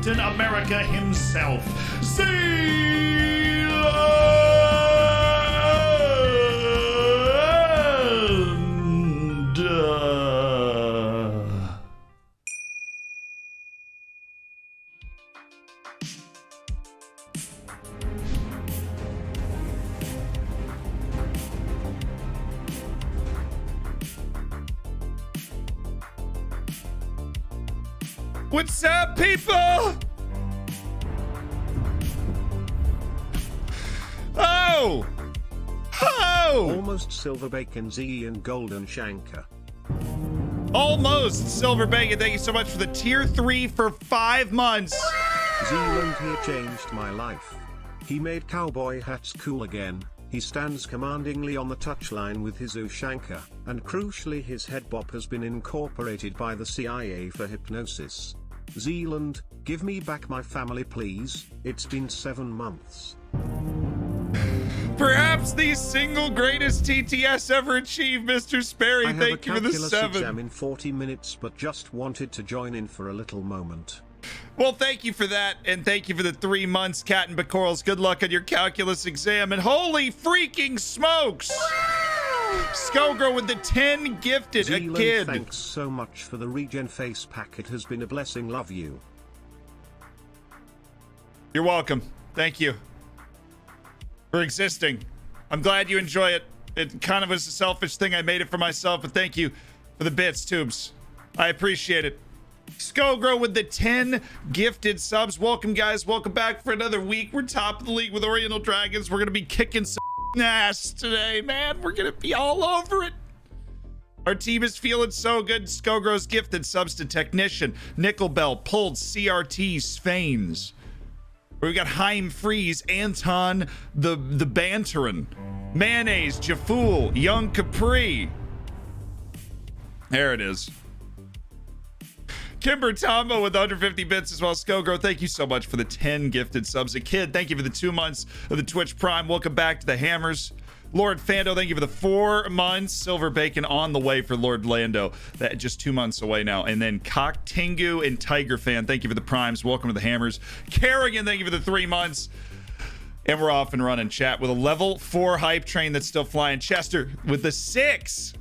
Captain America himself, What's up, people? Oh! Almost Silver Bacon Z and Golden Shanker. Almost Silver Bacon. Thank you so much for the tier 3 for 5 months. Zealand, he changed my life. He made cowboy hats cool again. He stands commandingly on the touchline with his Ushanka, and crucially his head bop has been incorporated by the CIA for hypnosis. Zealand, give me back my family please, it's been 7 months. Perhaps the single greatest TTS ever achieved, Mr. Sperry. Thank you for the 7. I have a calculus exam in 40 minutes but just wanted to join in for a little moment. Well, thank you for that, and thank you for the 3 months, Cat and Bacorals. Good luck on your calculus exam, and holy freaking smokes! Skogro with the 10 gifted, Zealand, a kid. Thanks so much for the regen face pack. It has been a blessing. Love you. You're welcome. Thank you for existing. I'm glad you enjoy it. It kind of was a selfish thing. I made it for myself, but thank you for the bits, Tubes. I appreciate it. Skogro with the 10 gifted subs. Welcome, guys. Welcome back for another week. We're top of the league with Oriental Dragons. We're going to be kicking some ass today, man. We're going to be all over it. Our team is feeling so good. Skogro's gifted subs to Technician, Nickelbell, Pulled, CRT, Svains. We got Heim Freeze, Anton, the Banterin, Mayonnaise, Jafool, Young Capri. There it is. Kimber Tombo with 150 bits as well. Skogro, thank you so much for the 10 gifted subs. A kid, thank you for the 2 months of the Twitch Prime. Welcome back to the Hammers. Lord Fando, thank you for the 4 months. Silver Bacon on the way for Lord Lando. That just 2 months away now. And then Cock Tengu and Tiger Fan, thank you for the primes. Welcome to the Hammers. Kerrigan, thank you for the 3 months. And we're off and running, chat, with a level 4 hype train that's still flying. Chester with the 6.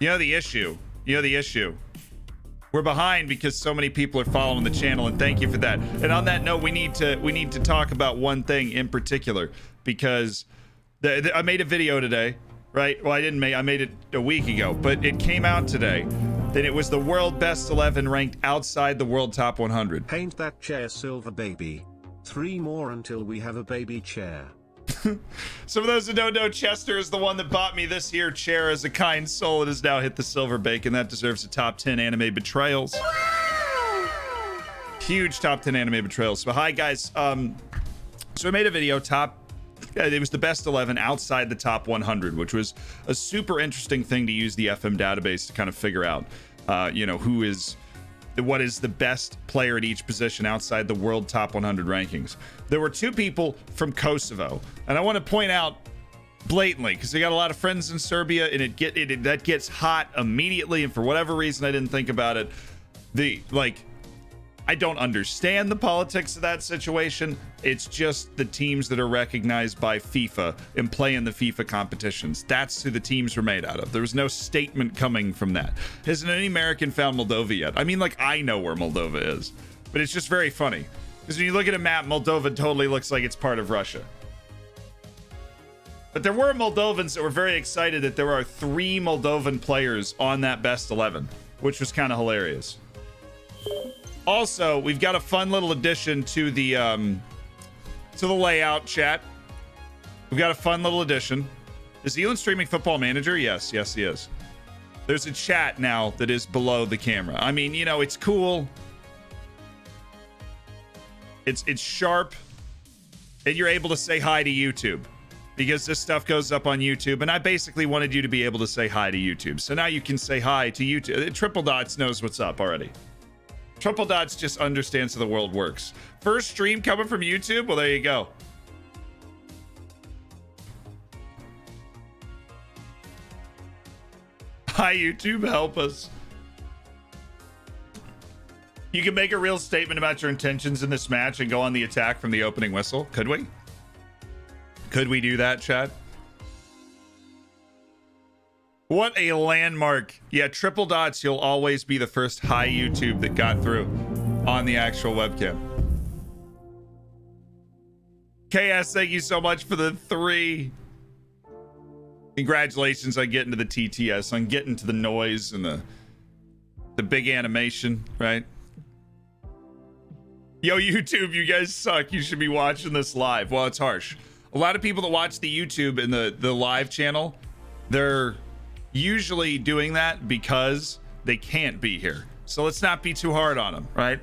You know the issue. We're behind because so many people are following the channel, and thank you for that. And on that note, we need to talk about one thing in particular, because I made a video today, right? Well, I made it a week ago, but it came out today. Then it was the world best 11 ranked outside the world top 100. Paint that chair silver, baby. 3 more until we have a baby chair. So for those who don't know, Chester is the one that bought me this here chair as a kind soul. It has now hit the Silver Bacon. That deserves a top 10 anime betrayals. Huge top 10 anime betrayals. But hi, guys. So I made a video, it was the best 11 outside the top 100, which was a super interesting thing to use the FM database to kind of figure out, what is the best player at each position outside the world top 100 rankings. There were 2 people from Kosovo, and I want to point out blatantly, because I got a lot of friends in Serbia, and that gets hot immediately, and for whatever reason I didn't think about it. I don't understand the politics of that situation. It's just the teams that are recognized by FIFA and play in the FIFA competitions. That's who the teams were made out of. There was no statement coming from that. Hasn't any American found Moldova yet? I mean, I know where Moldova is, but it's just very funny. Because when you look at a map, Moldova totally looks like it's part of Russia. But there were Moldovans that were very excited that there are 3 Moldovan players on that best 11, which was kind of hilarious. Also, we've got a fun little addition to the layout, chat. We've got a fun little addition. Is Elon streaming Football Manager? Yes, he is. There's a chat now that is below the camera. I mean, it's cool. It's sharp, and you're able to say hi to YouTube, because this stuff goes up on YouTube, and I basically wanted you to be able to say hi to YouTube. So now you can say hi to YouTube. Triple Dots knows what's up already. Triple Dots just understands how the world works. First stream coming from YouTube? Well, there you go. Hi, YouTube, help us. You can make a real statement about your intentions in this match and go on the attack from the opening whistle. Could we? Could we do that, chat? What a landmark. Yeah, triple dots. You'll always be the first high YouTube that got through on the actual webcam. KS, thank you so much for the 3. Congratulations on getting to the TTS, on getting to the noise and the big animation, right? Yo, YouTube, you guys suck. You should be watching this live. Well, it's harsh. A lot of people that watch the YouTube and the live channel, they're usually doing that because they can't be here. So let's not be too hard on them, right?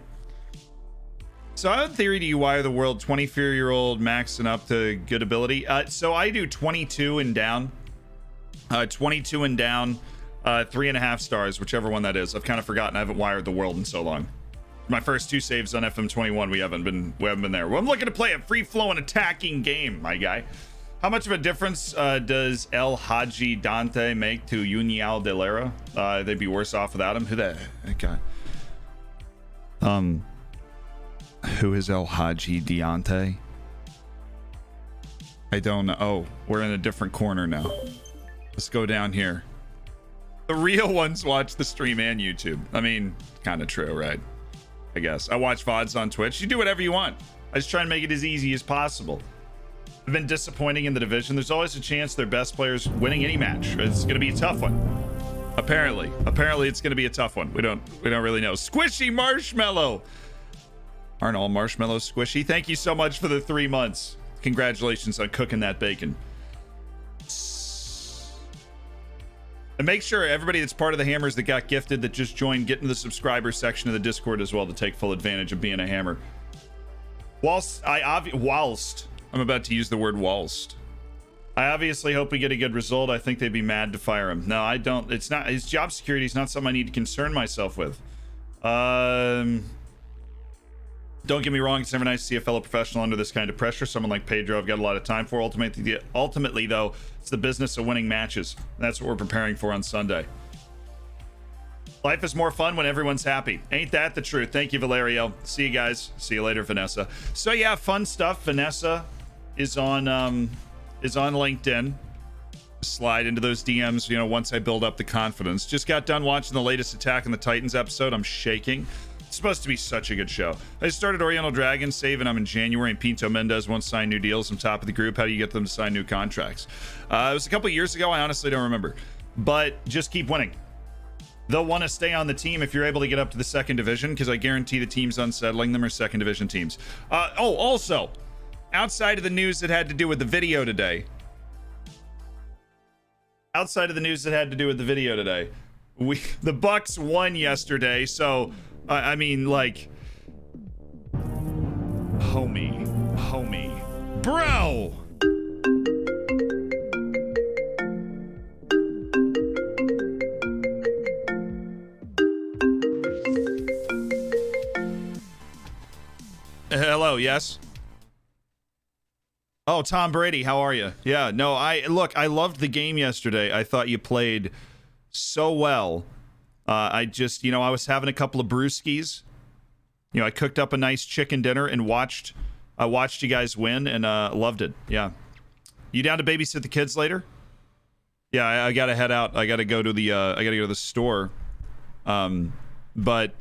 So how in theory do you wire the world 24-year-old maxing up to good ability? So I do 22 and down. 22 and down, 3.5 stars, whichever one that is. I've kind of forgotten. I haven't wired the world in so long. My first 2 saves on FM21, we haven't been there. Well, I'm looking to play a free-flowing attacking game, my guy. How much of a difference does El Haji Dante make to Unial de Lara? They'd be worse off without him. Who that guy? Who is El Haji Diante? I don't know. Oh, we're in a different corner now. Let's go down here. The real ones watch the stream and YouTube. I mean, kind of true, right? I guess. I watch VODs on Twitch. You do whatever you want. I just try and make it as easy as possible. I've been disappointing in the division. There's always a chance their best players winning any match. It's going to be a tough one. Apparently it's going to be a tough one. We don't really know. Squishy Marshmallow. Aren't all marshmallows squishy? Thank you so much for the 3 months. Congratulations on cooking that bacon. And make sure everybody that's part of the hammers that got gifted that just joined, get in the subscriber section of the Discord as well to take full advantage of being a hammer. Whilst I'm about to use the word whilst. I obviously hope we get a good result. I think they'd be mad to fire him. No, I don't. It's not. His job security is not something I need to concern myself with. Don't get me wrong, it's never nice to see a fellow professional under this kind of pressure. Someone like Pedro I've got a lot of time for. Ultimately, though, it's the business of winning matches. That's what we're preparing for on Sunday. Life is more fun when everyone's happy. Ain't that the truth? Thank you, Valerio. See you guys. See you later, Vanessa. So yeah, fun stuff. Vanessa is on LinkedIn. Slide into those DMs, you know, once I build up the confidence. Just got done watching the latest Attack on the Titans episode. I'm shaking. It's supposed to be such a good show. I started Oriental Dragon, saving I'm in January, and Pinto Mendez won't sign new deals. I'm top of the group. How do you get them to sign new contracts? It was a couple years ago. I honestly don't remember. But just keep winning. They'll want to stay on the team if you're able to get up to the 2nd division, because I guarantee the teams unsettling them are 2nd division teams. Also, outside of the news that had to do with the video today, the Bucks won yesterday, so I mean, like, homie, bro. Hello, yes. Oh, Tom Brady, how are you? Yeah, no, I loved the game yesterday. I thought you played so well. I just, I was having a couple of brewskis. I cooked up a nice chicken dinner and watched you guys win and loved it. Yeah. You down to babysit the kids later? Yeah, I gotta head out. I gotta go to the store. But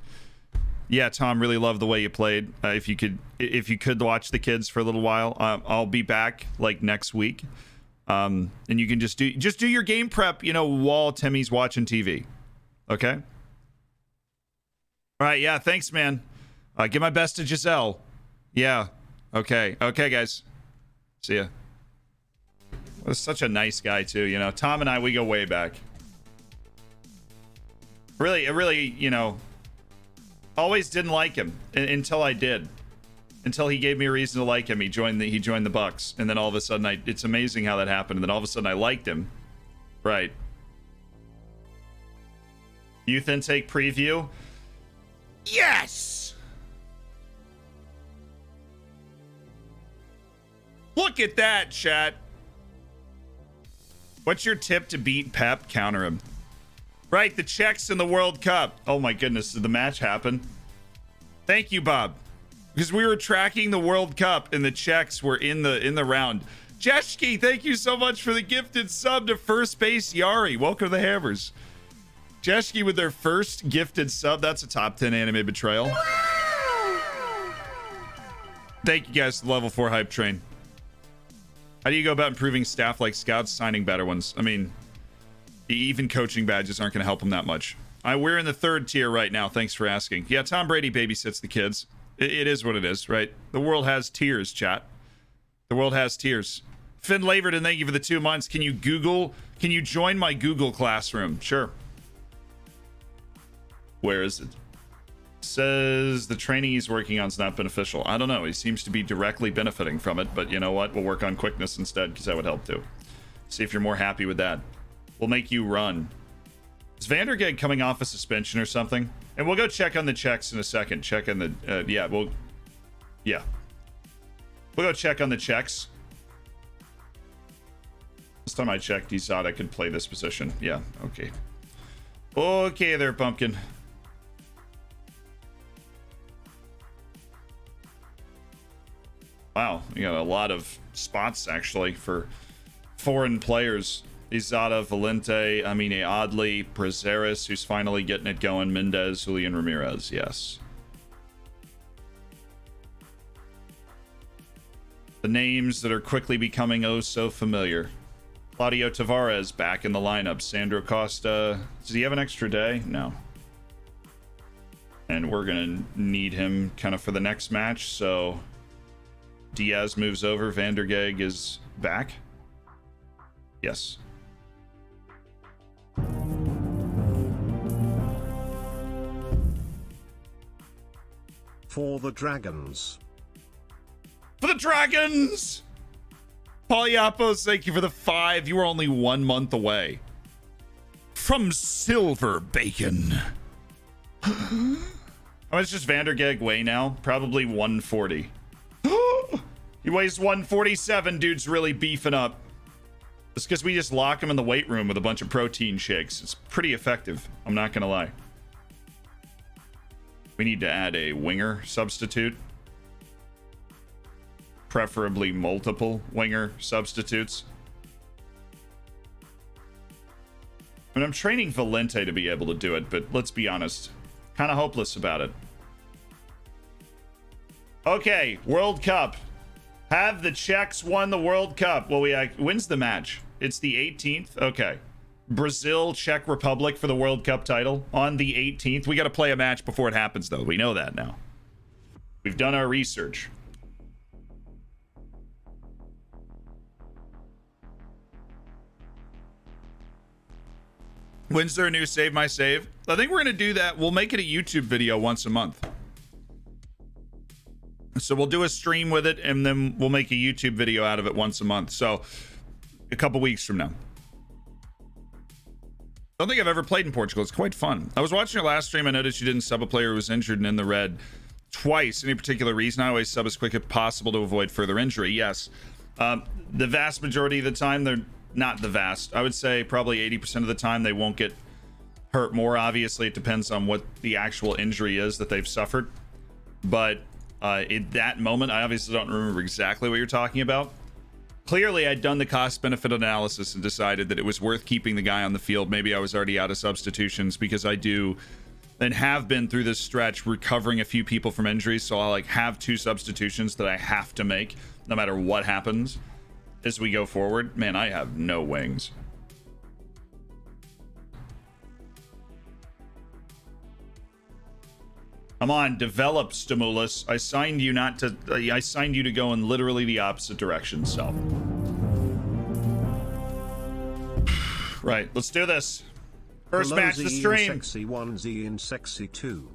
yeah, Tom, really loved the way you played. If you could watch the kids for a little while, I'll be back like next week. And you can just do your game prep, while Timmy's watching TV. Okay. All right. Yeah. Thanks, man. Give my best to Giselle. Yeah. Okay. Okay, guys. See ya. Was such a nice guy too. Tom and I, we go way back. Really, always didn't like him until I did. Until he gave me a reason to like him. He joined the Bucks, and then all of a sudden it's amazing how that happened. And then all of a sudden I liked him. Right. Youth intake preview. Yes. Look at that, chat. What's your tip to beat Pep? Counter him. Right, the Czechs in the World Cup. Oh my goodness, did the match happen? Thank you, Bob. Because we were tracking the World Cup and the checks were in the round. Jeshki, thank you so much for the gifted sub to First Base Yari. Welcome to the Hammers. Jeshki with their first gifted sub. That's a top 10 anime betrayal. Thank you guys to the level 4 hype train. How do you go about improving staff like scouts, signing better ones? I mean, even coaching badges aren't going to help them that much. We're in the 3rd tier right now. Thanks for asking. Yeah, Tom Brady babysits the kids. It is what it is, right? The world has tiers, chat. The world has tiers. Finn Laverton, thank you for the 2 months. Can you join my Google Classroom? Sure. Where is it? Says the training he's working on is not beneficial. I don't know. He seems to be directly benefiting from it, but you know what? We'll work on quickness instead because that would help too. See if you're more happy with that. We'll make you run. Is Vandergeg coming off a suspension or something? And we'll go check on the checks in a second. Check on the we'll go check on the checks. Last time I checked, he thought I could play this position. Yeah, okay. Okay there, Pumpkin. Wow, we got a lot of spots actually for foreign players. Izada, Valente, Amine Adli, Prazeres, who's finally getting it going, Mendez, Julian Ramirez, yes. The names that are quickly becoming oh so familiar. Claudio Tavares back in the lineup. Sandro Costa, does he have an extra day? No. And we're gonna need him kind of for the next match, so Diaz moves over, Vandergeg is back. Yes. For the Dragons. For the Dragons! Polyapos, thank you for the 5. You were only 1 month away. From Silver Bacon. How much does Vandergeg weigh now? Probably 140. He weighs 147. Dude's really beefing up. It's because we just lock him in the weight room with a bunch of protein shakes. It's pretty effective. I'm not going to lie. We need to add a winger substitute. Preferably multiple winger substitutes. I mean, I'm training Valente to be able to do it, but let's be honest. Kind of hopeless about it. Okay, World Cup. Have the Czechs won the World Cup? Well, when's the match? It's the 18th? Okay. Brazil, Czech Republic for the World Cup title on the 18th. We got to play a match before it happens, though. We know that now. We've done our research. When's there a new Save My Save? I think we're going to do that. We'll make it a YouTube video once a month. So we'll do a stream with it, and then we'll make a YouTube video out of it once a month. So a couple weeks from now. I don't think I've ever played in Portugal. It's quite fun. I was watching your last stream. I noticed you didn't sub a player who was injured and in the red twice. Any particular reason? I always sub as quick as possible to avoid further injury. Yes. The vast majority of the time, they're not the vast. I would say probably 80% of the time they won't get hurt more. Obviously, it depends on what the actual injury is that they've suffered. But in that moment, I obviously don't remember exactly what you're talking about. Clearly, I'd done the cost-benefit analysis and decided that it was worth keeping the guy on the field. Maybe I was already out of substitutions because I do and have been through this stretch recovering a few people from injuries. So I'll have 2 substitutions that I have to make no matter what happens as we go forward. Man, I have no wings. Come on, develop, Stimulus. I signed you to go in literally the opposite direction, so. Right, let's do this. First Hello, match, the Z stream. in Sexy 1, Z in Sexy 2.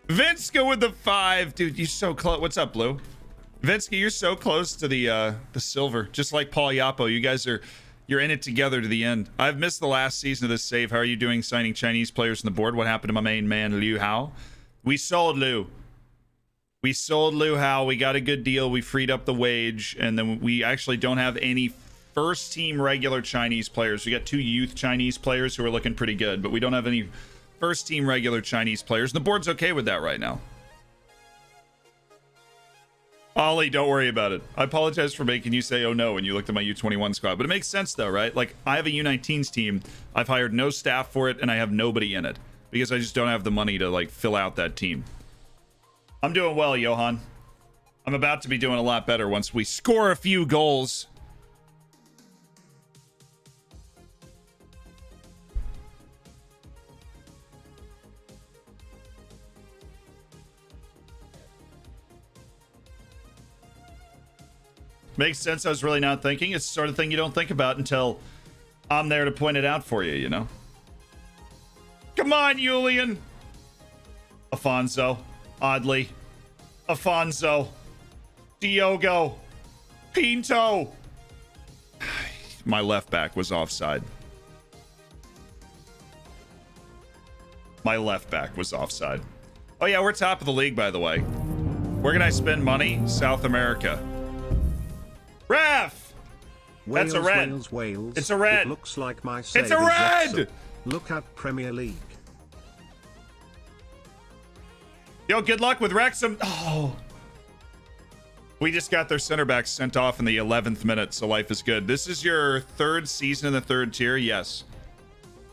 Vinska with the 5. Dude, you're so close. What's up, Blue? Vinska, you're so close to the silver. Just like Paul Yapo, you guys you're in it together to the end. I've missed the last season of this save. How are you doing signing Chinese players on the board? What happened to my main man, Liu Hao? We sold Liu. We sold Liu Hao. We got a good deal. We freed up the wage. And then we actually don't have any first team regular Chinese players. We got 2 youth Chinese players who are looking pretty good. But we don't have any first team regular Chinese players. And the board's okay with that right now. Ollie, don't worry about it. I apologize for making you say, oh no, when you looked at my U21 squad. But it makes sense though, right? Like, I have a U19s team. I've hired no staff for it, and I have nobody in it. Because I just don't have the money to, like, fill out that team. I'm doing well, Johan. I'm about to be doing a lot better once we score a few goals. Makes sense. I was really not thinking. It's the sort of thing you don't think about until I'm there to point it out for you, you know? Come on, Julian. Afonso. Oddly. Afonso. Diogo. Pinto. My left back was offside. My left back was offside. Oh yeah, we're top of the league, by the way. Where can I spend money? South America. Ref! That's a red. Wales. It's a red. It looks like my it's a red! Look at Premier League. Yo, good luck with Wrexham. Oh. We just got their center back sent off in the 11th minute, so life is good. This is your third season in the third tier? Yes.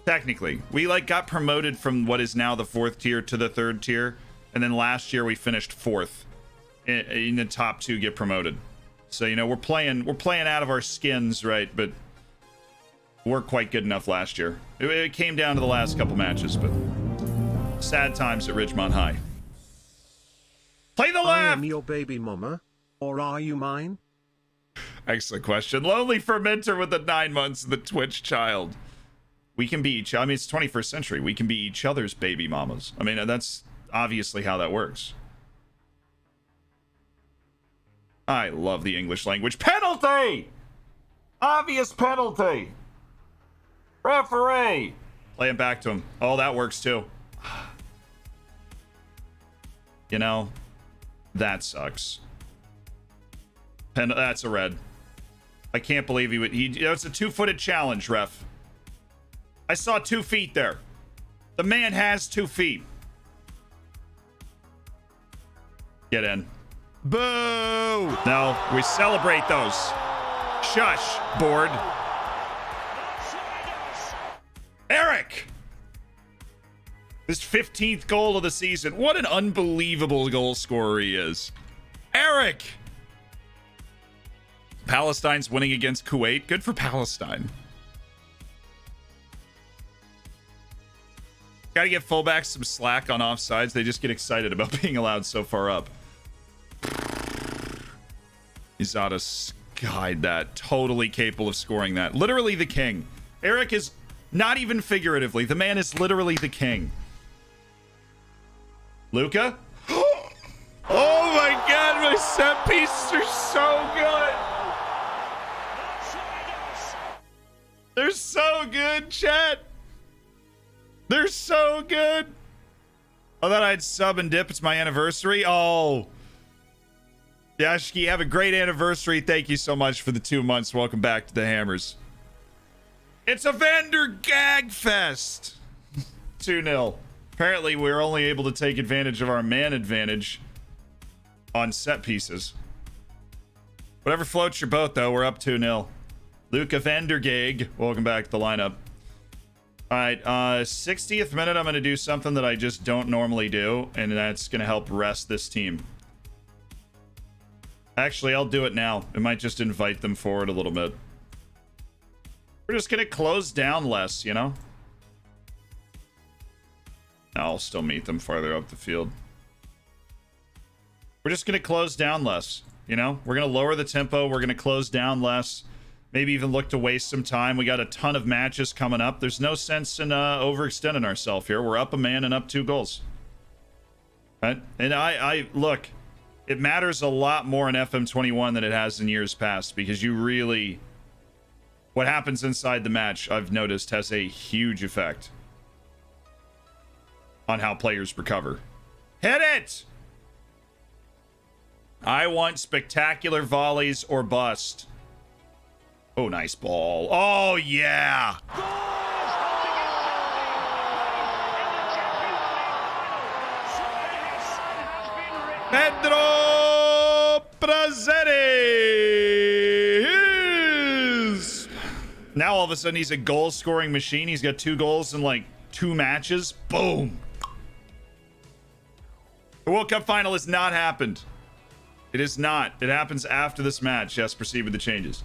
Technically. We, like, got promoted from what is now the fourth tier to the third tier, and then last year we finished fourth. In the top two get promoted. So, you know, we're playing out of our skins, right? But we're quite good enough last year. It came down to the last couple matches, but sad times at Ridgemont High. Play the left! I am your baby mama, or are you mine? Excellent question. Lonely fermenter with the 9 months of the Twitch child. We can be each. I mean, it's 21st century. We can be each other's baby mamas. I mean, that's obviously how that works. I love the English language. Penalty! Obvious penalty! Referee! Play him back to him. Oh, that works too. You know, that sucks. That's a red. I can't believe he would. It's a 2-footed challenge, ref. I saw 2 feet there. The man has 2 feet. Get in. Boo! No, we celebrate those. Shush, board. Eric! His 15th goal of the season. What an unbelievable goal scorer he is. Eric! Palestine's winning against Kuwait. Good for Palestine. Gotta give fullbacks some slack on offsides. They just get excited about being allowed so far up. Izada skied that. Totally capable of scoring that. Literally the king. Eric is not even figuratively. The man is literally the king. Luca? Oh my god, my set pieces are so good. They're so good, chat. They're so good. I thought I'd sub and dip. It's my anniversary. Oh. Yashki, have a great anniversary. Thank you so much for the 2 months. Welcome back to the Hammers. It's a Vander Gag Fest. 2-0. Apparently, we're only able to take advantage of our man advantage on set pieces. Whatever floats your boat, though, we're up 2-0. Luca Vandergag, welcome back to the lineup. All right, 60th minute, I'm going to do something that I just don't normally do, and that's going to help rest this team. Actually, I'll do it now. It might just invite them forward a little bit. We're just going to close down less, you know? I'll still meet them farther up the field. We're just going to close down less, you know? We're going to lower the tempo. We're going to close down less. Maybe even look to waste some time. We got a ton of matches coming up. There's no sense in overextending ourselves here. We're up a man and up 2 goals. Right? And I look, it matters a lot more in FM21 than it has in years past, because you really, what happens inside the match, I've noticed, has a huge effect on how players recover. Hit it! I want spectacular volleys or bust. Oh, nice ball. Oh, yeah. Pedro Prazeres. Now all of a sudden he's a goal scoring machine. He's got 2 goals in like 2 matches. Boom. The World Cup final has not happened. It is not. It happens after this match. Yes, proceed with the changes.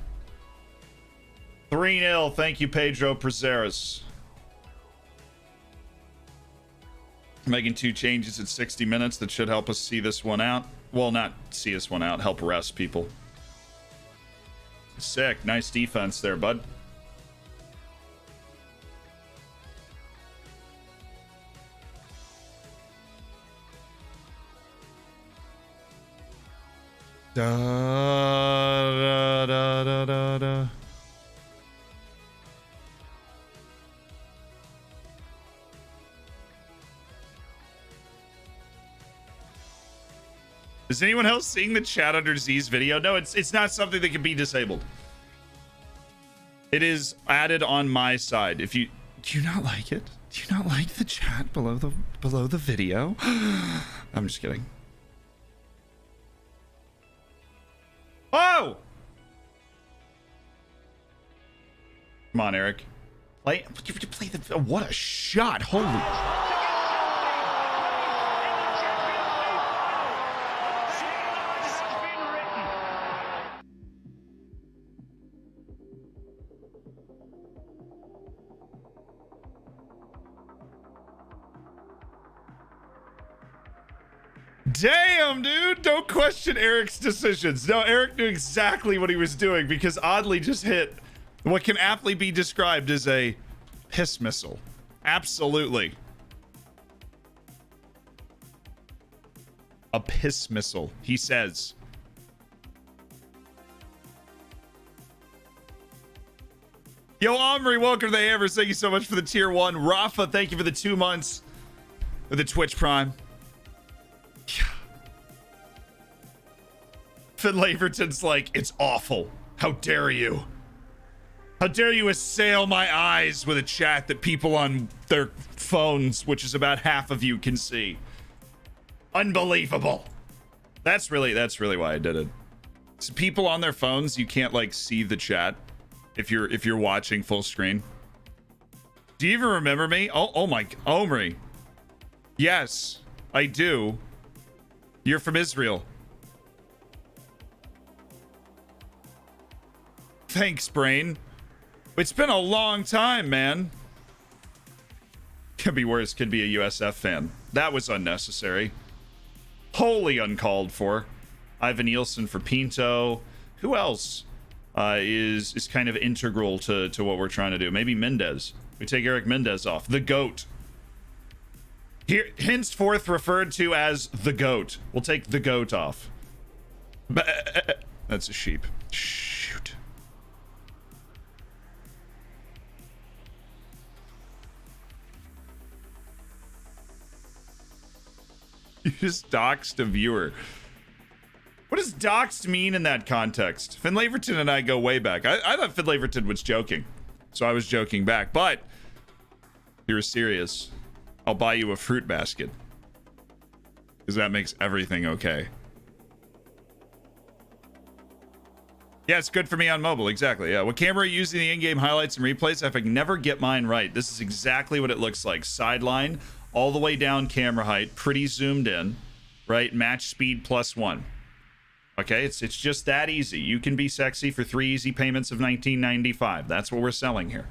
3-0. Thank you, Pedro Prazeres. Making 2 changes at 60 minutes. That should help us see this one out. Well, not see this one out. Help rest people. Sick. Nice defense there, bud. Da, da, da, da, da, da. Is anyone else seeing the chat under Z's video? No, it's not something that can be disabled. It is added on my side. If you do you not like it? Do you not like the chat below the video? I'm just kidding. Oh! Come on, Eric. Play the what a shot. Holy damn, dude. Don't question Eric's decisions. No, Eric knew exactly what he was doing because oddly just hit what can aptly be described as a piss missile. Absolutely. A piss missile, he says. Yo, Omri, welcome to the Hammers. Thank you so much for the tier 1. Rafa, thank you for the 2 months of the Twitch Prime. Finn Laverton's like, it's awful. How dare you? How dare you assail my eyes with a chat that people on their phones, which is about half of you, can see. Unbelievable. That's really why I did it. So people on their phones, you can't like see the chat if you're watching full screen. Do you even remember me? Oh my, Omri. Yes, I do. You're from Israel. Thanks, Brain. It's been a long time, man. Could be worse. Could be a USF fan. That was unnecessary. Wholly uncalled for. Ivan Nielsen for Pinto. Who else is kind of integral to what we're trying to do? Maybe Mendez. We take Eric Mendez off. The GOAT. Here, henceforth referred to as the GOAT. We'll take the GOAT off. That's a sheep. Shoot. You just doxed a viewer. What does doxed mean in that context? Finn Laverton and I go way back. I thought Finn Laverton was joking, so I was joking back. But if you're serious, I'll buy you a fruit basket, because that makes everything okay. Yeah, it's good for me on mobile. Exactly. Yeah. What camera are you using the in-game highlights and replays? I can never get mine right. This is exactly what it looks like. Sideline, all the way down camera height, pretty zoomed in, right? Match speed +1. Okay, it's just that easy. You can be sexy for 3 easy payments of $19.95. That's what we're selling here.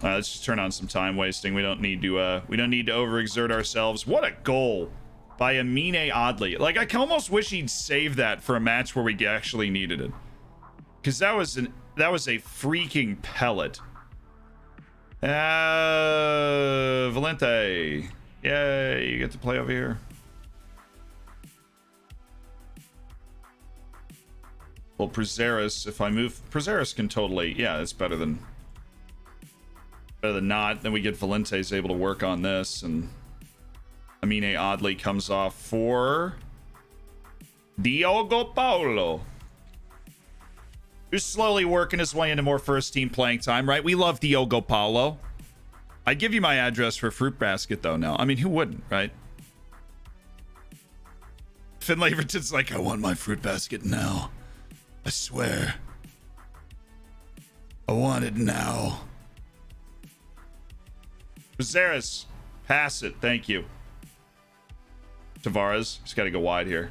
Let's just turn on some time wasting. We don't need to overexert ourselves. What a goal by Amine Oddly. Like, I can almost wish he'd save that for a match where we actually needed it, because that was a freaking pellet. Valente. Yay, you get to play over here. Well, Prazeres, if I move, Prazeres can totally, yeah, it's better than not. Then we get Valente's able to work on this, and Amine Oddly comes off for Diogo Paulo, who's slowly working his way into more first team playing time, right? We love Diogo Paulo. I'd give you my address for Fruit Basket, though, now. I mean, who wouldn't, right? Finn Laverton's like, I want my fruit basket now. I swear. I want it now. Viserys, pass it. Thank you. Tavares, just got to go wide here.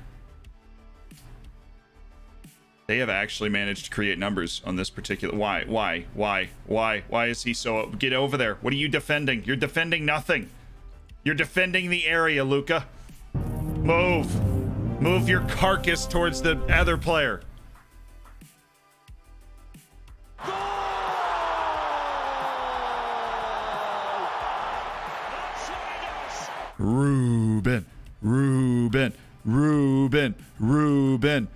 They have actually managed to create numbers on this particular... Why is he so... Get over there. What are you defending? You're defending nothing. You're defending the area, Luca. Move. Move your carcass towards the other player. Ruben. Ruben. Ruben, Ruben, Ruben,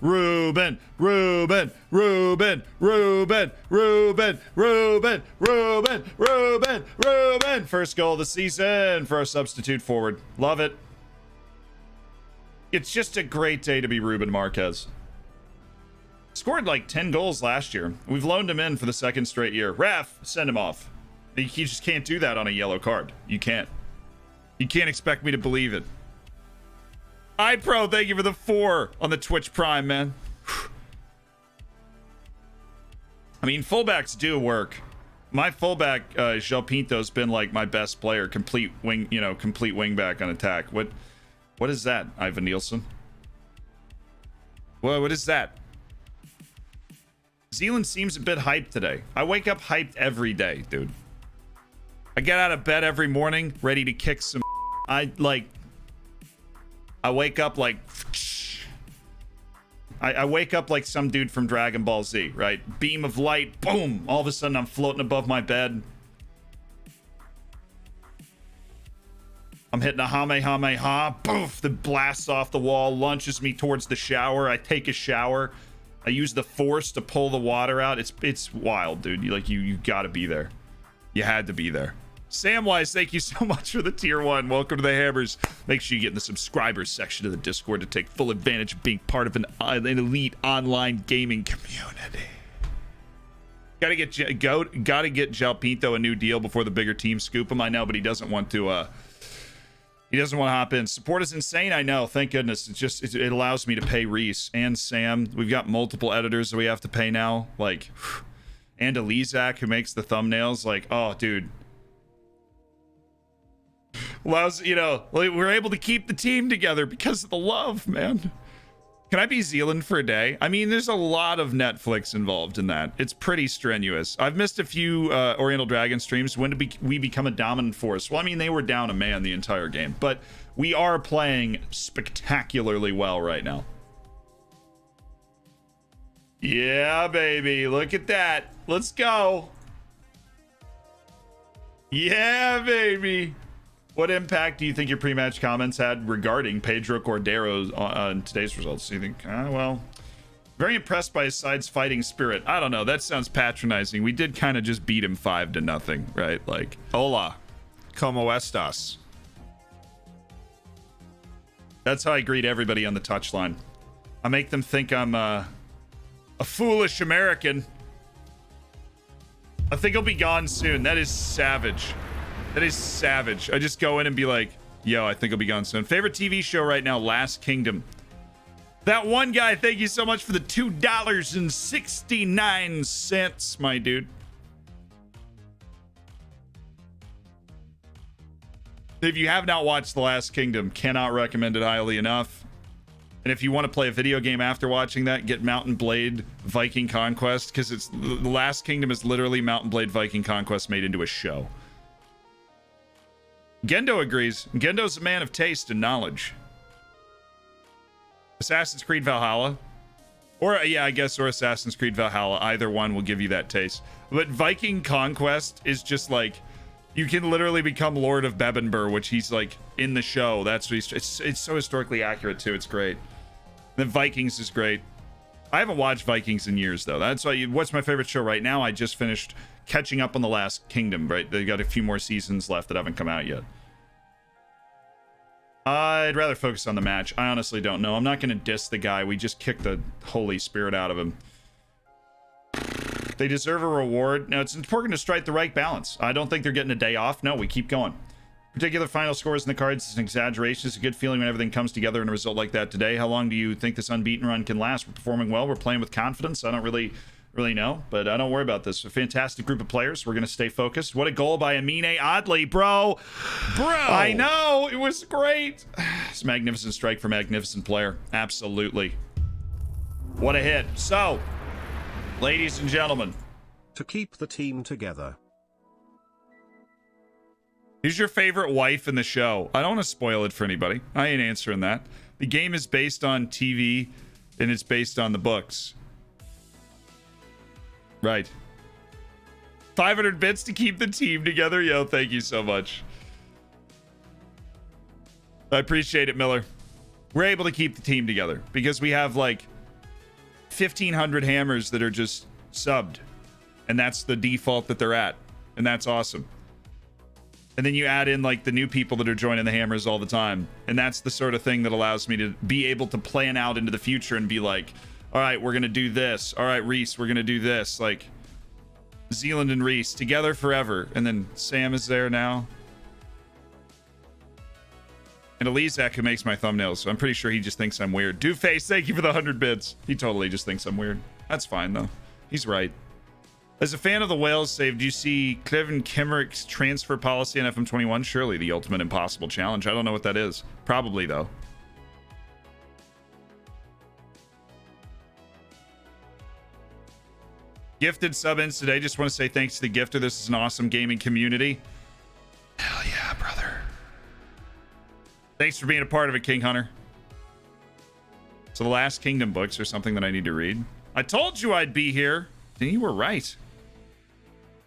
Ruben, Ruben, Ruben, Ruben, Ruben, Ruben, Ruben, Ruben, Ruben. First goal of the season for our substitute forward. Love it. It's just a great day to be Ruben Marquez. Scored like 10 goals last year. We've loaned him in for the second straight year. Ref, send him off. You just can't do that on a yellow card. You can't. You can't expect me to believe it. iPro, thank you for the 4 on the Twitch Prime, man. I mean, fullbacks do work. My fullback, Geopolitical, has been like my best player, complete wing, complete wingback on attack. What is that, Ivan Nielsen? What is that? Zealand seems a bit hyped today. I wake up hyped every day, dude. I get out of bed every morning, ready to kick some. I wake up like I wake up like some dude from Dragon Ball Z, right? Beam of light, boom! All of a sudden I'm floating above my bed. I'm hitting a Kamehameha, poof! The blasts off the wall, launches me towards the shower. I take a shower. I use the force to pull the water out. It's wild, dude. You gotta be there. You had to be there. Samwise, thank you so much for the tier 1. Welcome to the Hammers. Make sure you get in the subscribers section of the Discord to take full advantage of being part of an elite online gaming community. Gotta get Geopolitical a new deal before the bigger teams scoop him. I know, but he doesn't want to. He doesn't want to hop in. Support is insane. I know. Thank goodness. It allows me to pay Reece and Sam. We've got multiple editors that we have to pay now. Like, and Elizak, who makes the thumbnails. Like, oh, dude. Allows, we're able to keep the team together because of the love, man. Can I be Zealand for a day? I mean, there's a lot of Netflix involved in that. It's pretty strenuous. I've missed a few Oriental Dragon streams. When did we become a dominant force? Well, I mean, they were down a man the entire game, but we are playing spectacularly well right now. Yeah, baby. Look at that. Let's go. Yeah, baby. What impact do you think your pre-match comments had regarding Pedro Cordero on today's results? Do you think, well, very impressed by his side's fighting spirit. I don't know. That sounds patronizing. We did kind of just beat him 5-0, right? Like, hola, como estas? That's how I greet everybody on the touchline. I make them think I'm a foolish American. I think he'll be gone soon. That is savage. That is savage. I just go in and be like, yo, I think I'll be gone soon. Favorite TV show right now, Last Kingdom. That one guy, thank you so much for the $2.69, my dude. If you have not watched The Last Kingdom, cannot recommend it highly enough. And if you want to play a video game after watching that, get Mountain Blade Viking Conquest, because it's The Last Kingdom is literally Mountain Blade Viking Conquest made into a show. Gendo agrees. Gendo's a man of taste and knowledge. Assassin's Creed Valhalla. Or, yeah, I guess, or Assassin's Creed Valhalla. Either one will give you that taste. But Viking Conquest is just like, you can literally become Lord of Bebbanburg, which he's like in the show. That's what it's so historically accurate too. It's great. The Vikings is great. I haven't watched Vikings in years though. That's why. What's my favorite show right now? I just finished catching up on The Last Kingdom. Right, they got a few more seasons left that haven't come out yet. I'd rather focus on the match. I honestly don't know. I'm not going to diss the guy. We just kicked the holy spirit out of him. They deserve a reward. Now, it's important to strike the right balance. I don't think they're getting a day off. No, we keep going. Particular final scores in the cards is an exaggeration. It's a good feeling when everything comes together in a result like that today. How long do you think this unbeaten run can last? We're performing well. We're playing with confidence. I don't really know, but I don't worry about this. A fantastic group of players. We're going to stay focused. What a goal by Amine Adli, bro. I know. It was great. It's a magnificent strike for magnificent player. Absolutely. What a hit. So, ladies and gentlemen. To keep the team together. Who's your favorite wife in the show? I don't want to spoil it for anybody. I ain't answering that. The game is based on TV, and it's based on the books. Right. 500 bits to keep the team together. Yo, thank you so much. I appreciate it, Miller. We're able to keep the team together because we have like 1,500 hammers that are just subbed. And that's the default that they're at. And that's awesome. And then you add in like the new people that are joining the hammers all the time. And that's the sort of thing that allows me to be able to plan out into the future and be like, all right, we're going to do this. All right, Reece, we're going to do this. Like Zealand and Reece together forever. And then Sam is there now. And Elizak, who makes my thumbnails. So I'm pretty sure he just thinks I'm weird. Dooface, thank you for the 100 bits. He totally just thinks I'm weird. That's fine though. He's right. As a fan of the Whales save, do you see Clevin Kimmerich's transfer policy in FM21? Surely the ultimate impossible challenge. I don't know what that is. Probably, though. Gifted sub-ins today. Just want to say thanks to the gifter. This is an awesome gaming community. Hell yeah, brother. Thanks for being a part of it, King Hunter. So the Last Kingdom books are something that I need to read. I told you I'd be here. And you were right.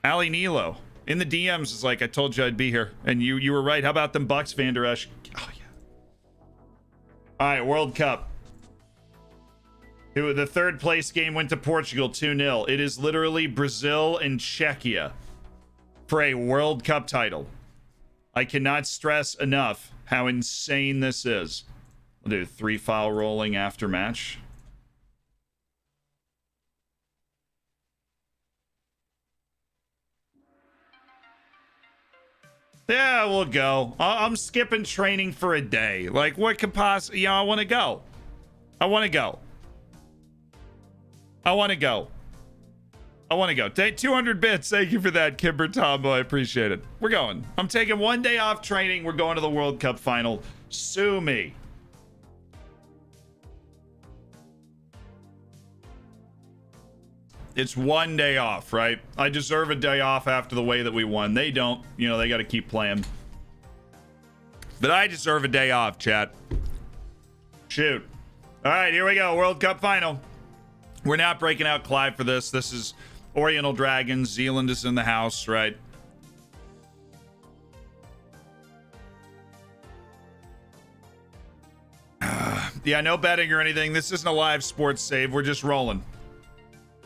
Ali Nilo in the DMs is like, I told you I'd be here, and you were right. How about them Bucks, Van Der Esch? Oh yeah. All right, World Cup. The third place game went to Portugal 2-0. It is literally Brazil and Czechia for a World Cup title. I cannot stress enough how insane this is. We'll do 3 file rolling after match. Yeah, we'll go. I'm skipping training for a day. Like, what could possibly... Yeah, I want to go. I want to go. I want to go. I want to go. 200 bits. Thank you for that, Kimber Tombo. I appreciate it. We're going. I'm taking 1 day off training. We're going to the World Cup final. Sue me. It's 1 day off, right? I deserve a day off after the way that we won. They don't. You know, they got to keep playing. But I deserve a day off, chat. Shoot. All right, here we go. World Cup final. We're not breaking out Clive for this. This is Oriental Dragons. Zealand is in the house, right? Yeah, no betting or anything. This isn't a live sports save. We're just rolling.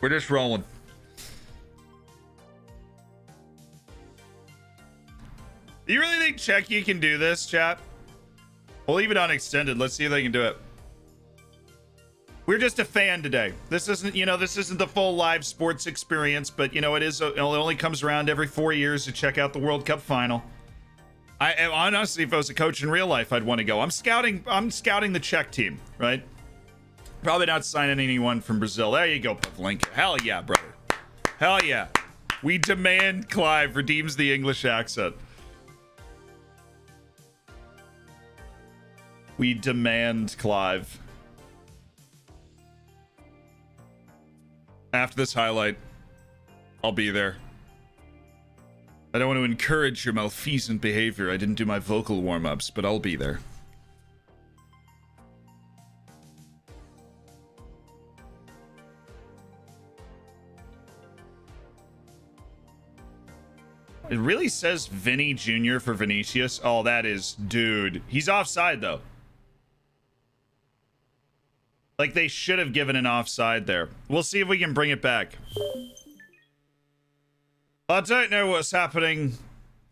We're just rolling. Do you really think Czechia can do this, chat? We'll leave it on extended. Let's see if they can do it. We're just a fan today. This isn't, you know, this isn't the full live sports experience, but you know, it is. It only comes around every 4 years to check out the World Cup final. I honestly, if I was a coach in real life, I'd want to go. I'm scouting the Czech team, right? Probably not signing anyone from Brazil. There you go, Pavlenka. Hell yeah, brother. Hell yeah. We demand Clive redeems the English accent. We demand Clive. After this highlight, I'll be there. I don't want to encourage your malfeasant behavior. I didn't do my vocal warm-ups, but I'll be there. It really says Vinny Jr. for Vinicius. Oh, that is... Dude. He's offside, though. Like, they should have given an offside there. We'll see if we can bring it back. I don't know what's happening.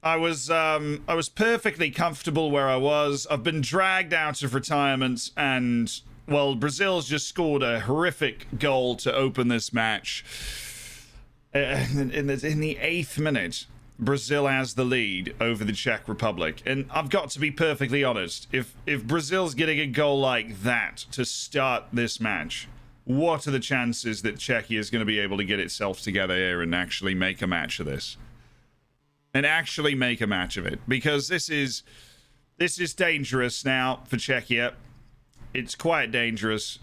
I was perfectly comfortable where I was. I've been dragged out of retirement, and, well, Brazil's just scored a horrific goal to open this match. In the 8th minute. Brazil has the lead over the Czech Republic. And I've got to be perfectly honest. If Brazil's getting a goal like that to start this match, what are the chances that Czechia is going to be able to get itself together here and actually make a match of this? And actually make a match of it. Because this is dangerous now for Czechia. It's quite dangerous.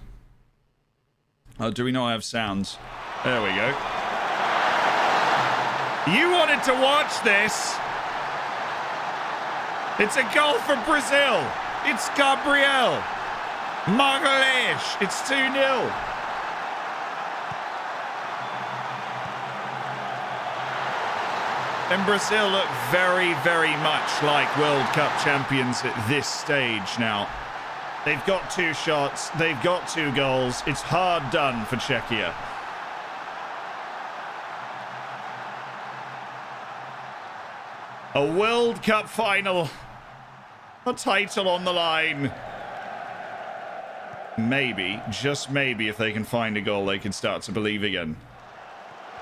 Oh, do we not have sounds? There we go. You wanted to watch this. It's a goal for Brazil. It's Gabriel Magalhães. It's 2-0. And Brazil look very, very much like World Cup champions at this stage now. They've got 2 shots. They've got 2 goals. It's hard done for Czechia. A World Cup final. A title on the line. Maybe, just maybe, if they can find a goal, they can start to believe again.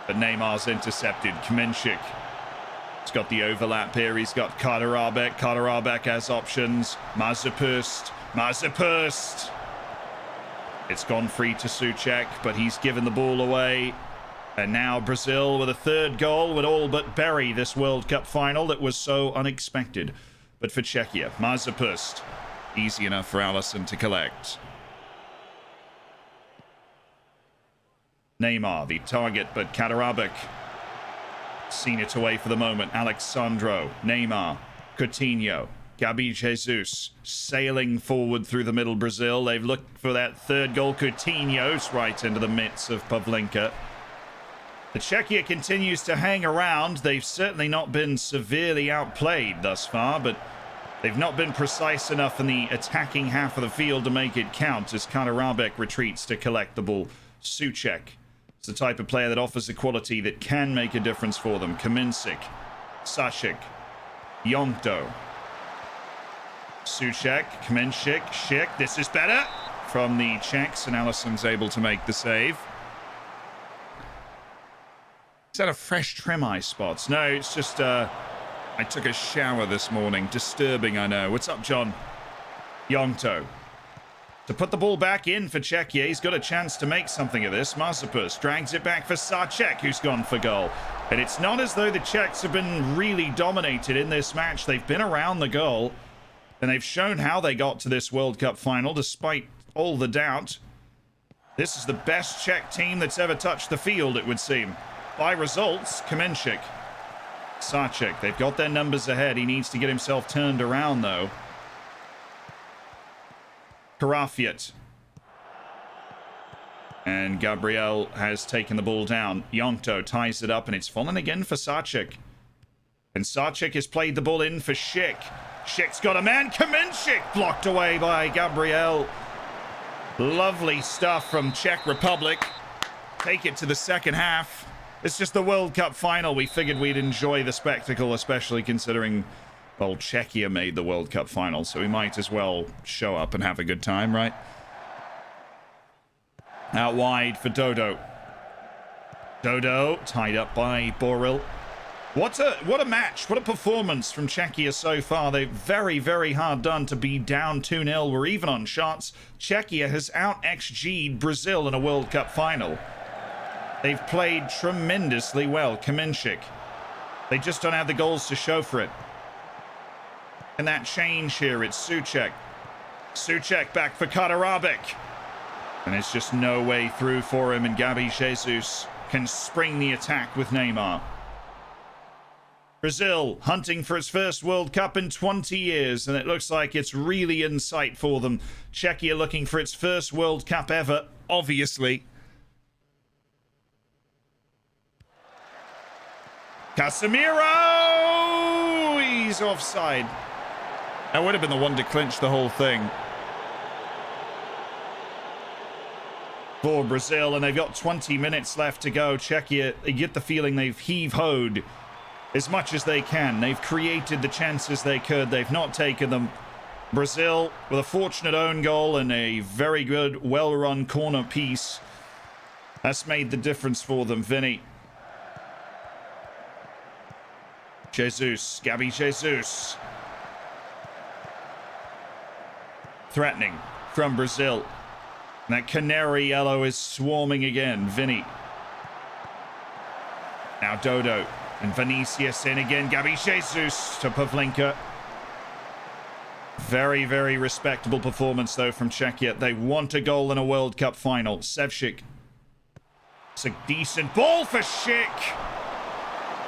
But Neymar's intercepted. Kamenšik. He's got the overlap here. He's got Kaderabek. Kaderabek has options. Mazepust. Mazepust. It's gone free to Souček, but he's given the ball away. And now Brazil with a 3rd goal would all but bury this World Cup final that was so unexpected. But for Czechia, Mazepust. Easy enough for Alisson to collect. Neymar, the target, but Kaderabek. Seen it away for the moment. Alexandro, Neymar, Coutinho, Gabi Jesus sailing forward through the middle. Brazil. They've looked for that 3rd goal. Coutinho's right into the midst of Pavlenka. The Czechia continues to hang around. They've certainly not been severely outplayed thus far, but they've not been precise enough in the attacking half of the field to make it count as Kaderabek retreats to collect the ball. Souček. It's the type of player that offers a quality that can make a difference for them. Kamenšik, Sasik, Yonkdo, Souček, Kamenšik, Schick. This is better from the Czechs, and Alisson's able to make the save. Is that a fresh trim eye spots? No, it's just I took a shower this morning. Disturbing, I know. What's up, John? Yonkdo. To put the ball back in for Czechia. He's got a chance to make something of this. Mazepust drags it back for Souček, who's gone for goal. And it's not as though the Czechs have been really dominated in this match. They've been around the goal, and they've shown how they got to this World Cup final, despite all the doubt. This is the best Czech team that's ever touched the field, it would seem. By results, Kamenšik. Souček, they've got their numbers ahead. He needs to get himself turned around, though. Karafiet. And Gabriel has taken the ball down. Yonkdo ties it up, and it's fallen again for Souček. And Souček has played the ball in for Schick. Schick's got a man. Kamenšik blocked away by Gabriel. Lovely stuff from Czech Republic. Take it to the second half. It's just the World Cup final. We figured we'd enjoy the spectacle, especially considering, well, Czechia made the World Cup final, so we might as well show up and have a good time, right? Out wide for Dodo. Dodo tied up by Boril. What a match. What a performance from Czechia so far. They're very, very hard done to be down 2-0. We're even on shots. Czechia has out-XG'd Brazil in a World Cup final. They've played tremendously well. Kamenšik. They just don't have the goals to show for it. And that change here, it's Souček. Souček back for Kaderabek. And there's just no way through for him, and Gabi Jesus can spring the attack with Neymar. Brazil hunting for its first World Cup in 20 years, and it looks like it's really in sight for them. Czechia looking for its first World Cup ever, obviously. Casemiro! He's offside. That would have been the one to clinch the whole thing for Brazil, and they've got 20 minutes left to go. Czechia, you get the feeling they've heave-hoed as much as they can. They've created the chances they could. They've not taken them. Brazil with a fortunate own goal and a very good, well-run corner piece. That's made the difference for them. Vinny. Jesus, Gabby Jesus. Threatening from Brazil. And that canary yellow is swarming again. Vinny. Now Dodo. And Vinicius in again. Gabby Jesus to Pavlenka. Very, very respectable performance, though, from Czechia. They want a goal in a World Cup final. Sevcik. It's a decent ball for Schick.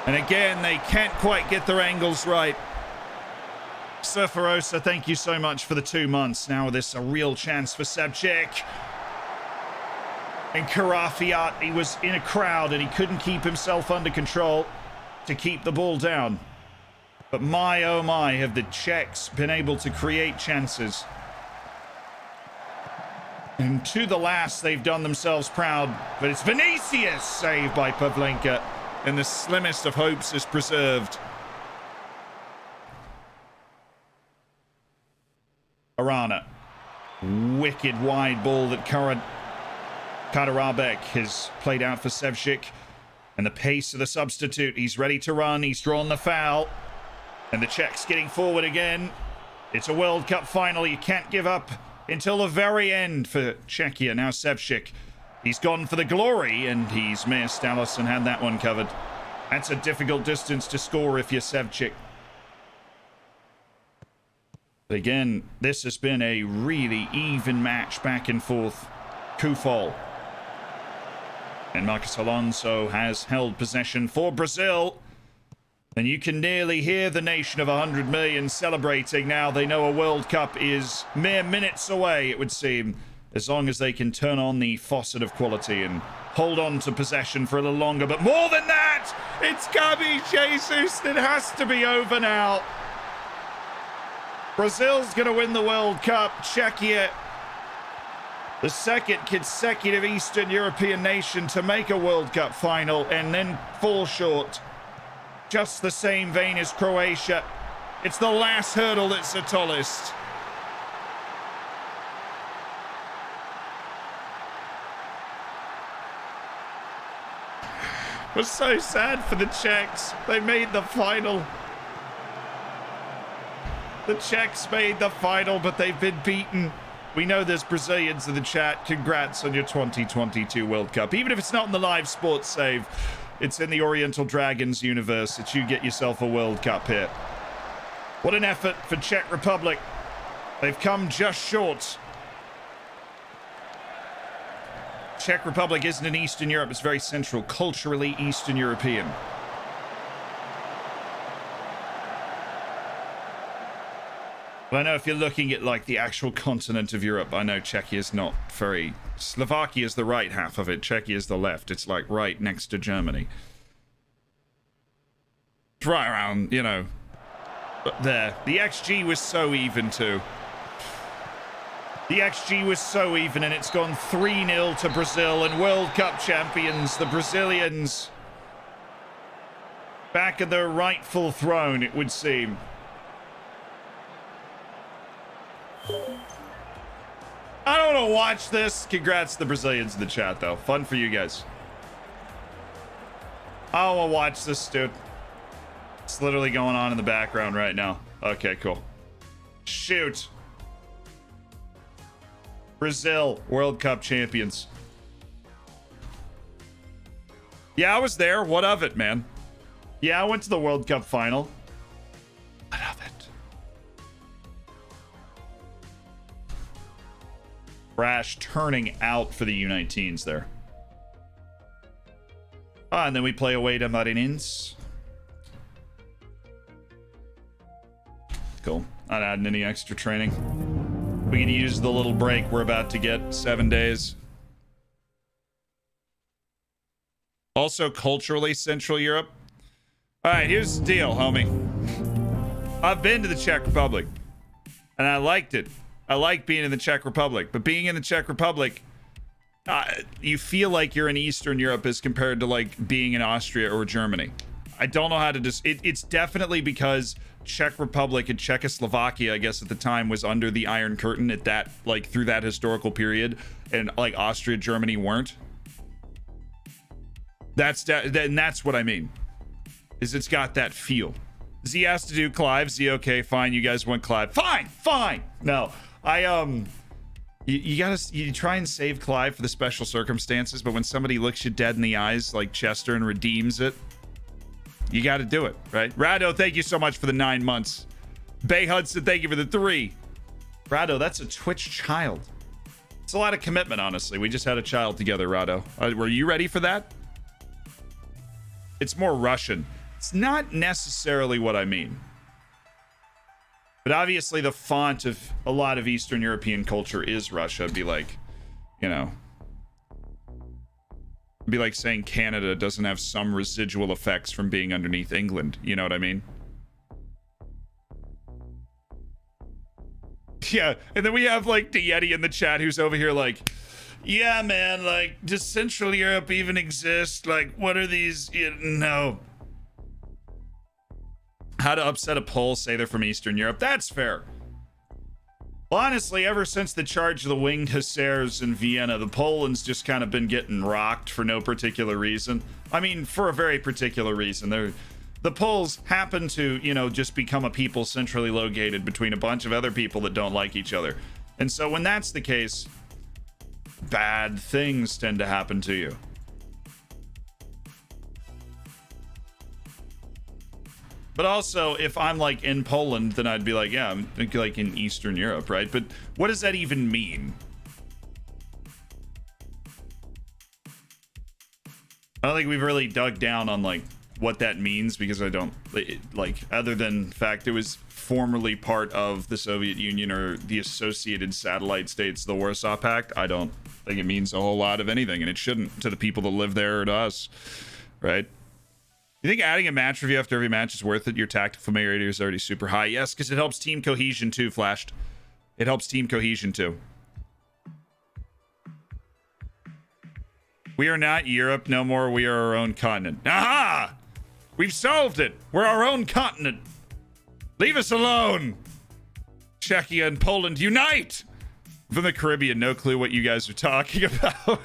And again, they can't quite get their angles right. Surferosa, thank you so much for the 2 months. Now this a real chance for Sevcik. And Karafiat, he was in a crowd and he couldn't keep himself under control to keep the ball down. But my, oh my, have the Czechs been able to create chances. And to the last, they've done themselves proud. But it's Vinicius saved by Pavlenka. And the slimmest of hopes is preserved. Arana. Wicked wide ball that Kaderabek has played out for Sevcik. And the pace of the substitute. He's ready to run. He's drawn the foul. And the Czechs getting forward again. It's a World Cup final. You can't give up until the very end for Czechia. Now Sevcik. He's gone for the glory, and he's missed. Allison had that one covered. That's a difficult distance to score if you're Sevcik. But again, this has been a really even match back and forth. Kufal. And Marcos Alonso has held possession for Brazil. And you can nearly hear the nation of 100 million celebrating now. They know a World Cup is mere minutes away, it would seem. As long as they can turn on the faucet of quality and hold on to possession for a little longer. But more than that, it's Gabi Jesus. It has to be over now. Brazil's going to win the World Cup. Czechia, the second consecutive Eastern European nation to make a World Cup final and then fall short. Just the same vein as Croatia. It's the last hurdle that's the tallest. It was so sad for the Czechs. They made the final. The Czechs made the final, but they've been beaten. We know there's Brazilians in the chat. Congrats on your 2022 World Cup. Even if it's not in the live sports save, it's in the Oriental Dragons universe that you get yourself a World Cup here. What an effort for Czech Republic. They've come just short. Czech Republic isn't in Eastern Europe. It's very central, culturally Eastern European. But I know if you're looking at like the actual continent of Europe, I know Czechia is not very... Slovakia is the right half of it. Czechia is the left. It's like right next to Germany. It's right around, you know, there. The XG was so even too. The XG was so even, and it's gone 3-0 to Brazil, and World Cup champions, the Brazilians, back at their rightful throne, it would seem. I don't want to watch this. Congrats to the Brazilians in the chat, though. Fun for you guys. I don't want to watch this, dude. It's literally going on in the background right now. Okay, cool. Shoot. Brazil, World Cup champions. Yeah, I was there. What of it, man? Yeah, I went to the World Cup final. What of it? Brash turning out for the U19s there. Ah, and then we play away to Marinins. Cool. Not adding any extra training. We can use the little break we're about to get. 7 days. Also, culturally, Central Europe. All right, here's the deal, homie. I've been to the Czech Republic, and I liked it. I like being in the Czech Republic, but being in the Czech Republic, you feel like you're in Eastern Europe as compared to like being in Austria or Germany. I don't know how to just. It's definitely because Czech Republic and Czechoslovakia, I guess at the time, was under the Iron Curtain at that, like through that historical period, and like Austria, Germany weren't. That's what I mean. Is it's got that feel. Z has to do Clive. Z, okay, fine. You guys want Clive. Fine. No, you try and save Clive for the special circumstances, but when somebody looks you dead in the eyes like Chester and redeems it, you got to do it, right? Rado, thank you so much for the 9 months. Bay Hudson, thank you for the 3. Rado, that's a Twitch child. It's a lot of commitment, honestly. We just had a child together, Rado. Were you ready for that? It's more Russian. It's not necessarily what I mean. But obviously the font of a lot of Eastern European culture is Russia. It'd be like, you know, it'd be like saying Canada doesn't have some residual effects from being underneath England. You know what I mean? Yeah, and then we have like the Yeti in the chat who's over here like, yeah, man, like, does Central Europe even exist? Like, what are these? No. How to upset a Pole, say they're from Eastern Europe. That's fair. Well, honestly, ever since the charge of the winged hussars in Vienna, the Poland's just kind of been getting rocked for no particular reason. I mean, for a very particular reason. The Poles happen to, you know, just become a people centrally located between a bunch of other people that don't like each other. And so when that's the case, bad things tend to happen to you. But also, if I'm like in Poland, then I'd be like, yeah, I'm like in Eastern Europe, right? But what does that even mean? I don't think we've really dug down on like what that means, because I don't like, other than the fact it was formerly part of the Soviet Union or the associated satellite states, the Warsaw Pact. I don't think it means a whole lot of anything, and it shouldn't to the people that live there or to us, right? You think adding a match review after every match is worth it? Your tactical familiarity is already super high. Yes, because it helps team cohesion too, Flashed. It helps team cohesion too. We are not Europe no more. We are our own continent. Aha! We've solved it. We're our own continent. Leave us alone. Czechia and Poland unite. From the Caribbean, no clue what you guys are talking about.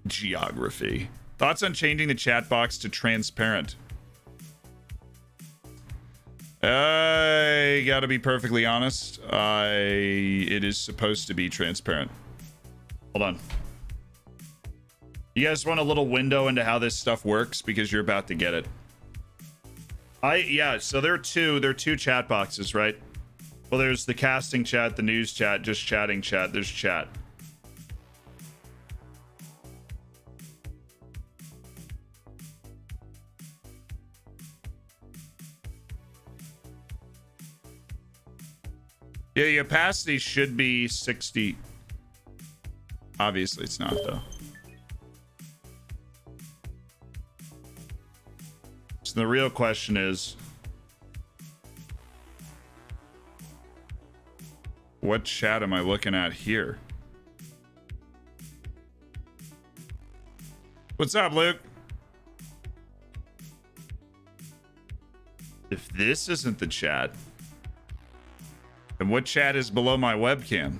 Geography. Thoughts on changing the chat box to transparent? I gotta be perfectly honest. It is supposed to be transparent. Hold on. You guys want a little window into how this stuff works, because you're about to get it. Yeah, so there are two chat boxes, right? Well, there's the casting chat, the news chat, just chatting chat, there's chat. Yeah, the opacity should be 60. Obviously, it's not, though. So the real question is, what chat am I looking at here? What's up, Luke? If this isn't the chat, and what chat is below my webcam?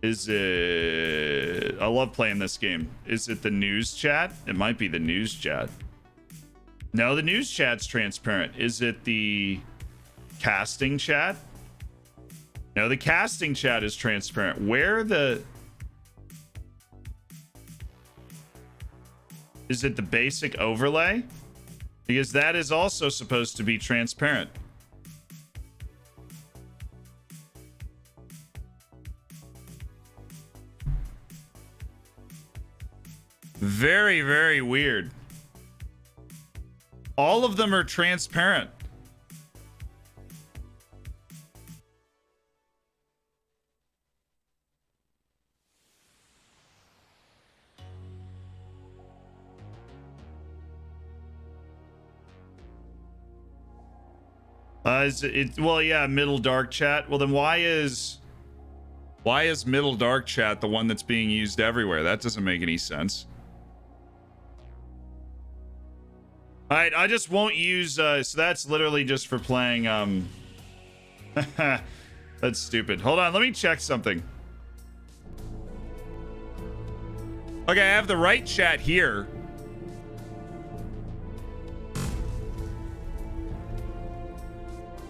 Is it... I love playing this game. Is it the news chat? It might be the news chat. No, the news chat's transparent. Is it the casting chat? No, the casting chat is transparent. Where the... Is it the basic overlay? Because that is also supposed to be transparent. Very, very weird. All of them are transparent. Is it, well, yeah, middle dark chat. Well, then why is middle dark chat the one that's being used everywhere? That doesn't make any sense. All right, I just won't use, so that's literally just for playing, that's stupid. Hold on, let me check something. Okay, I have the right chat here.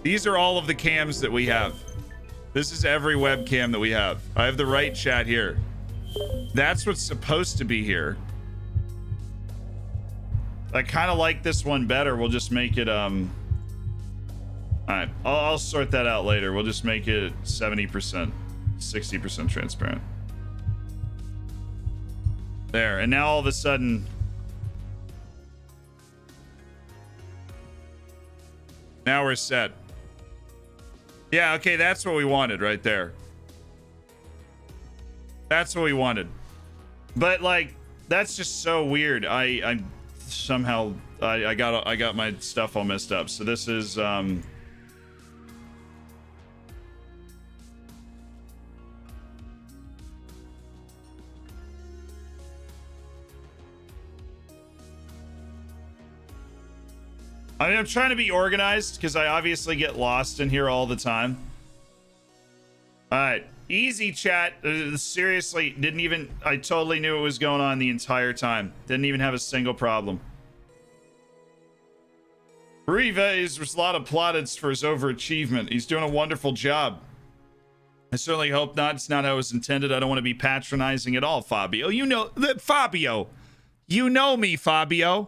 These are all of the cams that we have. This is every webcam that we have. I have the right chat here. That's what's supposed to be here. I kind of like this one better. We'll just make it, all right, I'll sort that out later. We'll just make it 70%, 60% transparent. There, and now all of a sudden, now we're set. Yeah, okay, that's what we wanted right there. That's what we wanted. But like, that's just so weird. I somehow I got my stuff all messed up. So this is I mean, I'm trying to be organized because I obviously get lost in here all the time. All right, easy chat. Seriously, didn't even, I totally knew what was going on the entire time. Didn't even have a single problem. Riva is a lot of plaudits for his overachievement. He's doing a wonderful job. I certainly hope not. It's not how it was intended. I don't want to be patronizing at all, Fabio. You know, Fabio. You know me, Fabio.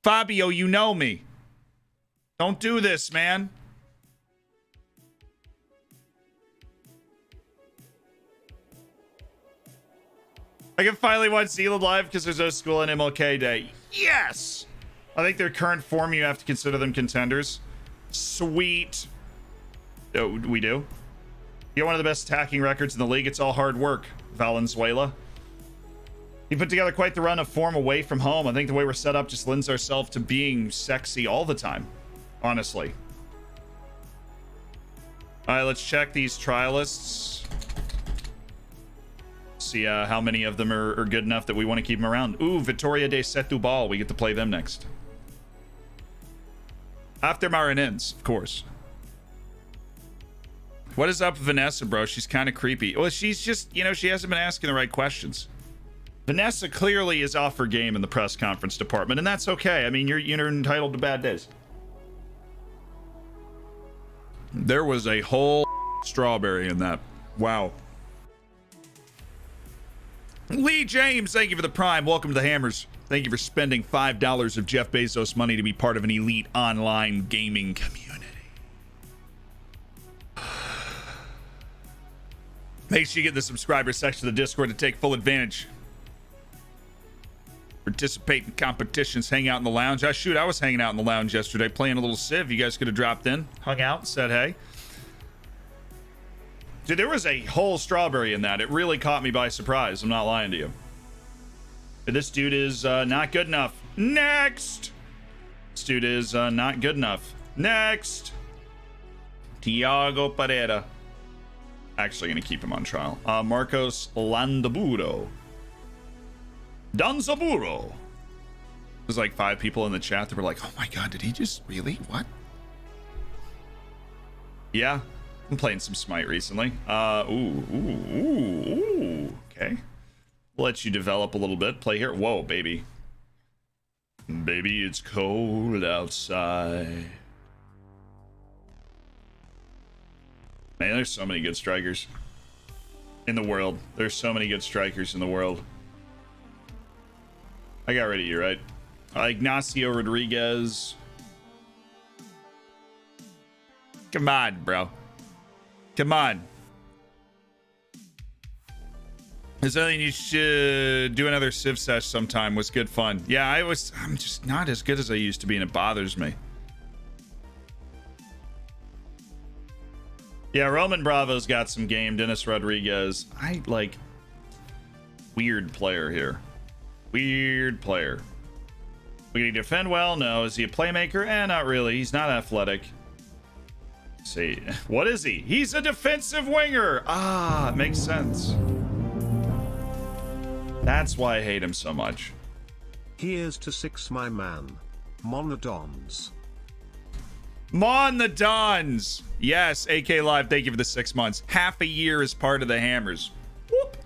Fabio, you know me. Don't do this, man. I can finally watch Zealand live because there's no school on MLK Day. Yes! I think their current form, you have to consider them contenders. Sweet. Oh, we do? You got one of the best attacking records in the league. It's all hard work, Valenzuela. He put together quite the run of form away from home. I think the way we're set up just lends ourselves to being sexy all the time, honestly. All right, let's check these trialists. See how many of them are good enough that we want to keep them around. Ooh, Vittoria de Setúbal. We get to play them next. After Marinens, of course. What is up with Vanessa, bro? She's kind of creepy. Well, she's just, you know, she hasn't been asking the right questions. Vanessa clearly is off her game in the press conference department, and that's okay. I mean, you're entitled to bad days. There was a whole strawberry in that. Wow. Lee James, thank you for the prime. Welcome to the Hammers. Thank you for spending $5 of Jeff Bezos money to be part of an elite online gaming community. Make sure you get in the subscriber section of the Discord to take full advantage. Participate in competitions, hang out in the lounge. Shoot, I was hanging out in the lounge yesterday playing a little Civ. You guys could have dropped in, hung out, said hey. Dude, there was a whole strawberry in that. It really caught me by surprise. I'm not lying to you. This dude is not good enough. Next! This dude is not good enough. Next! Tiago Pereira. Actually gonna keep him on trial. Marcos Landaburo. Danzaburo. There's like 5 people in the chat that were like, oh my god, did he just really? What? Yeah, I'm playing some Smite recently. Ooh. Okay. We'll let you develop a little bit. Play here. Whoa, baby. Baby, it's cold outside. Man, there's so many good strikers in the world. There's so many good strikers in the world. I got rid of you, right? Ignacio Rodriguez. Come on, bro. Come on. Is there anything you should do another Civ sesh sometime? Was good fun. Yeah, I'm just not as good as I used to be, and it bothers me. Yeah, Roman Bravo's got some game. Dennis Rodriguez. Weird player here. Weird player. Can he defend well? No. Is he a playmaker? Not really. He's not athletic. Let's see. What is he? He's a defensive winger. It makes sense. That's why I hate him so much. Here's to 6, my man. Mon the Dons. Mon the Dons. Yes, AK Live, thank you for the 6 months. Half a year as part of the Hammers. Whoop.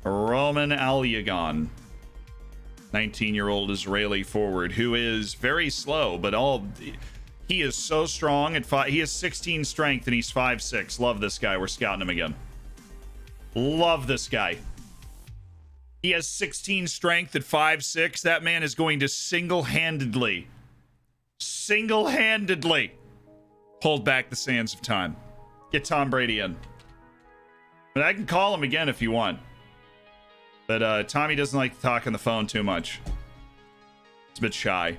Roman Alyagon. 19-year-old Israeli forward who is very slow, but he is so strong at he has 16 strength and he's 5'6". Love this guy. We're scouting him again. Love this guy. He has 16 strength at 5'6". That man is going to single-handedly hold back the sands of time. Get Tom Brady in. But I can call him again if you want. But Tommy doesn't like to talk on the phone too much. It's a bit shy.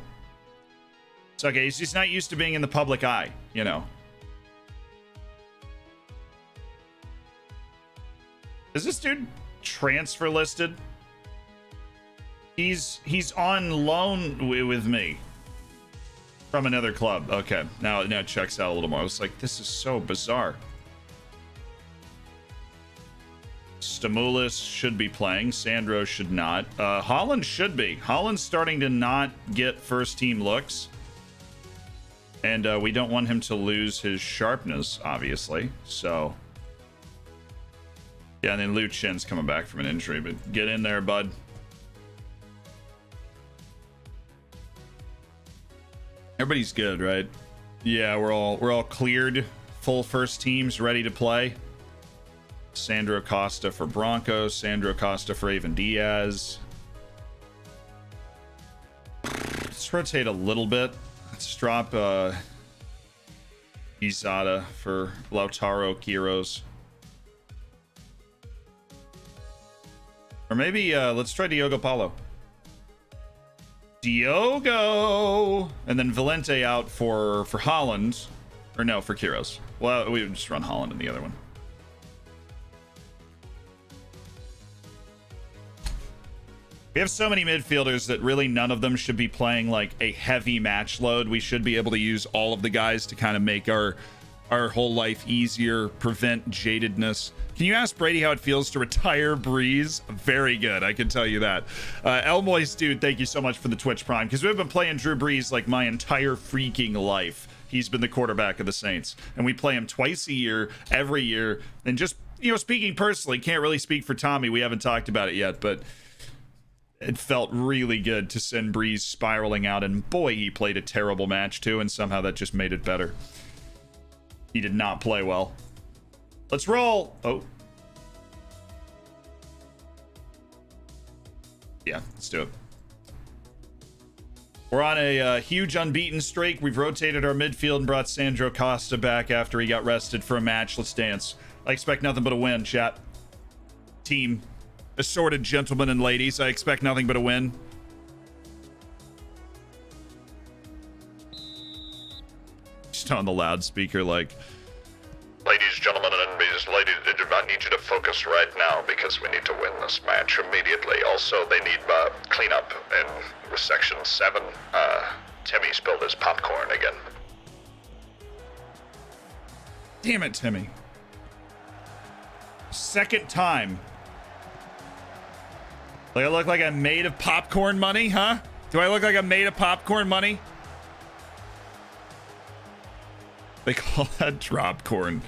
It's okay. He's just not used to being in the public eye, you know. Is this dude transfer listed? He's on loan with me from another club. Okay, now it checks out a little more. I was like, this is so bizarre. Stamoulis should be playing. Sandro should not. Holland should be. Holland's starting to not get first team looks. And we don't want him to lose his sharpness, obviously. So, yeah, and then Liu Chen's coming back from an injury. But get in there, bud. Everybody's good, right? Yeah, we're all cleared. Full first teams ready to play. Sandro Costa for Broncos. Sandro Costa for Avon Diaz. Let's rotate a little bit. Let's drop Izada for Lautaro Quiros. Or maybe let's try Diogo Paulo. Diogo! And then Valente out for Holland. Or no, for Quiros. Well, we would just run Holland in the other one. We have so many midfielders that really none of them should be playing like a heavy match load. We should be able to use all of the guys to kind of make our whole life easier, prevent jadedness. Can you ask Brady how it feels to retire Breeze? Very good, I can tell you that. El Moist, dude, thank you so much for the Twitch Prime, because we've been playing Drew Brees like my entire freaking life. He's been the quarterback of the Saints, and we play him twice a year, every year. And just, you know, speaking personally, can't really speak for Tommy. We haven't talked about it yet, but it felt really good to send Breeze spiraling out, and boy, he played a terrible match too, and somehow that just made it better. He did not play well. Let's roll. Oh. Yeah, let's do it. We're on a huge unbeaten streak. We've rotated our midfield and brought Sandro Costa back after he got rested for a match. Let's dance. I expect nothing but a win, chat. Team. Assorted gentlemen and ladies, I expect nothing but a win. Just on the loudspeaker, like, ladies, gentlemen, and ladies, I need you to focus right now because we need to win this match immediately. Also, they need cleanup in section 7. Timmy spilled his popcorn again. Damn it, Timmy. Second time. Do I look like I'm made of popcorn money, huh? Do I look like I'm made of popcorn money? They call that drop corn.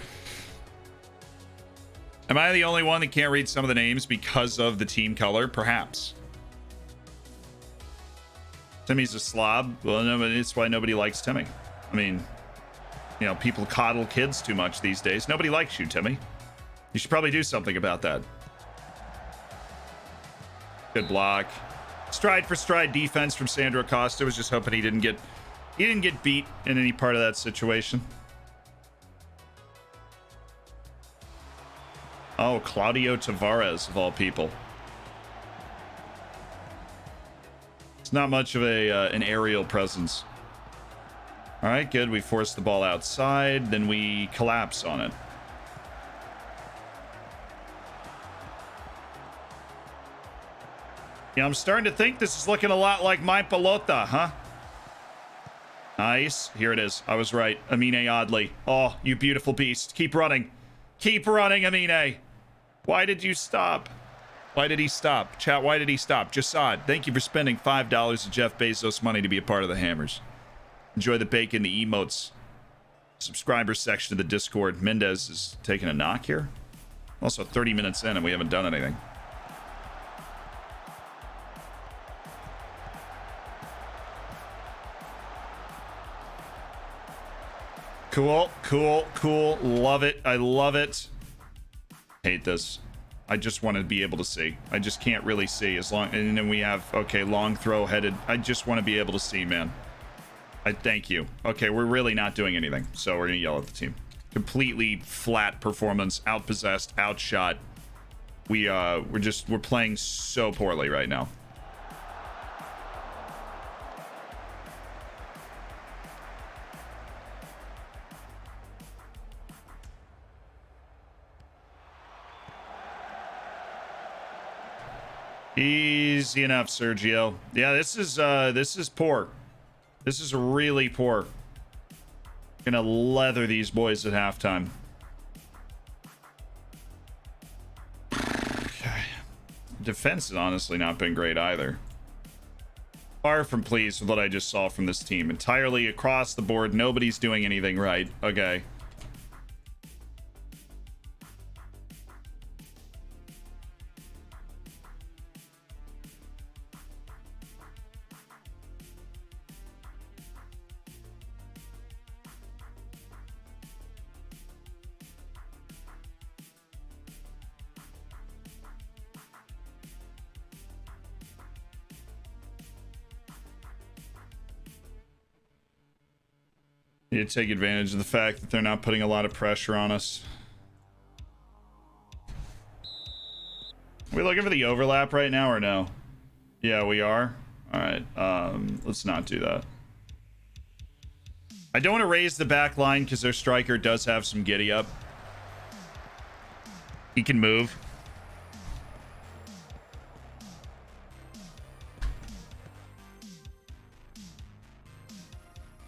Am I the only one that can't read some of the names because of the team color? Perhaps. Timmy's a slob. Well, no, but it's why nobody likes Timmy. I mean, you know, people coddle kids too much these days. Nobody likes you, Timmy. You should probably do something about that. Good block. Stride for stride defense from Sandro Costa. Was just hoping he didn't get beat in any part of that situation. Oh, Claudio Tavares of all people. It's not much of an aerial presence. All right, good. We force the ball outside, then we collapse on it. Yeah, I'm starting to think this is looking a lot like my pelota, huh? Nice. Here it is. I was right. Amine Oddly. Oh, you beautiful beast. Keep running. Keep running, Amine. Why did you stop? Why did he stop? Chat, why did he stop? Jasad, thank you for spending $5 of Jeff Bezos money to be a part of the Hammers. Enjoy the bacon, the emotes. Subscriber section of the Discord. Mendez is taking a knock here. Also 30 minutes in and we haven't done anything. Cool, cool, cool. Love it. I love it. Hate this. I just want to be able to see. I just can't really see as long. And then we have, okay, long throw headed. I just want to be able to see, man. I thank you. Okay, we're really not doing anything. So we're going to yell at the team. Completely flat performance. Outpossessed, outshot. We're playing so poorly right now. Easy enough, Sergio. Yeah, this is poor. This is really poor. Gonna leather these boys at halftime. Okay. Defense has honestly not been great either. Far from pleased with what I just saw from this team. Entirely across the board, nobody's doing anything right. Okay. Need to take advantage of the fact that they're not putting a lot of pressure on us. Are we looking for the overlap right now or no? Yeah, we are. All right, let's not do that. I don't want to raise the back line because their striker does have some giddy up. He can move.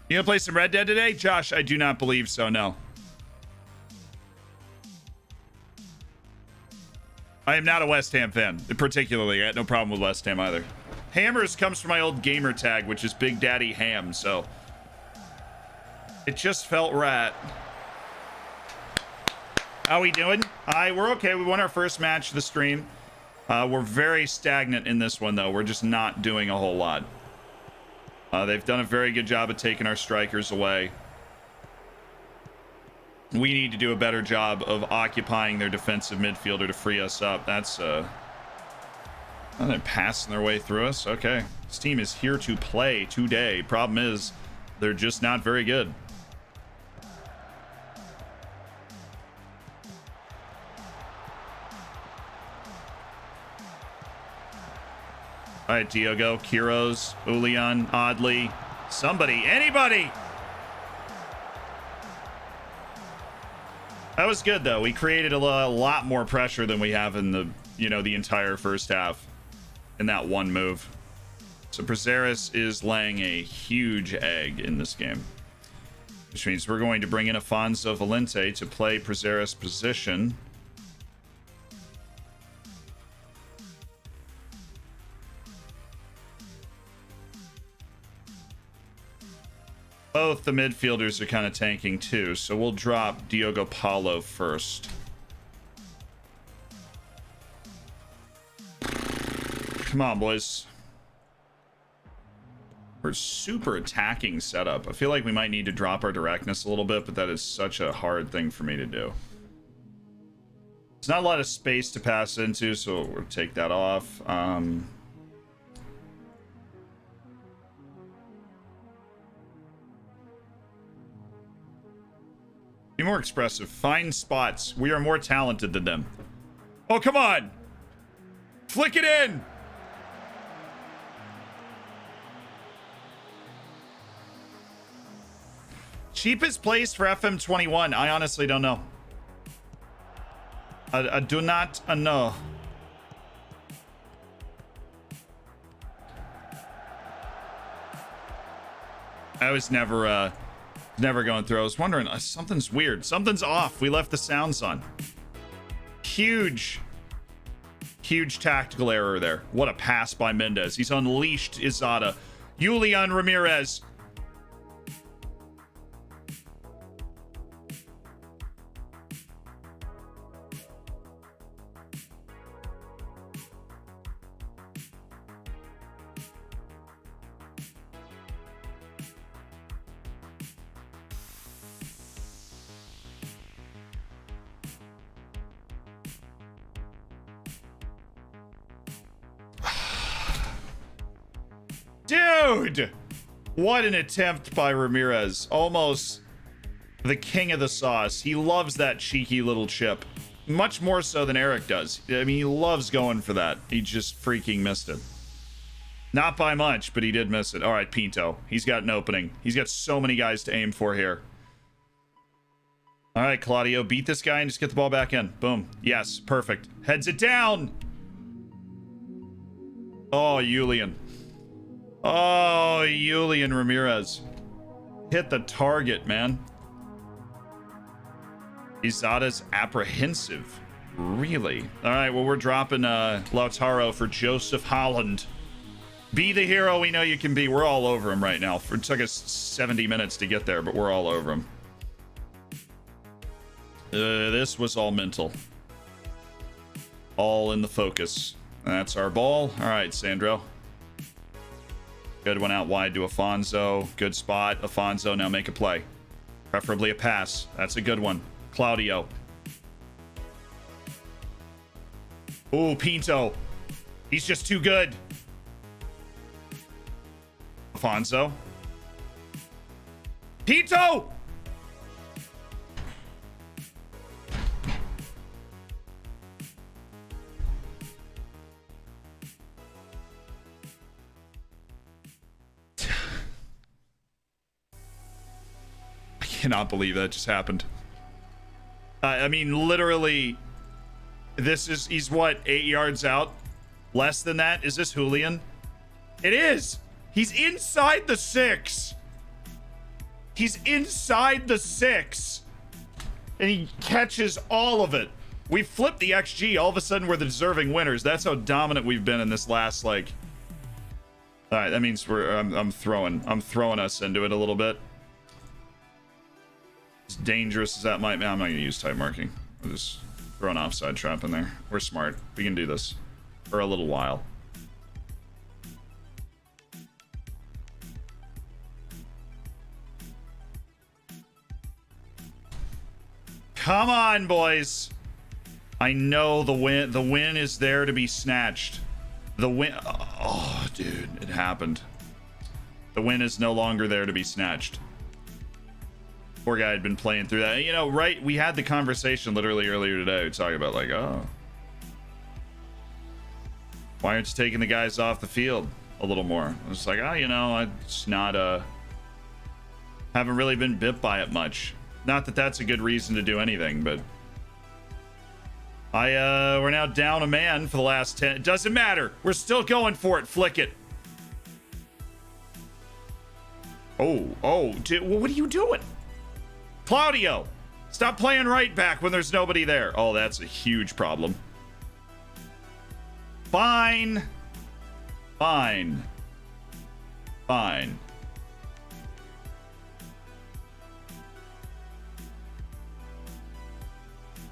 You gonna play some Red Dead today? Josh, I do not believe so, no. I am not a West Ham fan, particularly. I had no problem with West Ham either. Hammers comes from my old gamer tag, which is Big Daddy Ham, so... It just felt right. How we doing? We're okay. We won our first match of the stream. We're very stagnant in this one, though. We're just not doing a whole lot. They've done a very good job of taking our strikers away. We need to do a better job of occupying their defensive midfielder to free us up. That's, they're passing their way through us. Okay. This team is here to play today. Problem is, they're just not very good. All right, Diogo, Kiros, Ulian, Oddly, somebody, anybody. That was good, though. We created a lot more pressure than we have in the, the entire first half in that one move. So Braceras is laying a huge egg in this game, which means we're going to bring in Afonso Valente to play Braceras' position. Both the midfielders are kind of tanking too, so we'll drop Diogo Paulo first. Come on, boys. We're super attacking setup. I feel like we might need to drop our directness a little bit, but that is such a hard thing for me to do. There's not a lot of space to pass into, so we'll take that off. Be more expressive. Find spots. We are more talented than them. Oh, come on. Flick it in. Cheapest place for FM21. I honestly don't know. I do not know. I was never going through. I was wondering, something's weird. Something's off. We left the sounds on. Huge tactical error there. What a pass by Mendes. He's unleashed Izada. Julian Ramirez. Dude! What an attempt by Ramirez. Almost the king of the sauce. He loves that cheeky little chip. Much more so than Eric does. I mean, he loves going for that. He just freaking missed it. Not by much, but he did miss it. All right, Pinto. He's got an opening. He's got so many guys to aim for here. All right, Claudio. Beat this guy and just get the ball back in. Boom. Yes, perfect. Heads it down. Oh, Julian. Oh, Julian Ramirez. Hit the target, man. Izada's apprehensive. Really? All right, well, we're dropping Lautaro for Joseph Holland. Be the hero we know you can be. We're all over him right now. It took us 70 minutes to get there, but we're all over him. This was all mental. All in the focus. That's our ball. All right, Sandro. Good one out wide to Afonso. Good spot. Afonso, now make a play. Preferably a pass. That's a good one. Claudio. Ooh, Pinto. He's just too good. Afonso. Pinto! I cannot believe that just happened. I mean, literally, he's what, 8 yards out? Less than that? Is this Julian? It is! He's inside the 6. He's inside the 6. And he catches all of it. We flipped the XG. All of a sudden, we're the deserving winners. That's how dominant we've been in this last, like... All right, that means I'm throwing us into it a little bit. As dangerous as that might be, I'm not going to use type marking. I'll just throw an offside trap in there. We're smart. We can do this for a little while. Come on, boys. I know the win is there to be snatched. The win. Oh, dude, it happened. The win is no longer there to be snatched. Poor guy had been playing through that. You know, right? We had the conversation literally earlier today. We talking about like, oh, why aren't you taking the guys off the field a little more? I was like, oh, you know, I just not haven't really been bit by it much. Not that that's a good reason to do anything, but we're now down a man for the last 10. It doesn't matter. We're still going for it. Flick it. Oh, dude, what are you doing? Claudio, stop playing right back when there's nobody there. Oh, that's a huge problem. Fine. Fine. Fine.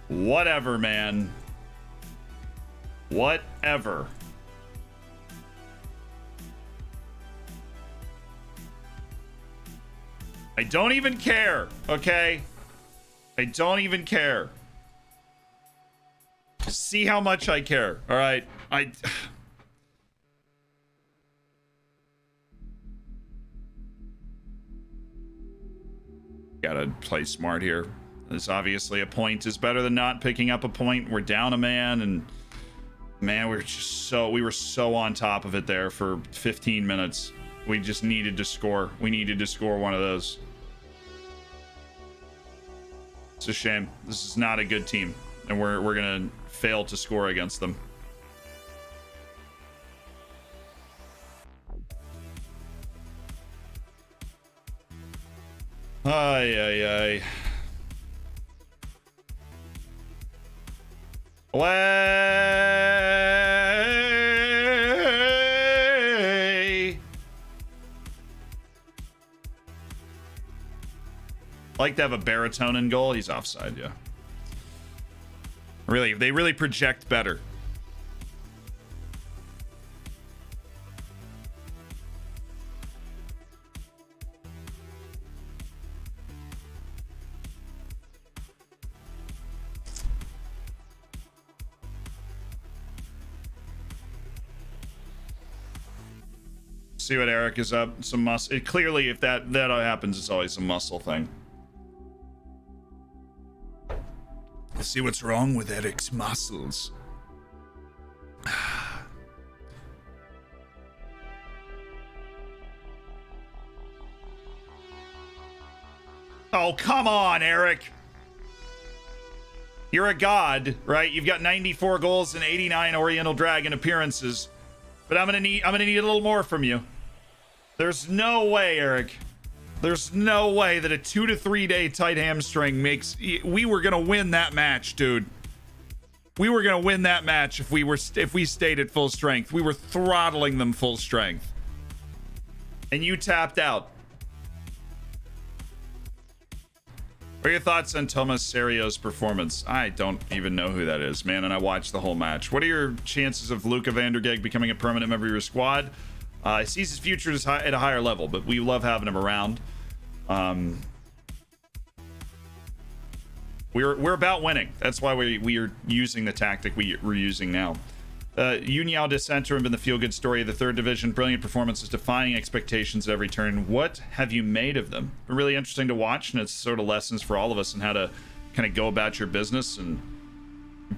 Whatever, man. Whatever. I don't even care, okay? I don't even care. See how much I care, all right? Gotta play smart here. This obviously a point is better than not picking up a point. We're down a man, and man, we were so on top of it there for 15 minutes. We just needed to score. We needed to score one of those. It's a shame. This is not a good team, and we're gonna fail to score against them. Ay. Way. Like to have a baritone in goal. He's offside, yeah. Really, they really project better. See what Eric is up. Some muscle. Clearly, if that happens, it's always a muscle thing. Let's see what's wrong with Eric's muscles. Oh, come on, Eric. You're a god, right? You've got 94 goals and 89 Oriental Dragon appearances. But I'm gonna need a little more from you. There's no way, Eric. There's no way that a 2 to 3 day tight hamstring makes. We were gonna win that match, dude. We were gonna win that match if we stayed at full strength. We were throttling them full strength, and you tapped out. What are your thoughts on Tomas Serio's performance? I don't even know who that is, man, and I watched the whole match. What are your chances of Luca Vandergeg becoming a permanent member of your squad? He sees his future at a higher level, but we love having him around. We're about winning. That's why we are using the tactic we're using now. Uniao de Center have been the feel-good story of the third division. Brilliant performances, defying expectations at every turn. What have you made of them? Been really interesting to watch, and it's sort of lessons for all of us on how to kind of go about your business and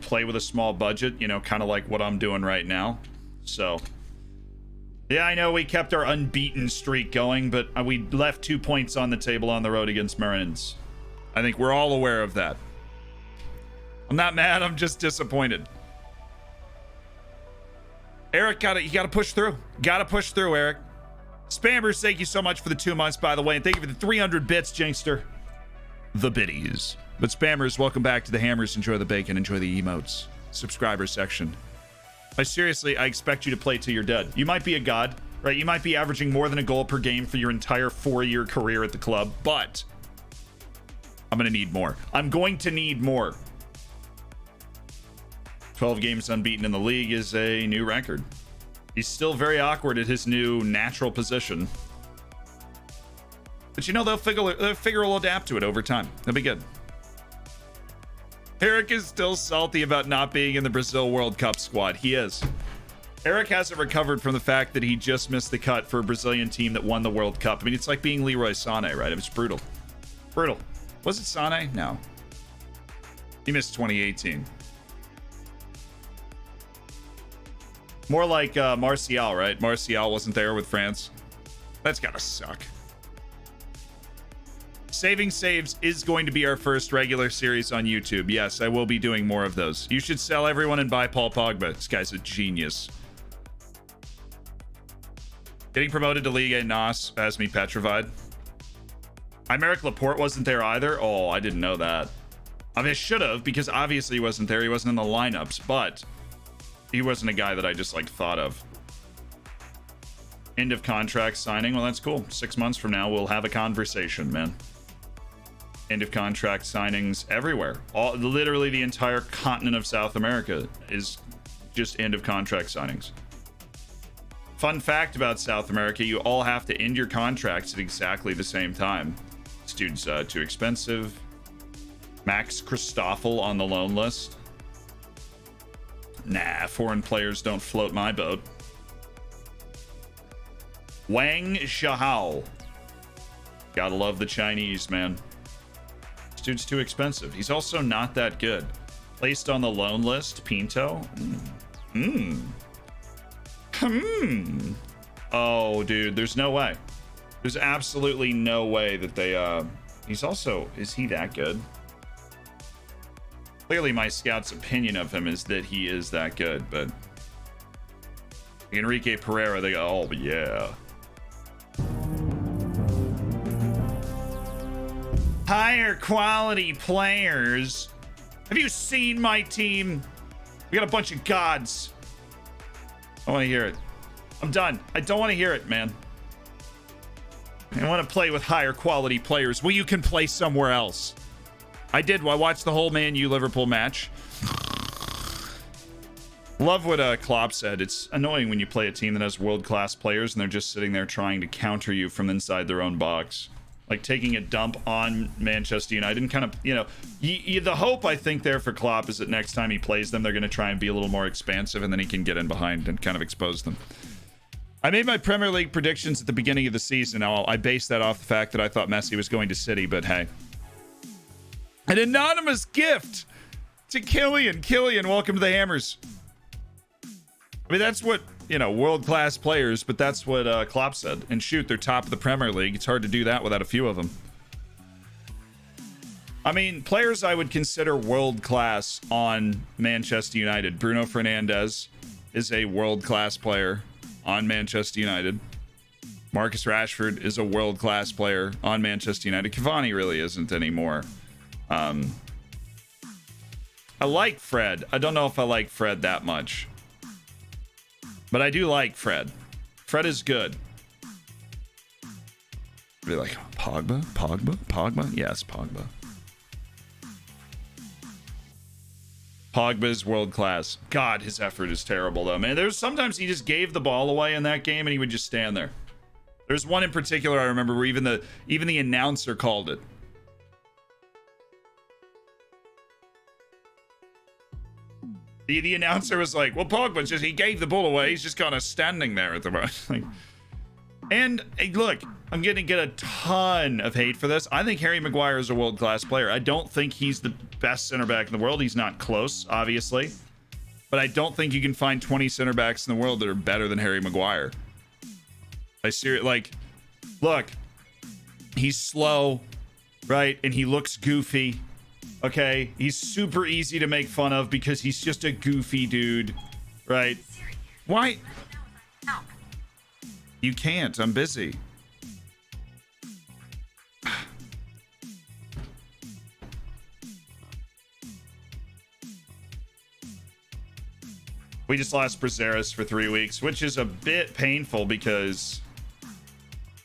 play with a small budget, you know, kind of like what I'm doing right now. So, yeah, I know we kept our unbeaten streak going, but we left 2 points on the table on the road against Marines. I think we're all aware of that. I'm not mad, I'm just disappointed. Eric, you gotta push through. Gotta push through, Eric. Spammers, thank you so much for the 2 months, by the way, and thank you for the 300 bits, Jinkster. The biddies. But spammers, welcome back to the hammers. Enjoy the bacon, enjoy the emotes. Subscriber section. I expect you to play till you're dead. You might be a god, right? You might be averaging more than a goal per game for your entire 4-year career at the club, but I'm gonna need more. I'm going to need more. 12 games unbeaten in the league is a new record. He's still very awkward at his new natural position. But you know, they'll figure will adapt to it over time. They'll be good. Eric is still salty about not being in the Brazil World Cup squad. He is. Eric hasn't recovered from the fact that he just missed the cut for a Brazilian team that won the World Cup. I mean, it's like being Leroy Sané, right? It was brutal. Brutal. Was it Sané? No. He missed 2018. More like Martial, right? Martial wasn't there with France. That's gotta suck. Saving Saves is going to be our first regular series on YouTube. Yes, I will be doing more of those. You should sell everyone and buy Paul Pogba. This guy's a genius. Getting promoted to Liga NOS has me petrified. Aymeric Laporte wasn't there either. Oh, I didn't know that. I mean, I should have, because obviously he wasn't there. He wasn't in the lineups, but he wasn't a guy that I just like thought of. End of contract signing. Well, that's cool. 6 months from now, we'll have a conversation, man. End of contract signings everywhere. Literally the entire continent of South America is just end of contract signings. Fun fact about South America, you all have to end your contracts at exactly the same time. This dude's too expensive. Max Christoffel on the loan list. Nah, foreign players don't float my boat. Wang Shahao. Gotta love the Chinese, man. This dude's too expensive. He's also not that good. Placed on the loan list, Pinto. Oh, dude, there's no way. There's absolutely no way that they, he's also, is he that good? Clearly my scout's opinion of him is that he is that good, but Enrique Pereira, they go, oh, yeah. Higher quality players. Have you seen my team? We got a bunch of gods. I want to hear it. I'm done. I don't want to hear it, man. I want to play with higher quality players. Well, you can play somewhere else. I did. I watched the whole Man U Liverpool match. Love what Klopp said. It's annoying when you play a team that has world-class players and they're just sitting there trying to counter you from inside their own box. Like taking a dump on Manchester United and kind of, you know, the hope I think there for Klopp is that next time he plays them, they're going to try and be a little more expansive and then he can get in behind and kind of expose them. I made my Premier League predictions at the beginning of the season. I based that off the fact that I thought Messi was going to City, but hey. An anonymous gift to Killian. Killian, welcome to the Hammers. I mean, that's what, you know, world-class players, but that's what Klopp said. And shoot, they're top of the Premier League. It's hard to do that without a few of them. I mean, players I would consider world-class on Manchester United. Bruno Fernandes is a world-class player on Manchester United. Marcus Rashford is a world-class player on Manchester United. Cavani really isn't anymore. I like Fred. I don't know if I like Fred that much. But I do like Fred. Fred is good. Be like, Pogba? Yes, Pogba. Pogba is world class. God, his effort is terrible though, man. There's sometimes he just gave the ball away in that game and he would just stand there. There's one in particular I remember where even the announcer called it. The announcer was like, well, Pogba he gave the ball away. He's just kind of standing there at the moment. Like, and hey, look, I'm going to get a ton of hate for this. I think Harry Maguire is a world-class player. I don't think he's the best center back in the world. He's not close, obviously. But I don't think you can find 20 center backs in the world that are better than Harry Maguire. Like, look, he's slow, right? And he looks goofy. Okay, he's super easy to make fun of because he's just a goofy dude, right? Why? You can't. I'm busy. We just lost Brazeris for 3 weeks, which is a bit painful because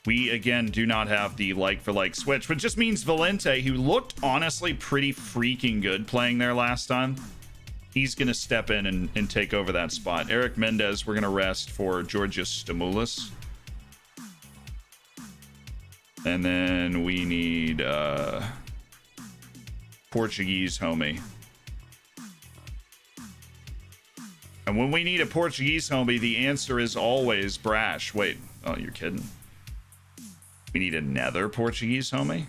we, again, do not have the like-for-like switch, which just means Valente, who looked honestly pretty freaking good playing there last time, he's going to step in and take over that spot. Eric Mendez, we're going to rest for Georgios Stamoulis. And then we need Portuguese homie. And when we need a Portuguese homie, the answer is always Brash. Wait, oh, you're kidding. We need another Portuguese homie?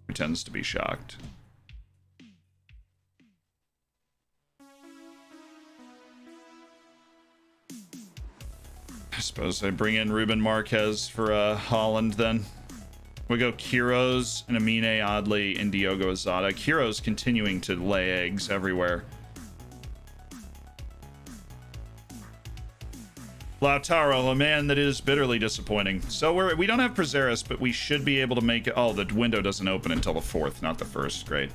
Who tends to be shocked. I suppose I bring in Ruben Marquez for Holland then. We go Kiros and Amine Adli and Diogo Azada. Kiros continuing to lay eggs everywhere. Lautaro, a man that is bitterly disappointing. So we don't have Brazeris, but we should be able to make it. Oh, the window doesn't open until the 4th, not the 1st. Great.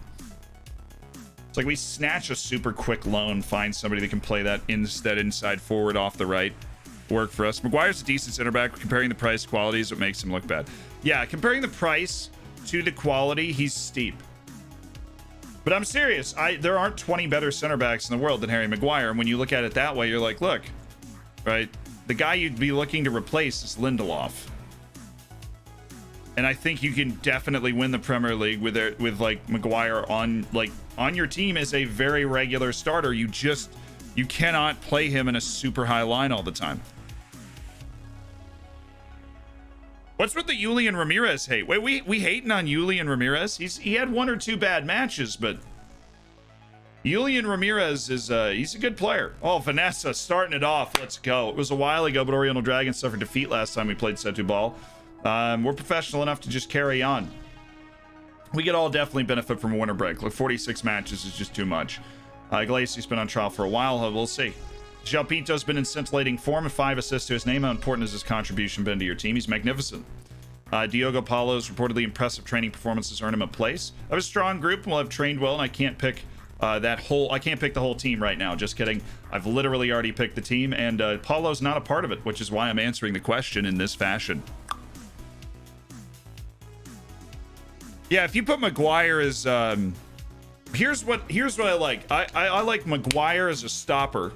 It's like we snatch a super quick loan, find somebody that can play that instead inside forward off the right. Work for us. Maguire's a decent center back. Comparing the price quality is what makes him look bad. Yeah, comparing the price to the quality, he's steep. But I'm serious. There aren't 20 better center backs in the world than Harry Maguire. And when you look at it that way, you're like, look, right? The guy you'd be looking to replace is Lindelof. And I think you can definitely win the Premier League with like Maguire on your team as a very regular starter. You cannot play him in a super high line all the time. What's with the Julian Ramirez hate? Wait, we hating on Julian Ramirez? He had 1 or 2 bad matches, but Julian Ramirez is he's a good player. Oh, Vanessa starting it off. Let's go. It was a while ago, but Oriental Dragon suffered defeat last time we played Setu Ball. We're professional enough to just carry on. We could all definitely benefit from a winter break. Look, 46 matches is just too much. Iglesias been on trial for a while. We'll see. João Pinto's been in scintillating form and 5 assists to his name. How important has his contribution been to your team? He's magnificent. Diogo Paulo's reportedly impressive training performances earned him a place. I have a strong group and will have trained well, and I can't pick I can't pick the whole team right now. Just kidding. I've literally already picked the team, and Paulo's not a part of it, which is why I'm answering the question in this fashion. Yeah, if you put Maguire as here's what I like. I like Maguire as a stopper,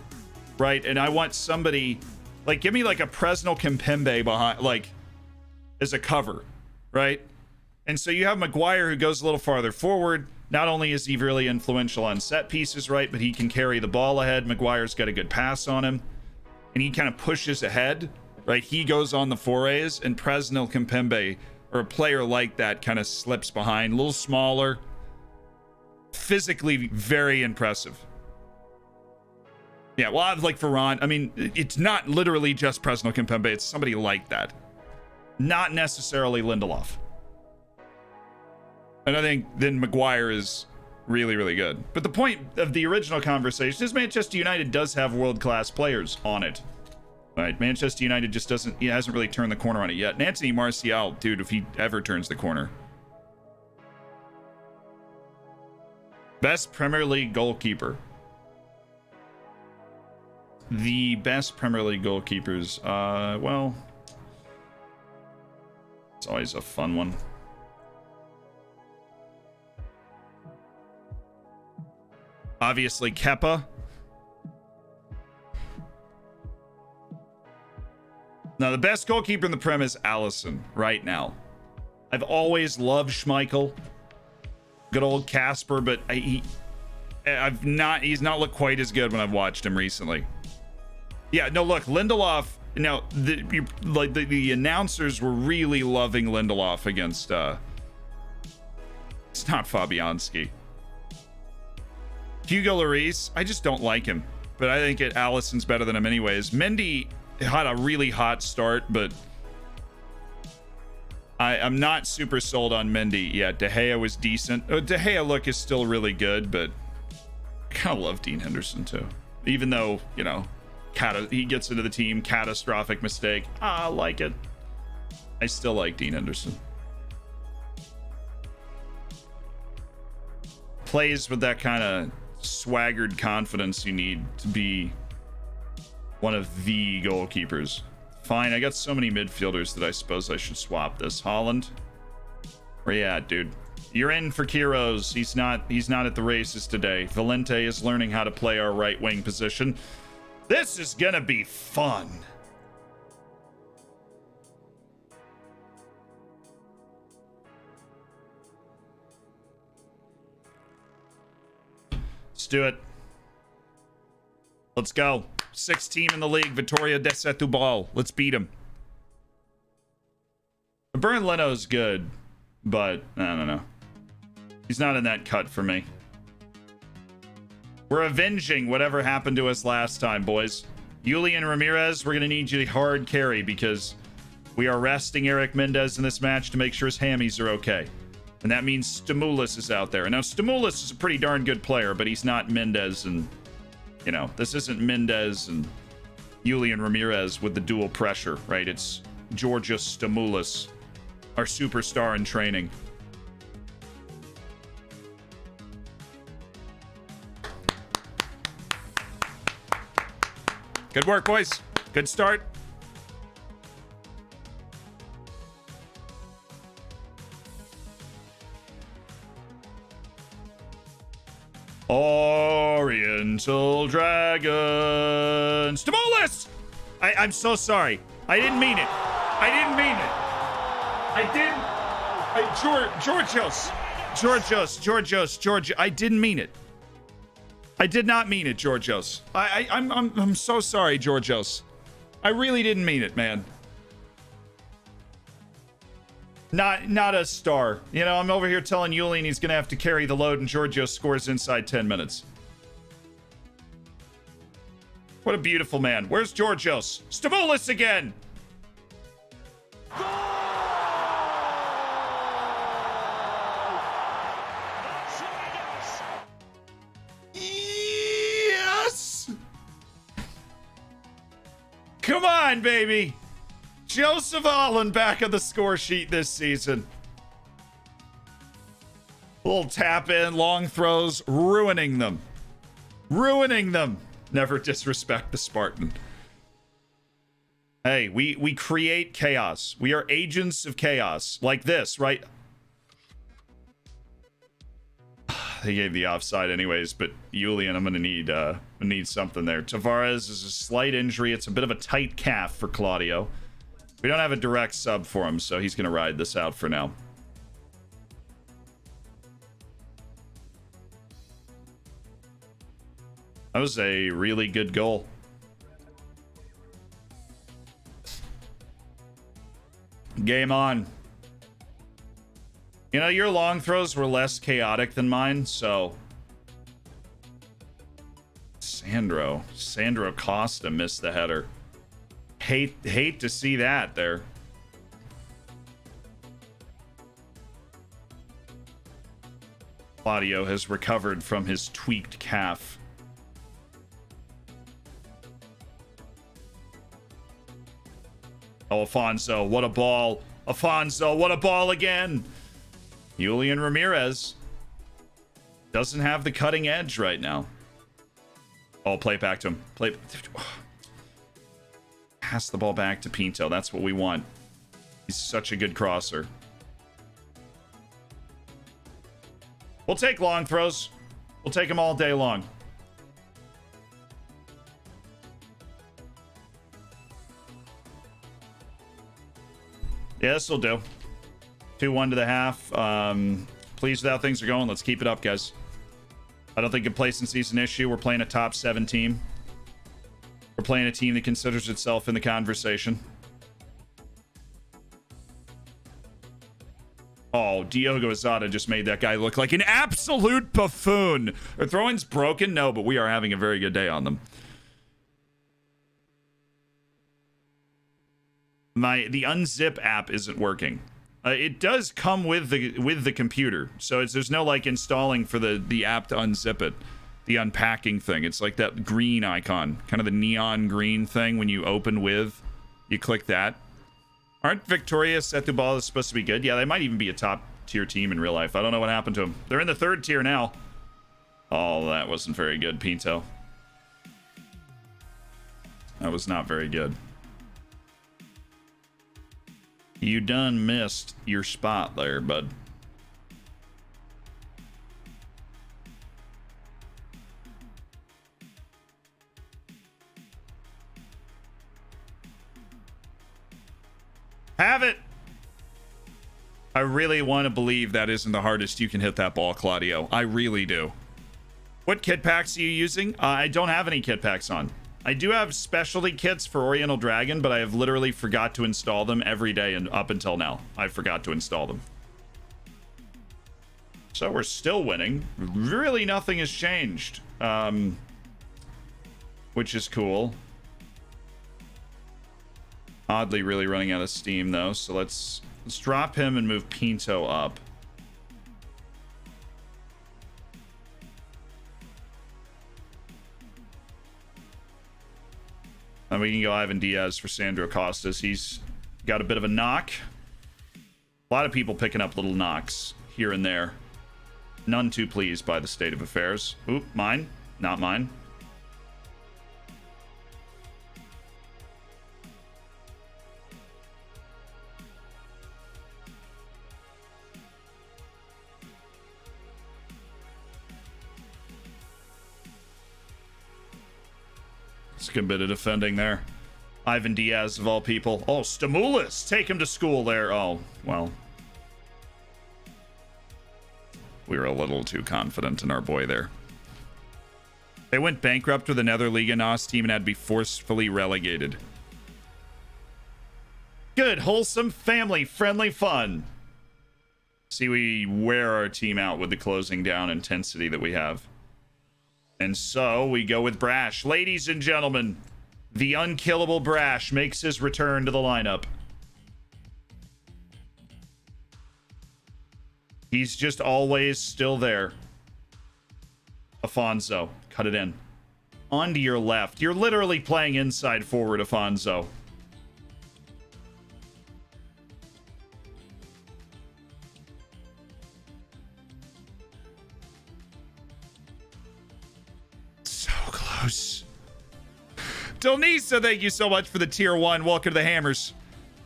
right? And I want somebody like give me like a Presnel Kimpembe behind, like as a cover, right? And so you have Maguire who goes a little farther forward. Not only is he really influential on set pieces, right, but he can carry the ball ahead. Maguire's got a good pass on him, and he kind of pushes ahead, right? He goes on the forays, and Presnel Kimpembe, or a player like that, kind of slips behind, a little smaller, physically very impressive. Yeah, well, like Varane, I mean, it's not literally just Presnel Kimpembe, it's somebody like that. Not necessarily Lindelof. And I think then Maguire is really, really good. But the point of the original conversation is Manchester United does have world-class players on it. Right? Manchester United just he hasn't really turned the corner on it yet. And Anthony Martial, dude, if he ever turns the corner. Best Premier League goalkeeper. The best Premier League goalkeepers. Well, it's always a fun one. Obviously, Kepa. Now, the best goalkeeper in the Prem is Alisson right now. I've always loved Schmeichel. Good old Casper, but he's not looked quite as good when I've watched him recently. Yeah, no, look, Lindelof. Now, the announcers were really loving Lindelof against. It's not Fabianski. Hugo Lloris, I just don't like him, but I think Alisson's better than him anyways. Mendy had a really hot start, but I'm not super sold on Mendy yet. De Gea was decent. De Gea look is still really good, but I kind of love Dean Henderson too. Even though, you know, he gets into the team, catastrophic mistake. I like it. I still like Dean Henderson. Plays with that kind of swaggered confidence you need to be one of the goalkeepers. Fine, I got so many midfielders that I suppose I should swap this. Haaland, where you at, dude? You're in for Kiros. He's not at the races today. Valente is learning how to play our right wing position. This is gonna be fun. Let's do it. Let's go. 6th team in the league, Vittoria de Setúbal. Let's beat him. Bernd Leno's good, but I don't know. He's not in that cut for me. We're avenging whatever happened to us last time, boys. Julian Ramirez, we're going to need you to hard carry because we are resting Eric Mendez in this match to make sure his hammies are okay. And that means Stimulus is out there. And now Stimulus is a pretty darn good player, but he's not Mendez. And, you know, this isn't Mendez and Julian Ramirez with the dual pressure, right? It's Georgios Stimulus, our superstar in training. Good work, boys. Good start. Oriental Dragon. Stimulus! I'm so sorry. I didn't mean it. I didn't mean it. Georgios. I didn't mean it. I did not mean it, Georgios. I'm so sorry, Georgios. I really didn't mean it, man. Not a star. You know, I'm over here telling Julian he's gonna have to carry the load and Georgios scores inside 10 minutes. What a beautiful man. Where's Georgios? Stimulus again! Yes! Come on, baby! Joseph Holland back on the score sheet this season. Little tap in, long throws, ruining them. Ruining them. Never disrespect the Spartan. Hey, we create chaos. We are agents of chaos. Like this, right? They gave the offside anyways, but Julian, I'm gonna need something there. Tavares is a slight injury. It's a bit of a tight calf for Claudio. We don't have a direct sub for him, so he's gonna ride this out for now. That was a really good goal. Game on. You know, your long throws were less chaotic than mine, so... Sandro Costa missed the header. Hate to see that there. Claudio has recovered from his tweaked calf. Oh, Afonso, what a ball. Afonso, what a ball again. Julian Ramirez doesn't have the cutting edge right now. Oh, play it back to him. Pass the ball back to Pinto. That's what we want. He's such a good crosser. We'll take long throws. We'll take them all day long. Yeah, this will do. 2-1 to the half. Pleased with how things are going. Let's keep it up, guys. I don't think complacency is an issue. We're playing a top 7 team. We're playing a team that considers itself in the conversation. Oh, Diogo Azada just made that guy look like an absolute buffoon. Their throwing's broken? No, but we are having a very good day on them. The unzip app isn't working. It does come with the computer, so there's no like installing for the app to unzip it, the unpacking thing. It's like that green icon, kind of the neon green thing when you open with, you click that. Aren't Victoria Setúbal is supposed to be good? Yeah, they might even be a top tier team in real life. I don't know what happened to them. They're in the 3rd tier now. Oh, that wasn't very good, Pinto. That was not very good. You done missed your spot there, bud. Have it! I really want to believe that isn't the hardest you can hit that ball, Claudio. I really do. What kit packs are you using? I don't have any kit packs on. I do have specialty kits for Oriental Dragon, but I have literally forgot to install them every day and up until now. I forgot to install them. So we're still winning. Really nothing has changed. Which is cool. Oddly really running out of steam though, so let's drop him and move Pinto up. And we can go Ivan Diaz for Sandro Costas. He's got a bit of a knock. A lot of people picking up little knocks here and there. None too pleased by the state of affairs. Oop, mine. Not mine. It's a good bit of defending there. Ivan Diaz, of all people. Oh, Stamoulis! Take him to school there. Oh, well. We were a little too confident in our boy there. They went bankrupt with another Liga NOS team and had to be forcefully relegated. Good, wholesome, family-friendly fun. See, we wear our team out with the closing down intensity that we have. And so we go with Brash. Ladies and gentlemen, the unkillable Brash makes his return to the lineup. He's just always still there. Afonso, cut it in. On to your left. You're literally playing inside forward, Afonso. Delnisa, thank you so much for the tier 1. Welcome to the Hammers.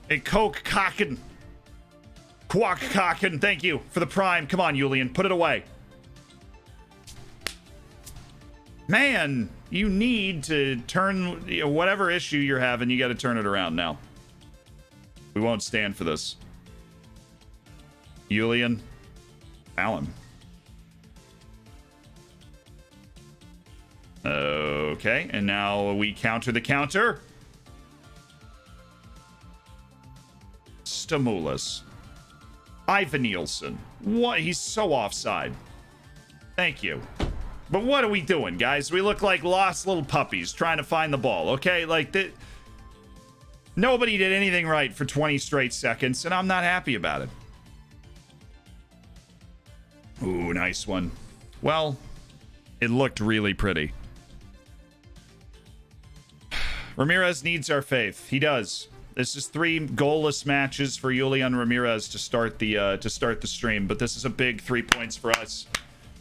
And Coke Cocken. Quack Cocken, thank you for the prime. Come on, Julian, put it away. Man, you need to turn whatever issue you're having, you got to turn it around now. We won't stand for this. Julian, foul him. Okay, and now we counter the counter. Stimulus. Ivan Nielsen. What? He's so offside. Thank you. But what are we doing, guys? We look like lost little puppies trying to find the ball, okay? Like, nobody did anything right for 20 straight seconds, and I'm not happy about it. Ooh, nice one. Well, it looked really pretty. Ramirez needs our faith. He does. This is 3 goalless matches for Julian Ramirez to start the stream, but this is a big 3 points for us.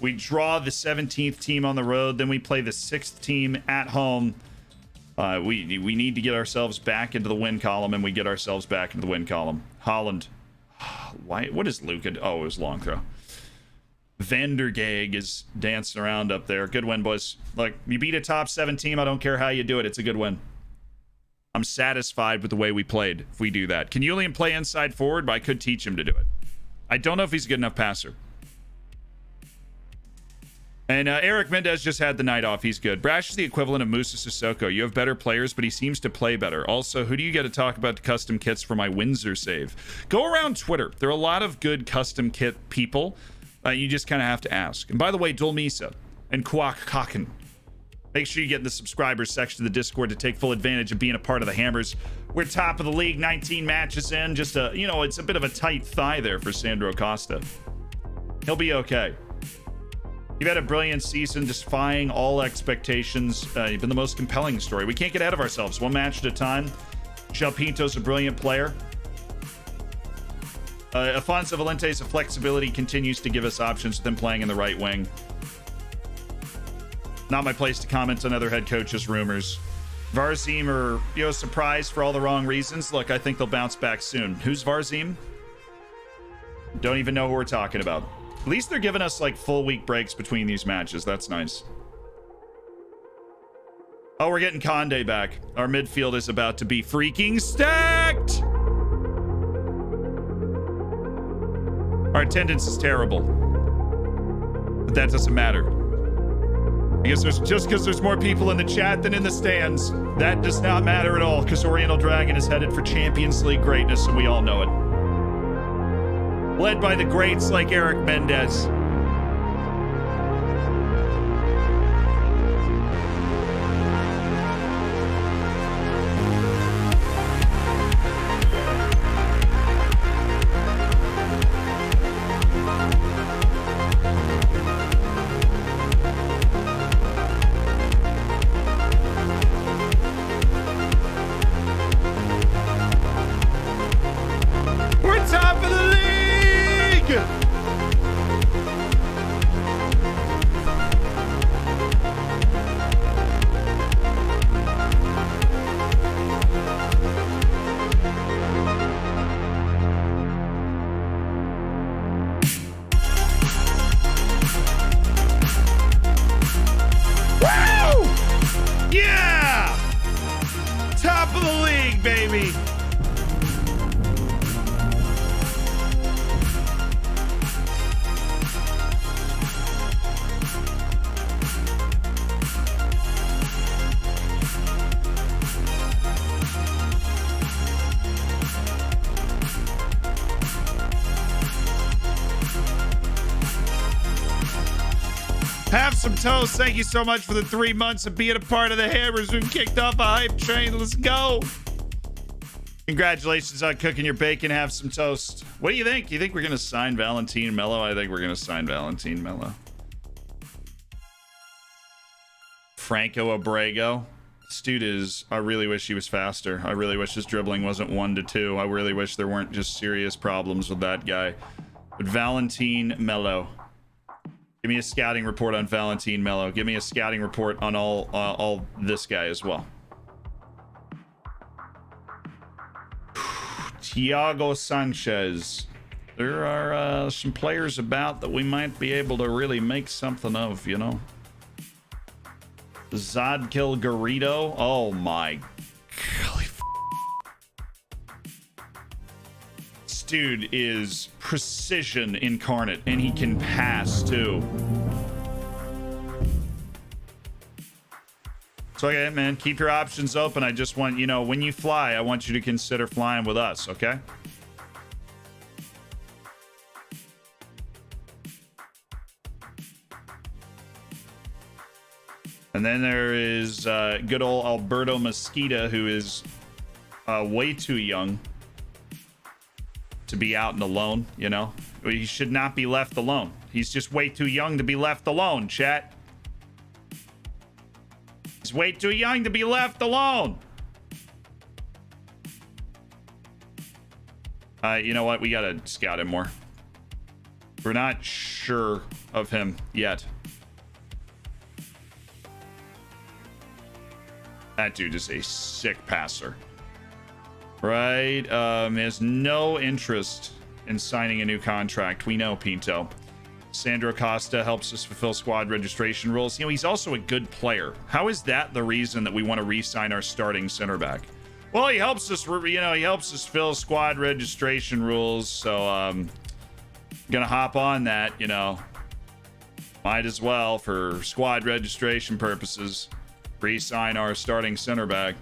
We draw the 17th team on the road, then we play the 6th team at home. We need to get ourselves back into the win column, and we get ourselves back into the win column. Holland. Why? What is Luka? Oh, it was long throw. Vandergag is dancing around up there. Good win, boys. Look, you beat a top 7 team. I don't care how you do it. It's a good win. I'm satisfied with the way we played if we do that. Can Julian play inside forward? But I could teach him to do it. I don't know if he's a good enough passer. And Eric Mendez just had the night off. He's good. Brash is the equivalent of Musa Sissoko. You have better players, but he seems to play better. Also, who do you get to talk about the custom kits for my Windsor save? Go around Twitter. There are a lot of good custom kit people. You just kind of have to ask. And by the way, Dolmisa and Kwak Kaken. Make sure you get in the subscribers section of the Discord to take full advantage of being a part of the Hammers. We're top of the league, 19 matches in. Just it's a bit of a tight thigh there for Sandro Costa. He'll be okay. You've had a brilliant season, defying all expectations. You've been the most compelling story. We can't get ahead of ourselves. One match at a time. João Pinto's a brilliant player. Afonso Valente's flexibility continues to give us options with him playing in the right wing. Not my place to comment on other head coaches' rumors. Varzim are, surprised for all the wrong reasons. Look, I think they'll bounce back soon. Who's Varzim? Don't even know who we're talking about. At least they're giving us, like, full week breaks between these matches. That's nice. Oh, we're getting Conde back. Our midfield is about to be freaking stacked! Our attendance is terrible. But that doesn't matter. Because there's more people in the chat than in the stands. That does not matter at all, because Oriental Dragon is headed for Champions League greatness, and we all know it. Led by the greats like Eric Mendez. Have some toast. Thank you so much for the 3 months of being a part of the Hammers. We've kicked off a hype train. Let's go. Congratulations on cooking your bacon. Have some toast. What do you think? You think we're going to sign Valentin Melo? I think we're going to sign Valentin Melo. Franco Abrego. This dude is... I really wish he was faster. I really wish his dribbling wasn't 1-2. I really wish there weren't just serious problems with that guy. But Valentin Melo. Give me a scouting report on Valentin Melo. Give me a scouting report on all this guy as well. Thiago Sanchez. There are some players about that we might be able to really make something of, you know. Zadkiel Garrido. Oh my golly. This dude is precision incarnate, and he can pass too. So, okay, man, keep your options open. I just want, you know, when you fly, I want you to consider flying with us, okay? And then there is good old Alberto Mosquita, who is way too young to be out and alone, you know? He should not be left alone. He's just way too young to be left alone, chat. He's way too young to be left alone. You know what? We gotta scout him more. We're not sure of him yet. That dude is a sick passer. Right? Has no interest in signing a new contract. We know, Pinto. Sandro Costa helps us fulfill squad registration rules. You know, he's also a good player. How is that the reason that we want to re-sign our starting center back? Well, he helps us, you know, he helps us fill squad registration rules. So, gonna hop on that, you know. Might as well, for squad registration purposes, re-sign our starting center back.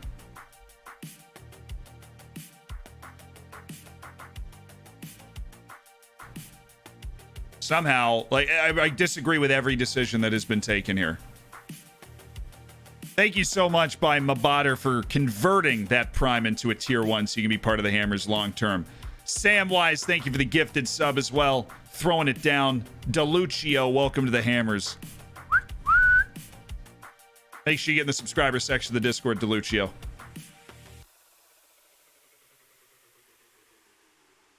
Somehow, like, I disagree with every decision that has been taken here. Thank you so much by Mabader for converting that prime into a tier 1 so you can be part of the Hammers long term. Sam Wise, thank you for the gifted sub as well. Throwing it down. Deluccio, welcome to the Hammers. Make sure you get in the subscriber section of the Discord, Deluccio.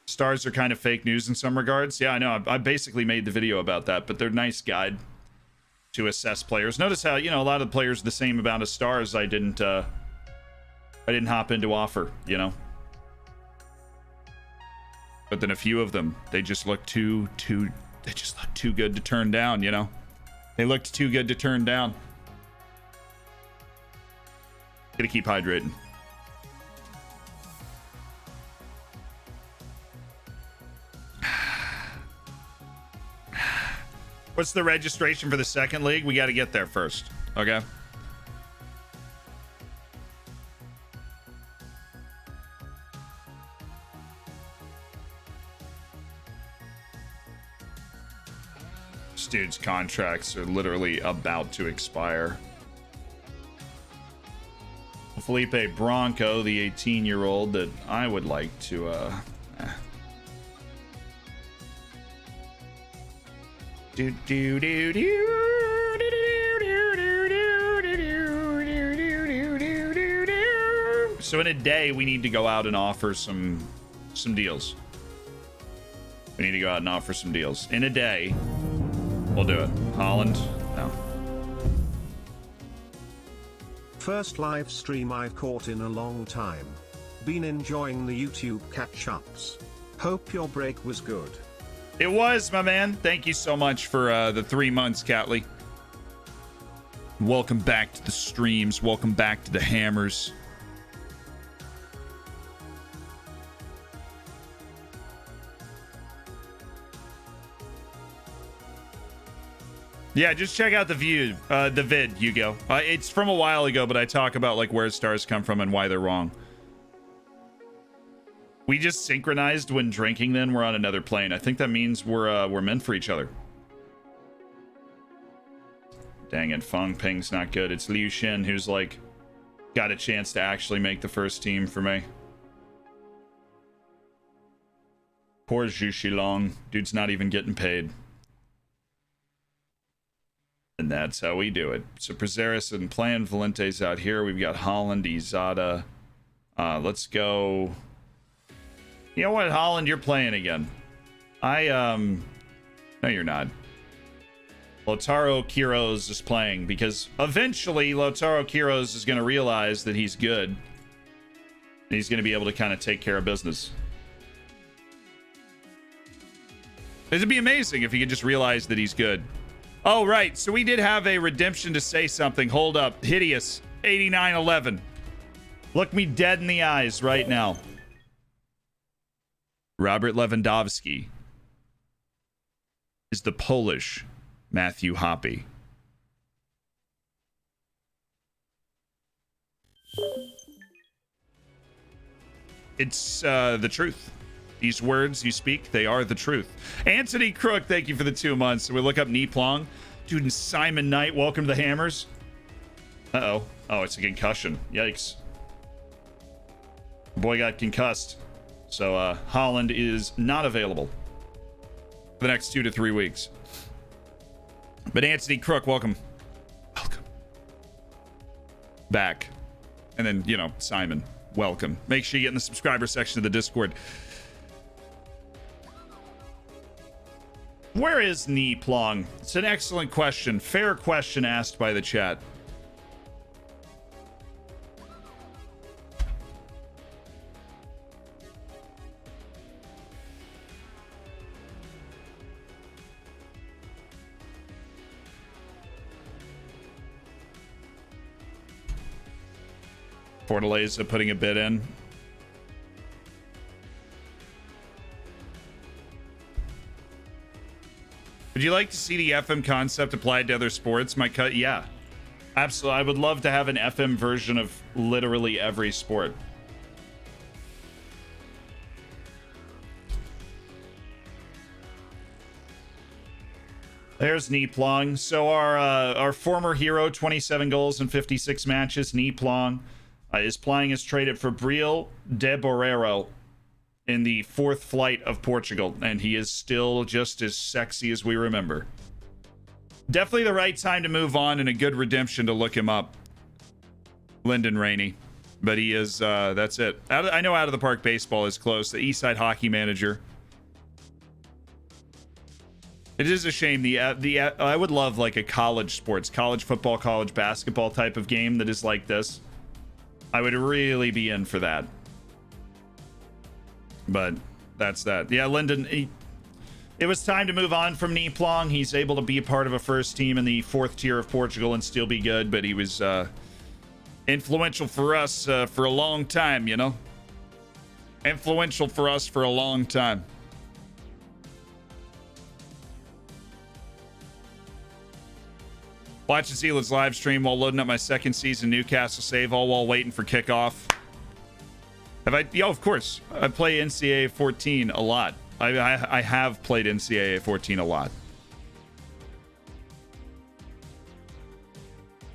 Stars are kind of fake news in some regards. Yeah, I know. I basically made the video about that, but they're a nice guide to assess players. Notice how, you know, a lot of the players the same amount of stars I didn't hop into offer, you know. But then a few of them, they just look too good to turn down, you know. They looked too good to turn down. Gotta keep hydrating. What's the registration for the second league? We got to get there first. Okay. This dude's contracts are literally about to expire. Felipe Bronco, the 18-year-old that I would like to So in a day, we need to go out and offer some deals. We need to go out and offer some deals. In a day, we'll do it. Holland, no. First live stream I've caught in a long time. Been enjoying the YouTube catch-ups. Hope your break was good. It was, my man. Thank you so much for the 3 months, Catley. Welcome back to the streams. Welcome back to the Hammers. Yeah, just check out the vid, Hugo. It's from a while ago, but I talk about like where stars come from and why they're wrong. We just synchronized when drinking. Then we're on another plane. I think that means we're meant for each other. Dang it, Feng Ping's not good. It's Liu Xin who's like got a chance to actually make the first team for me. Poor Zhu Shilong. Dude's not even getting paid. And that's how we do it. So Prazeres and Plan Valente's out here. We've got Holland, Izada. Let's go. You know what, Holland, you're playing again. No, you're not. Lautaro Quiroz is playing because eventually Lautaro Quiroz is going to realize that he's good. And he's going to be able to kind of take care of business. It'd be amazing if he could just realize that he's good. Oh, right. So we did have a redemption to say something. Hold up. Hideous. 8911. Look me dead in the eyes right now. Robert Lewandowski is the Polish Matthew Hoppe. it's the truth. These words you speak, they are the truth. Anthony Crook, thank you for the 2 months. We look up Nee Plong. Dude, and Simon Knight, welcome to the Hammers. Uh-oh. Oh, it's a concussion. Yikes. Boy got concussed. So Holland is not available for the next 2 to 3 weeks. But Anthony Crook, welcome. Welcome. Back. And then, you know, Simon, welcome. Make sure you get in the subscriber section of the Discord. Where is Nee Plong? It's an excellent question. Fair question asked by the chat. Fortaleza putting a bid in. Would you like to see the FM concept applied to other sports? My cut, yeah, absolutely. I would love to have an FM version of literally every sport. There's Nee Plong. So our former hero, 27 goals in 56 matches, Nee Plong, is playing as traded for Breel de Borrero in the 4th flight of Portugal, and he is still just as sexy as we remember. Definitely the right time to move on and a good redemption to look him up. Lyndon Rainey. But he is, that's it. I know Out of the Park Baseball is close. The Eastside Hockey Manager. It is a shame. I would love like a college sports, college football, college basketball type of game that is like this. I would really be in for that. But that's that. Yeah, Lyndon, it was time to move on from Nee Plong. He's able to be a part of a first team in the 4th tier of Portugal and still be good, but he was influential for us for a long time, you know? Influential for us for a long time. Watching Zealand's live stream while loading up my 2nd season Newcastle save, all while waiting for kickoff. Have I? Yeah, of course. I play NCAA 14 a lot. I have played NCAA 14 a lot.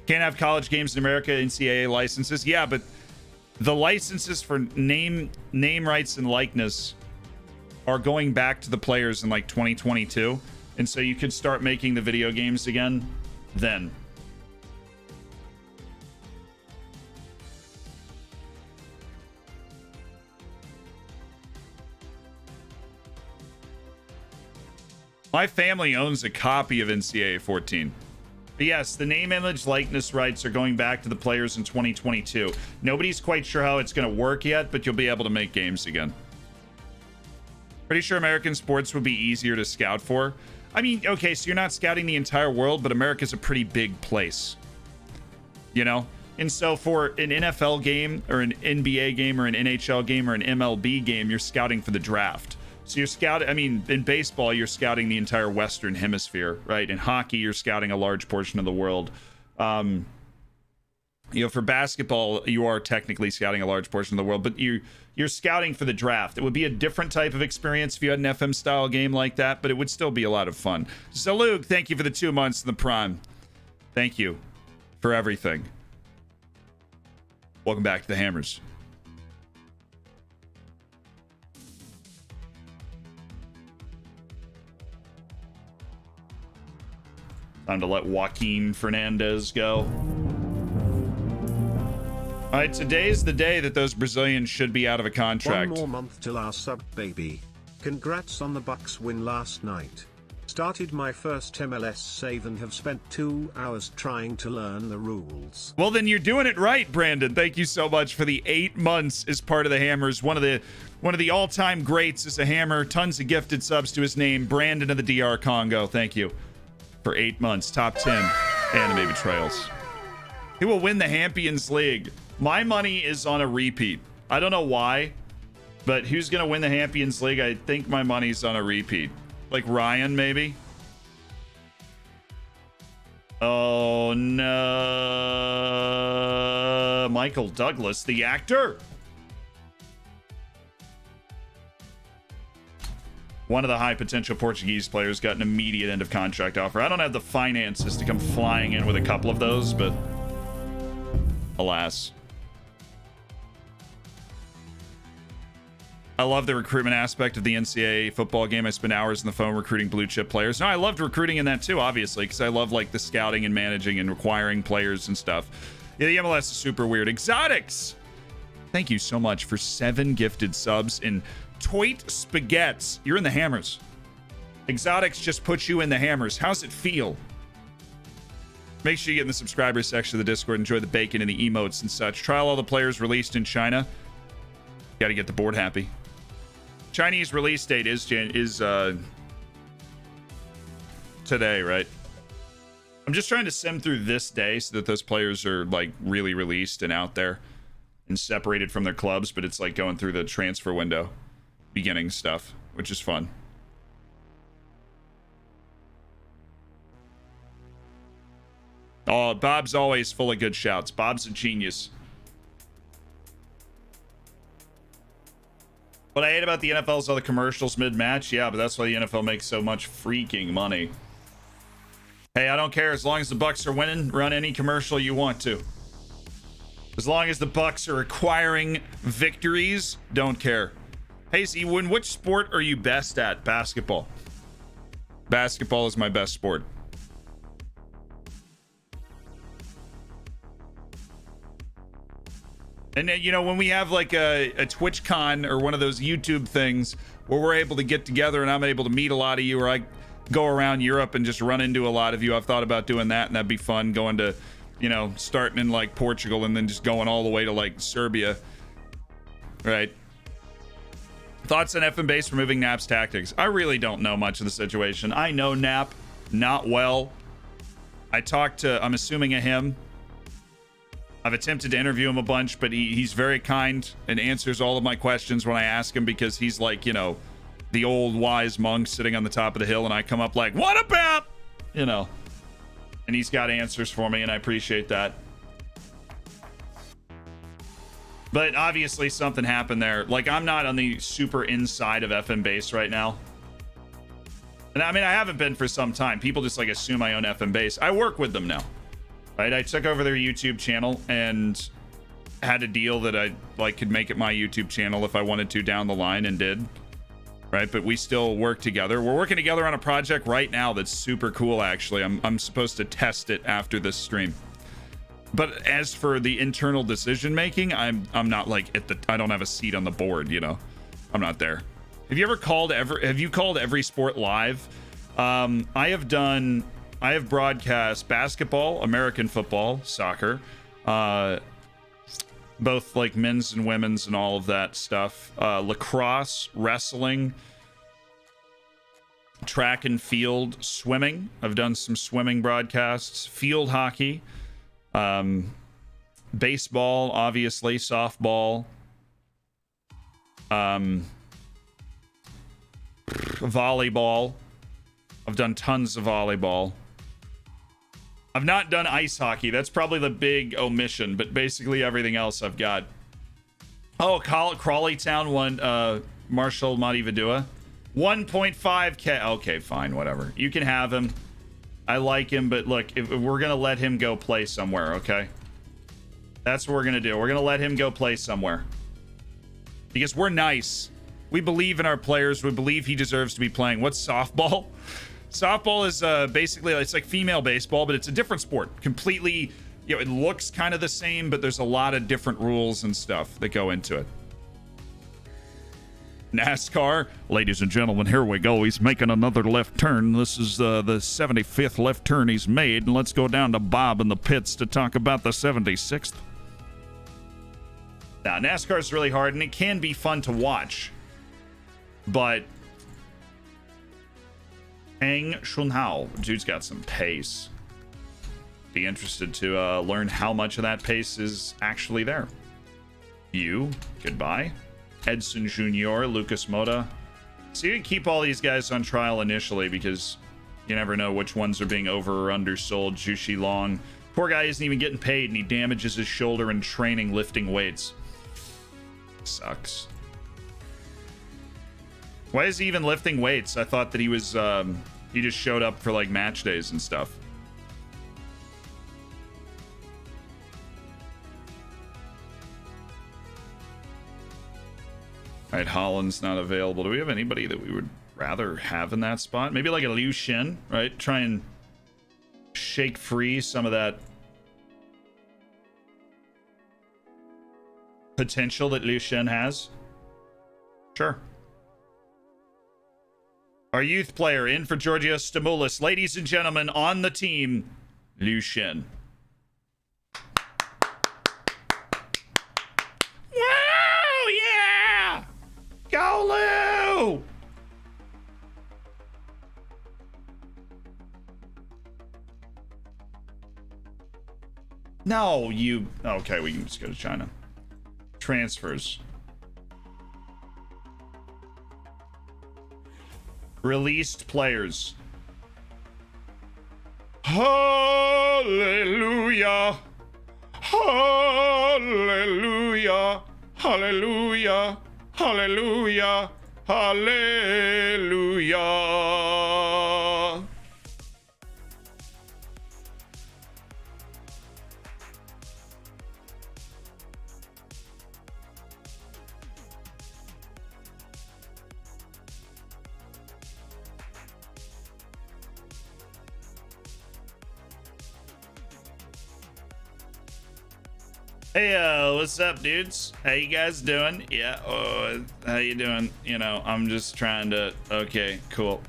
Can't have college games in America, NCAA licenses. Yeah, but the licenses for name rights and likeness are going back to the players in like 2022. And so you could start making the video games again then. My family owns a copy of NCAA 14. But yes, the name, image, likeness rights are going back to the players in 2022. Nobody's quite sure how it's going to work yet, but you'll be able to make games again. Pretty sure American sports would be easier to scout for. I mean, okay, so you're not scouting the entire world, but America's a pretty big place. You know? And so for an NFL game or an NBA game or an NHL game or an MLB game, you're scouting for the draft. So you're scouting, I mean, in baseball, you're scouting the entire Western Hemisphere, right? In hockey, you're scouting a large portion of the world. You know, for basketball, you are technically scouting a large portion of the world, but you're scouting for the draft. It would be a different type of experience if you had an FM style game like that, but it would still be a lot of fun. So Luke, thank you for the 2 months in the Prime. Thank you for everything. Welcome back to the Hammers. Time to let Joaquin Fernandez go. All right, today's the day that those Brazilians should be out of a contract. 1 more month till our sub, baby. Congrats on the Bucks win last night. Started my first MLS save and have spent 2 hours trying to learn the rules. Well, then you're doing it right, Brandon. Thank you so much for the 8 months as part of the Hammers. One of the all-time greats as a Hammer. Tons of gifted subs to his name. Brandon of the DR Congo. Thank you for 8 months. Top 10 anime betrayals. Who will win the Champions League? My money is on a repeat. I don't know why, but who's going to win the Champions League? I think my money's on a repeat. Like Ryan, maybe? Oh, no. Michael Douglas, the actor? One of the high potential Portuguese players got an immediate end of contract offer. I don't have the finances to come flying in with a couple of those, but alas. I love the recruitment aspect of the NCAA football game. I spend hours on the phone recruiting blue chip players. No, I loved recruiting in that too, obviously, because I love like the scouting and managing and acquiring players and stuff. Yeah, the MLS is super weird. Exotics, thank you so much for 7 gifted subs in Toit Spaghettis. You're in the hammers. Exotics just put you in the hammers. How's it feel? Make sure you get in the subscriber section of the Discord. Enjoy the bacon and the emotes and such. Trial all the players released in China. Got to get the board happy. Chinese release date is today, right? I'm just trying to sim through this day so that those players are like really released and out there and separated from their clubs, but it's like going through the transfer window beginning stuff, which is fun. Oh, Bob's always full of good shouts. Bob's a genius. What I hate about the NFL is all the commercials mid-match. Yeah, but that's why the NFL makes so much freaking money. Hey, I don't care. As long as the Bucks are winning, run any commercial you want to. As long as the Bucks are acquiring victories, don't care. Hey, Zwin, which sport are you best at? Basketball. Basketball is my best sport. And you know, when we have like a TwitchCon or one of those YouTube things where we're able to get together and I'm able to meet a lot of you, or I go around Europe and just run into a lot of you, I've thought about doing that, and that'd be fun, going to, you know, starting in like Portugal and then just going all the way to like Serbia. Right. Thoughts on F and base removing Nap's tactics? I really don't know much of the situation. I know Nap not well. I talked to, I'm assuming, a him. I've attempted to interview him a bunch, but he's very kind and answers all of my questions when I ask him, because he's like, you know, the old wise monk sitting on the top of the hill, and I come up like, what about, you know, and he's got answers for me, and I appreciate that. But obviously something happened there. Like, I'm not on the super inside of FM Base right now. And I mean, I haven't been for some time. People just like assume I own FM Base. I work with them now. Right, I took over their YouTube channel and had a deal that I like could make it my YouTube channel if I wanted to down the line, and did. Right, but we still work together. We're working together on a project right now that's super cool, actually. I'm supposed to test it after this stream. But as for the internal decision making, I'm not like I don't have a seat on the board, you know. I'm not there. Have you called every sport live? I have broadcast basketball, American football, soccer, both like men's and women's and all of that stuff, lacrosse, wrestling, track and field, swimming. I've done some swimming broadcasts, field hockey, baseball, obviously, softball, volleyball. I've done tons of volleyball. I've not done ice hockey. That's probably the big omission, but basically everything else I've got. Oh, Crawley Town won Marshall Matividua. 1.5K. Okay, fine, whatever. You can have him. I like him, but look, if we're going to let him go play somewhere, okay? That's what we're going to do. We're going to let him go play somewhere. Because we're nice. We believe in our players. We believe he deserves to be playing. What's softball? Softball is basically, it's like female baseball, but it's a different sport. Completely, you know, it looks kind of the same, but there's a lot of different rules and stuff that go into it. NASCAR, ladies and gentlemen, here we go. He's making another left turn. This is the 75th left turn he's made, and let's go down to Bob in the pits to talk about the 76th. Now, NASCAR is really hard, and it can be fun to watch, but Hang Shunhao, dude's got some pace. Be interested to learn how much of that pace is actually there. You, goodbye. Edson Jr., Lucas Moda. So you can keep all these guys on trial initially, because you never know which ones are being over or undersold. Jushi Long, poor guy isn't even getting paid, and he damages his shoulder in training lifting weights. Sucks. Why is he even lifting weights? I thought that he was, he just showed up for like match days and stuff. All right, Holland's not available. Do we have anybody that we would rather have in that spot? Maybe like a Liu Shin, right? Try and shake free some of that potential that Liu Shin has. Sure. Our youth player in for Georgia Stimulus. Ladies and gentlemen, on the team, Liu Shin. Wow, yeah! Go, Lou! No, you... Okay, we can just go to China. Transfers. Released players. Hallelujah. Hallelujah. Hallelujah. Hallelujah. Hallelujah. Hey, what's up, dudes? How you guys doing? Yeah, how you doing? You know, I'm just trying to... Okay, cool.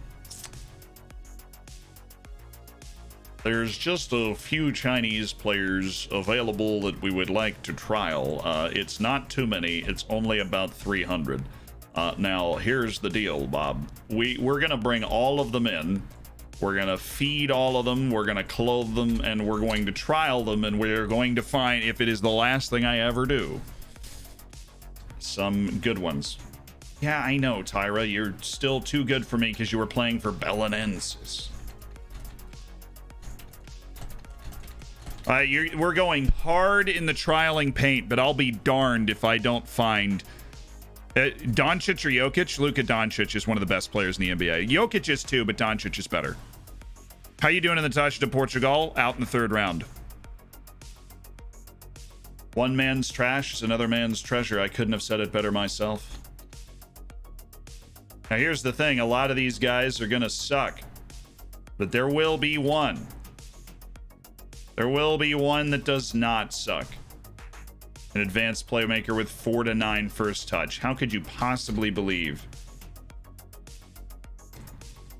There's just a few Chinese players available that we would like to trial. It's not too many. It's only about 300. Now, here's the deal, Bob. We're gonna bring all of them in. We're gonna feed all of them, we're gonna clothe them, and we're going to trial them, and we're going to find, if it is the last thing I ever do, some good ones. Yeah, I know, Tyra, you're still too good for me because you were playing for Belenenses. We're going hard in the trialing paint, but I'll be darned if I don't find... Doncic or Jokic? Luka Doncic is one of the best players in the NBA. Jokic is too, but Doncic is better. How you doing in the touch to Portugal? Out in the third round. One man's trash is another man's treasure. I couldn't have said it better myself. Now here's the thing. A lot of these guys are going to suck. But there will be one. There will be one that does not suck. An advanced playmaker with 4 to 9 first touch. How could you possibly believe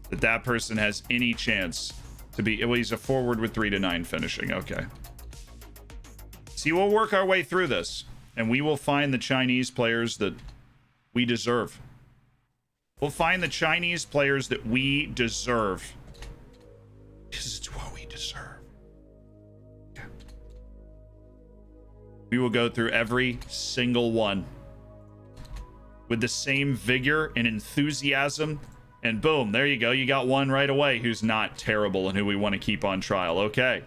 that that person has any chance to be... Well, he's a forward with 3 to 9 finishing. Okay. See, we'll work our way through this, and we will find the Chinese players that we deserve. We'll find the Chinese players that we deserve. Because it's what we deserve. We will go through every single one with the same vigor and enthusiasm, and boom, there you go. You got one right away who's not terrible and who we want to keep on trial. Okay.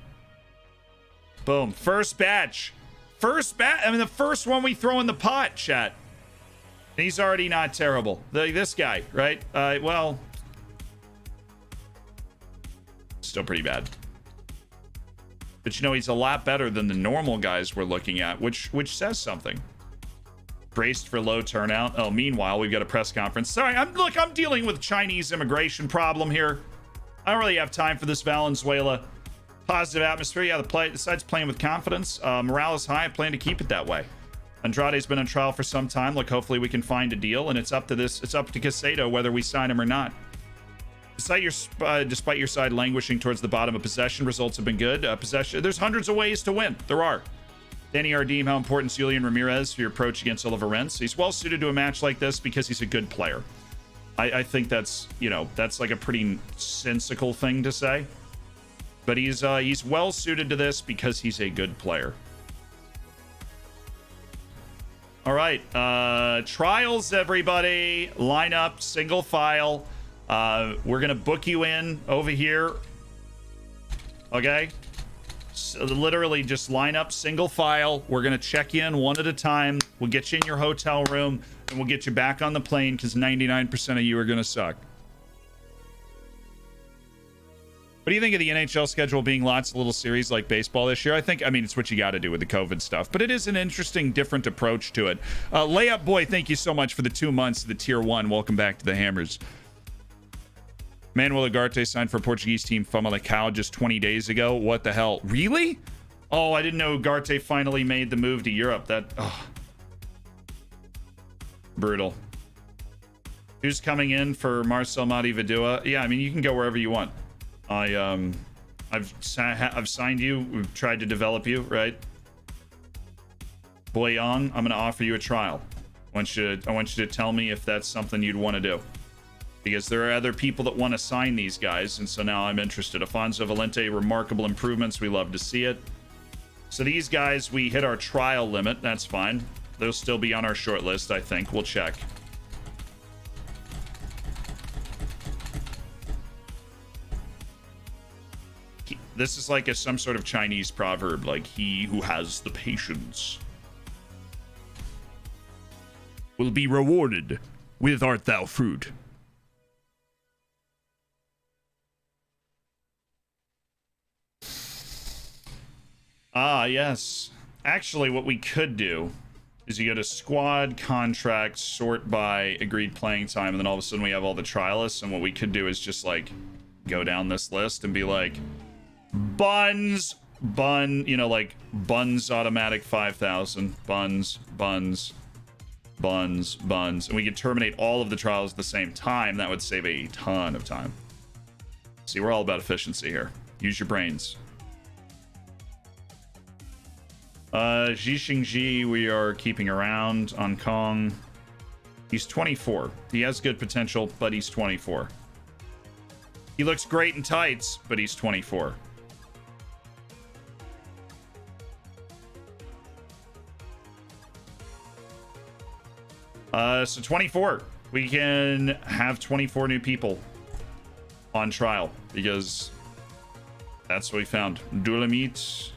Boom. First batch. I mean, the first one we throw in the pot, chat. He's already not terrible. This guy, right? Well, still pretty bad. But you know, he's a lot better than the normal guys we're looking at, which says something. Braced for low turnout. Oh, meanwhile, we've got a press conference. Sorry, I'm dealing with Chinese immigration problem here. I don't really have time for this Valenzuela. Positive atmosphere. Yeah, besides playing with confidence, morale is high. I plan to keep it that way. Andrade's been on trial for some time. Look, hopefully we can find a deal, and it's up to Casado whether we sign him or not. Despite your side languishing towards the bottom of possession, results have been good. Possession, there's hundreds of ways to win. There are. Danny Ardim, how important is Julian Ramirez for your approach against Oliver Rentz? He's well suited to a match like this because he's a good player. I think that's, you know, that's like a pretty sensical thing to say. But he's well suited to this because he's a good player. All right, trials, everybody. Line up, single file. We're gonna book you in over here. Okay, Literally just line up single file. We're going to check in one at a time. We'll get you in your hotel room and we'll get you back on the plane because 99% of you are going to suck. What do you think of the NHL schedule being lots of little series like baseball this year? I mean, it's what you got to do with the COVID stuff, but it is an interesting, different approach to it. Layup Boy, thank you so much for the 2 months of the Tier 1. Welcome back to the Hammers. Manuel Ugarte signed for Portuguese team Famalicão just 20 days ago. What the hell? Really? Oh, I didn't know Ugarte finally made the move to Europe. Brutal. Who's coming in for Marcel Madi Vidua? Yeah, I mean, you can go wherever you want. I've signed you. We've tried to develop you, right? Boyong, I'm going to offer you a trial. I want you to tell me if that's something you'd want to do. Because there are other people that want to sign these guys, and so now I'm interested. Afonso Valente, remarkable improvements. We love to see it. So these guys, we hit our trial limit. That's fine. They'll still be on our short list, I think. We'll check. This is like some sort of Chinese proverb, like, he who has the patience will be rewarded with art thou fruit. Ah, yes. Actually, what we could do is you go to squad, contract, sort by agreed playing time, and then all of a sudden we have all the trialists, and what we could do is just, like, go down this list and be like, Buns, like, Buns automatic 5,000, Buns, and we could terminate all of the trials at the same time. That would save a ton of time. See, we're all about efficiency here. Use your brains. Xi Xingji, we are keeping around on Kong. He's 24. He has good potential, but he's 24. He looks great in tights, but he's 24. So 24. We can have 24 new people on trial because that's what we found. Dulamit,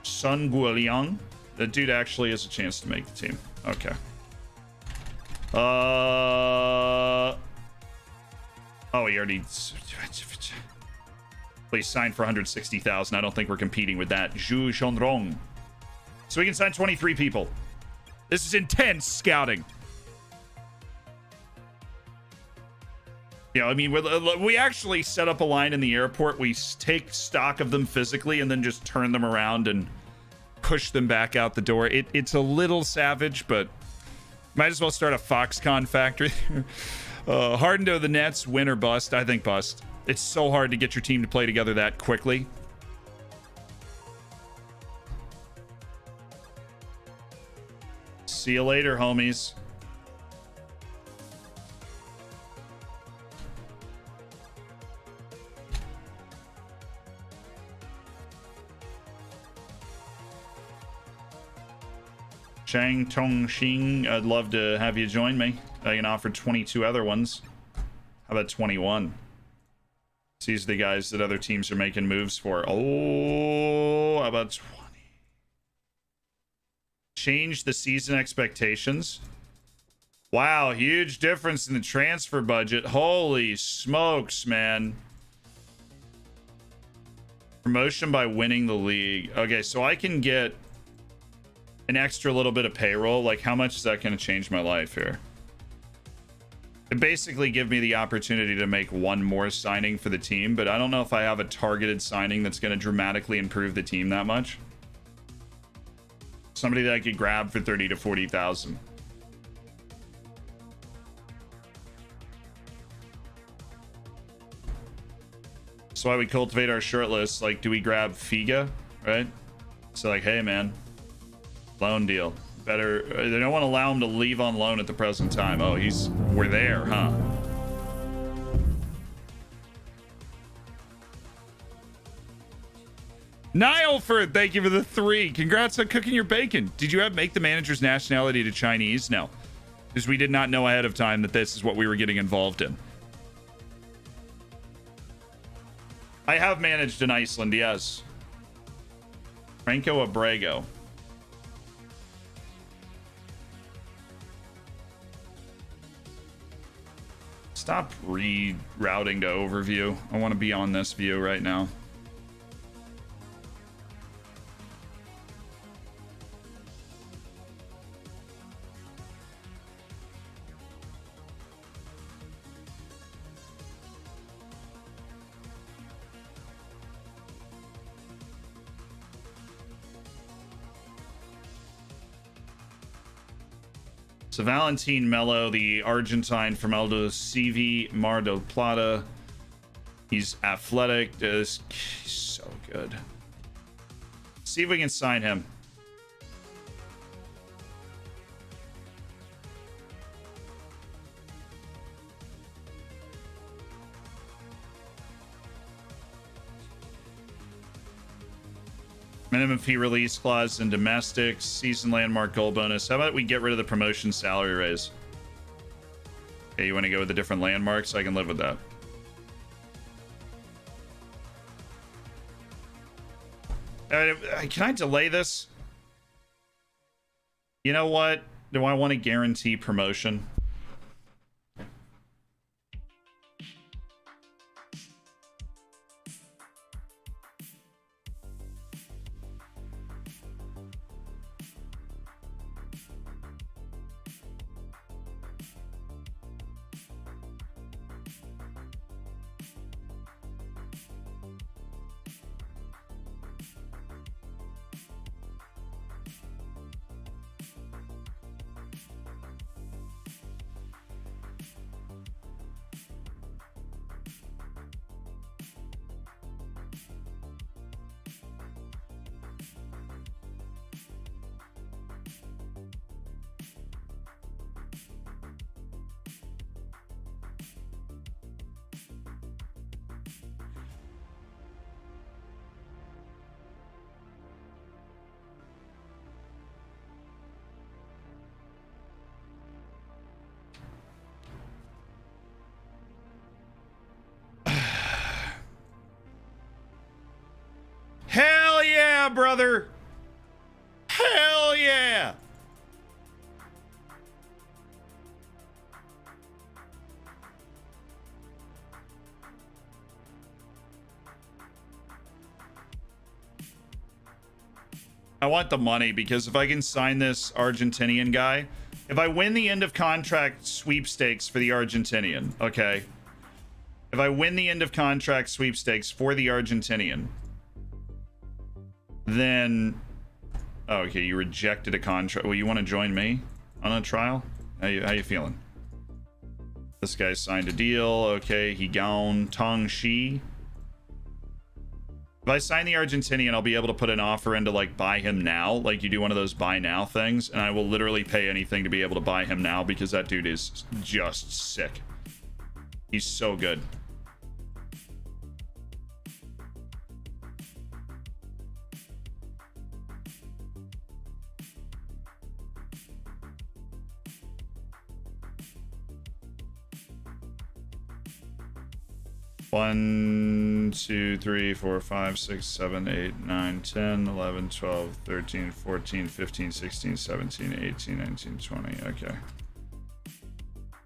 Sun Guoliang. That dude actually has a chance to make the team. Okay. Oh, he already... Please sign for 160,000. I don't think we're competing with that. Zhu Zhongrong. So we can sign 23 people. This is intense scouting. Yeah, I mean, we actually set up a line in the airport. We take stock of them physically and then just turn them around and push them back out the door. It's a little savage, but might as well start a Foxconn factory. Harden to the Nets, win or bust? I think bust. It's so hard to get your team to play together that quickly. See you later, homies. Chang Tong Xing, I'd love to have you join me. I can offer 22 other ones. How about 21? These are the guys that other teams are making moves for. Oh, how about 20? Change the season expectations. Wow, huge difference in the transfer budget. Holy smokes, man. Promotion by winning the league. Okay, so I can get an extra little bit of payroll. Like, how much is that going to change my life here? It basically give me the opportunity to make one more signing for the team, but I don't know if I have a targeted signing that's going to dramatically improve the team that much. Somebody that I could grab for 30 to 40,000. That's why we cultivate our short list. Like, do we grab Figa, right? So like, hey man, loan deal. Better, they don't want to allow him to leave on loan at the present time. Oh, we're there, huh? Niallford, thank you for the 3. Congrats on cooking your bacon. Did you make the manager's nationality to Chinese? No, because we did not know ahead of time that this is what we were getting involved in. I have managed in Iceland, yes. Franco Abrego. Stop rerouting to overview. I want to be on this view right now. So Valentin Melo, the Argentine from Aldo CV Mar del Plata. He's athletic. He's so good. See if we can sign him. Minimum fee release clause in domestics, season landmark goal bonus. How about we get rid of the promotion salary raise? Okay, you want to go with the different landmarks? I can live with that. Can I delay this? You know what? Do I want to guarantee promotion? Hell yeah, brother. Hell yeah. I want the money because if I can sign this Argentinian guy, if I win the end of contract sweepstakes for the Argentinian, okay? If I win the end of contract sweepstakes for the Argentinian, then oh, okay, you rejected a contract. Well, you want to join me on a trial? How you feeling? This guy signed a deal. Okay, he gone. Tong Shi. If I sign the Argentinian, I'll be able to put an offer in to like buy him now, like you do one of those buy now things, and I will literally pay anything to be able to buy him now because that dude is just sick. He's so good. One, 2, 3, 4, 5, 6, 7, 8, 9, 10, 11, 12, 13, 14, 15, 16, 17, 18, 19, 20. Okay.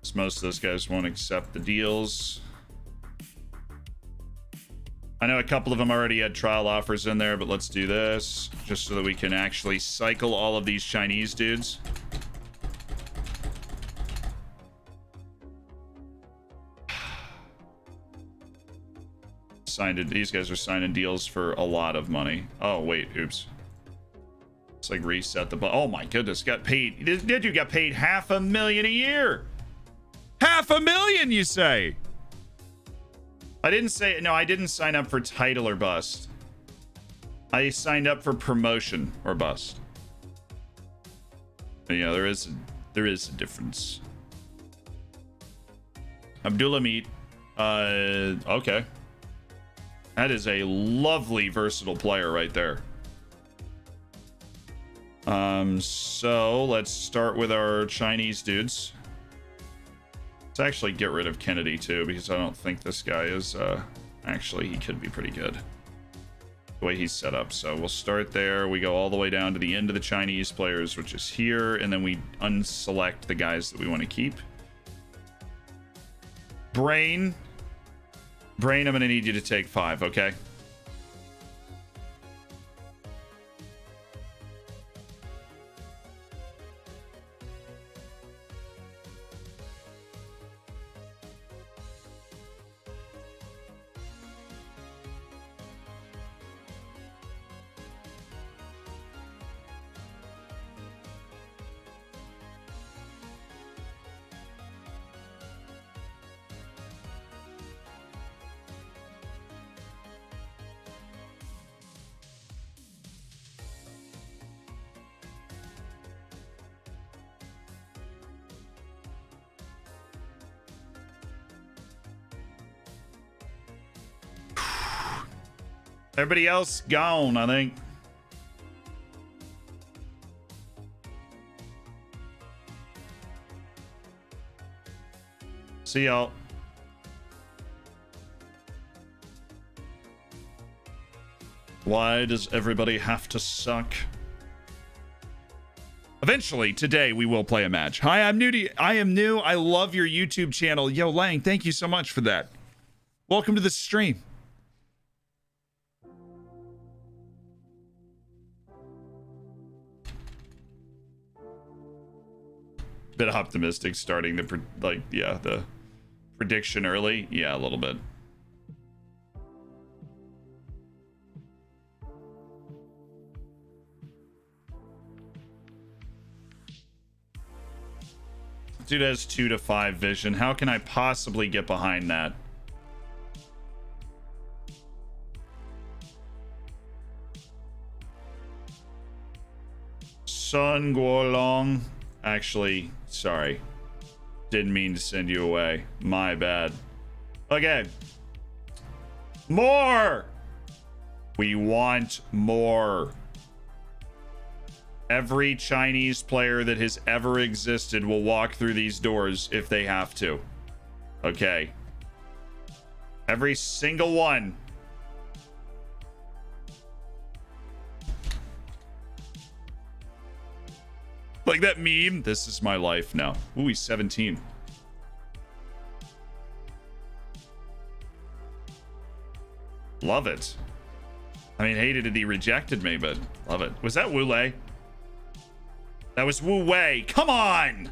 So most of those guys won't accept the deals. I know a couple of them already had trial offers in there, but let's do this just so that we can actually cycle all of these Chinese dudes. These guys are signing deals for a lot of money. Oh wait, oops. It's like reset the oh my goodness, got paid. Did you got paid $500,000 a year? $500,000, you say? I didn't say no. I didn't sign up for title or bust. I signed up for promotion or bust. But, yeah, there is a difference. Abdulhamid. Okay. That is a lovely, versatile player right there. So let's start with our Chinese dudes. Let's actually get rid of Kennedy too, because I don't think this guy is, actually, he could be pretty good. the way he's set up. So we'll start there. We go all the way down to the end of the Chinese players, which is here, and then we unselect the guys that we want to keep. Brain, I'm gonna need you to take 5, okay? Everybody else gone, I think. See y'all. Why does everybody have to suck? Eventually, today, we will play a match. Hi, I'm new to you. I am new. I love your YouTube channel. Yo, Lang, thank you so much for that. Welcome to the stream. Bit optimistic starting the the prediction early. Yeah, a little bit. Dude has 2 to 5 vision. How can I possibly get behind that? Sun Guolong. Actually, sorry. Didn't mean to send you away. My bad. Okay. More! We want more. Every Chinese player that has ever existed will walk through these doors if they have to. Okay. Every single one. Like that meme. This is my life now. Ooh, he's 17. Love it. I mean, hated it he rejected me, but love it. Was that Wu Lei? That was Wu Wei. Come on!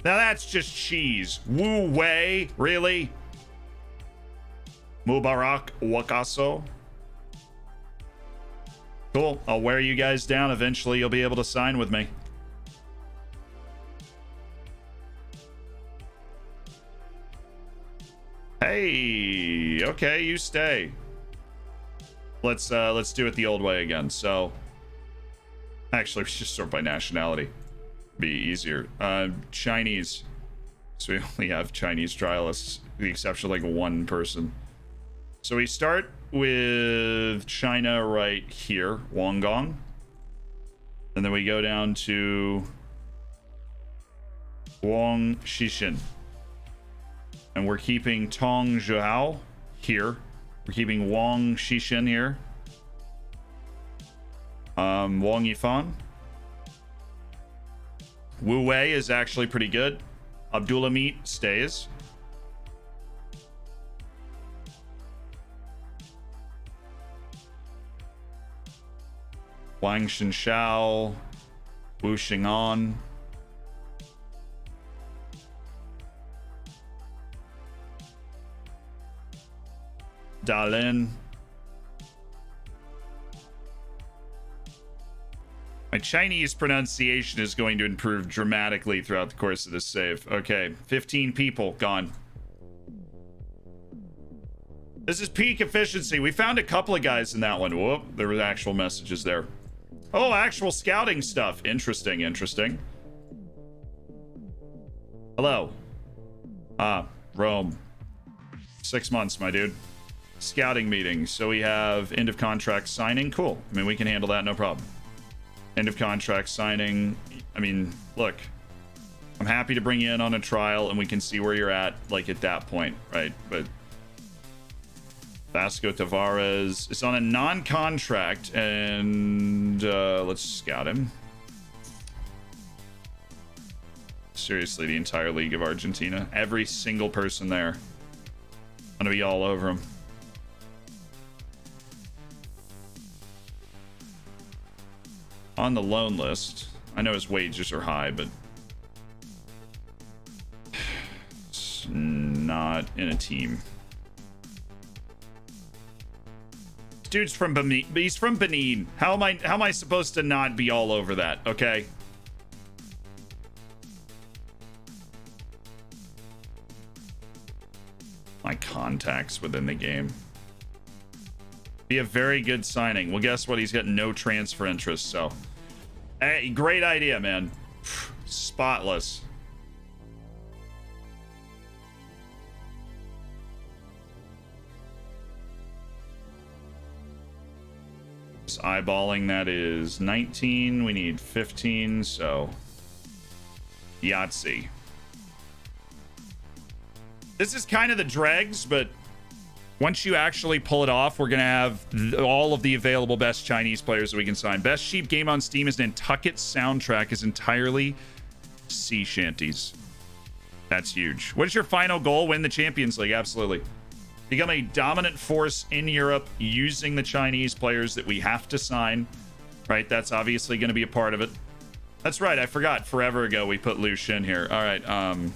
Now that's just cheese. Wu Wei? Really? Mubarak Wakaso? Cool. I'll wear you guys down. Eventually you'll be able to sign with me. Hey, okay, you stay. Let's do it the old way again. So, actually, we should sort by nationality. Be easier. Chinese. So we only have Chinese trialists, with the exception of like one person. So we start with China right here, Guangdong, and then we go down to Wang Xishin. And we're keeping Tong Zhuhao here. We're keeping Wang Xishin here. Wang Yifan. Wu Wei is actually pretty good. Abdulhamid stays. Wang Xinshao. Wu Xing'an. Dalin. My Chinese pronunciation is going to improve dramatically throughout the course of this save. Okay, 15 people gone. This is peak efficiency. We found a couple of guys in that one. Whoop, there were actual messages there. Oh, actual scouting stuff. Interesting, interesting. Hello. Rome. 6 months, my dude. Scouting meeting. So we have end of contract signing. Cool. I mean, we can handle that, no problem. End of contract signing. I mean, look, I'm happy to bring you in on a trial and we can see where you're at, like, at that point, right? But Vasco Tavares is on a non-contract, and let's scout him. Seriously, the entire league of Argentina. Every single person there. I'm gonna be all over him. On the loan list. I know his wages are high, but it's not in a team. Dude's from Benin. He's from Benin. How am I supposed to not be all over that? Okay. My contacts within the game. Be a very good signing. Well, guess what? He's got no transfer interest, so. Hey, great idea, man. Spotless. Just eyeballing, that is 19. We need 15, so Yahtzee. This is kind of the dregs, but once you actually pull it off, we're going to have all of the available best Chinese players that we can sign. Best sheep game on Steam is Nantucket soundtrack is entirely sea shanties. That's huge. What is your final goal? Win the Champions League. Absolutely. Become a dominant force in Europe using the Chinese players that we have to sign. Right? That's obviously going to be a part of it. That's right. I forgot. Forever ago, we put Liu Xin here. All right.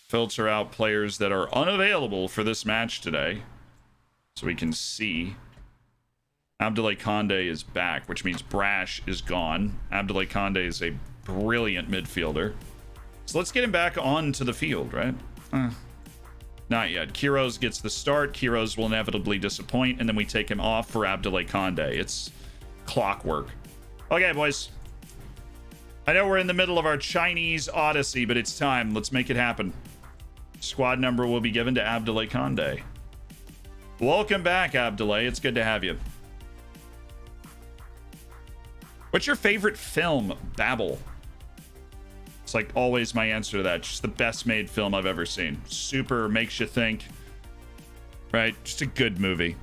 Filter out players that are unavailable for this match today, so we can see. Abdoulaye Condé is back, which means Brash is gone. Abdoulaye Condé is a brilliant midfielder, so let's get him back onto the field, right? Not yet. Kiros gets the start. Kiros will inevitably disappoint, and then we take him off for Abdoulaye Condé. It's clockwork. Okay, boys. I know we're in the middle of our Chinese odyssey, but it's time. Let's make it happen. Squad number will be given to Abdoulaye Condé. Welcome back, Abdoulaye. It's good to have you. What's your favorite film? Babel. It's like always my answer to that. Just the best made film I've ever seen. Super makes you think. Right? Just a good movie.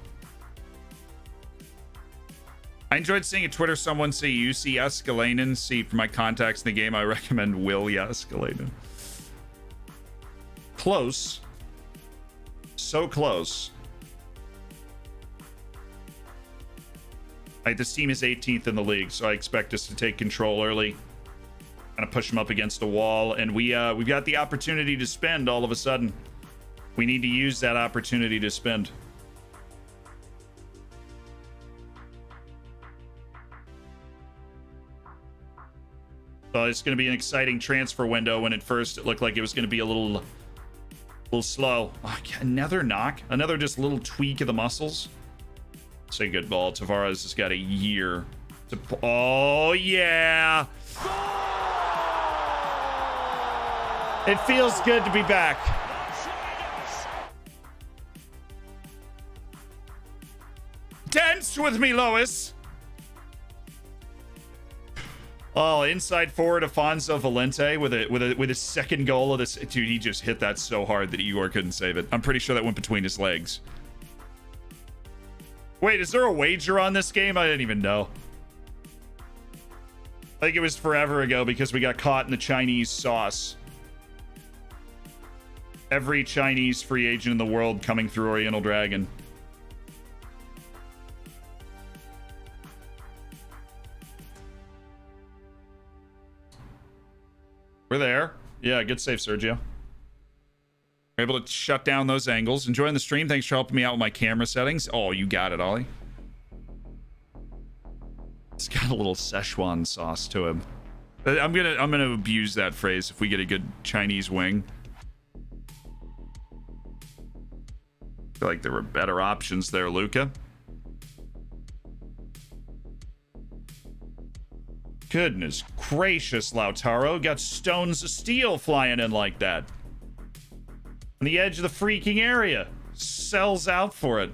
I enjoyed seeing a Twitter someone say Jussi Jääskeläinen. See, for my contacts in the game, I recommend Will Jääskeläinen. Close. So close. Right, this team is 18th in the league, so I expect us to take control early. Kind of push them up against a wall, and we've got the opportunity to spend all of a sudden. We need to use that opportunity to spend. So it's going to be an exciting transfer window when at first it looked like it was going to be a little slow. Oh, another knock. Another just little tweak of the muscles. It's a good ball. Tavares has got a year to... Oh, yeah. It feels good to be back. Dance with me, Lois. Oh, inside forward Afonso Valente with his second goal of this. Dude, he just hit that so hard that Igor couldn't save it. I'm pretty sure that went between his legs. Wait, is there a wager on this game? I didn't even know. I think it was forever ago because we got caught in the Chinese sauce. Every Chinese free agent in the world coming through Oriental Dragon. We're there. Yeah, good save, Sergio. We're able to shut down those angles. Enjoying the stream. Thanks for helping me out with my camera settings. Oh, you got it, Ollie. It's got a little Szechuan sauce to him. I'm gonna abuse that phrase if we get a good Chinese wing. I feel like there were better options there, Luca. Goodness gracious, Lautaro. Got stones of steel flying in like that. On the edge of the freaking area. Sells out for it.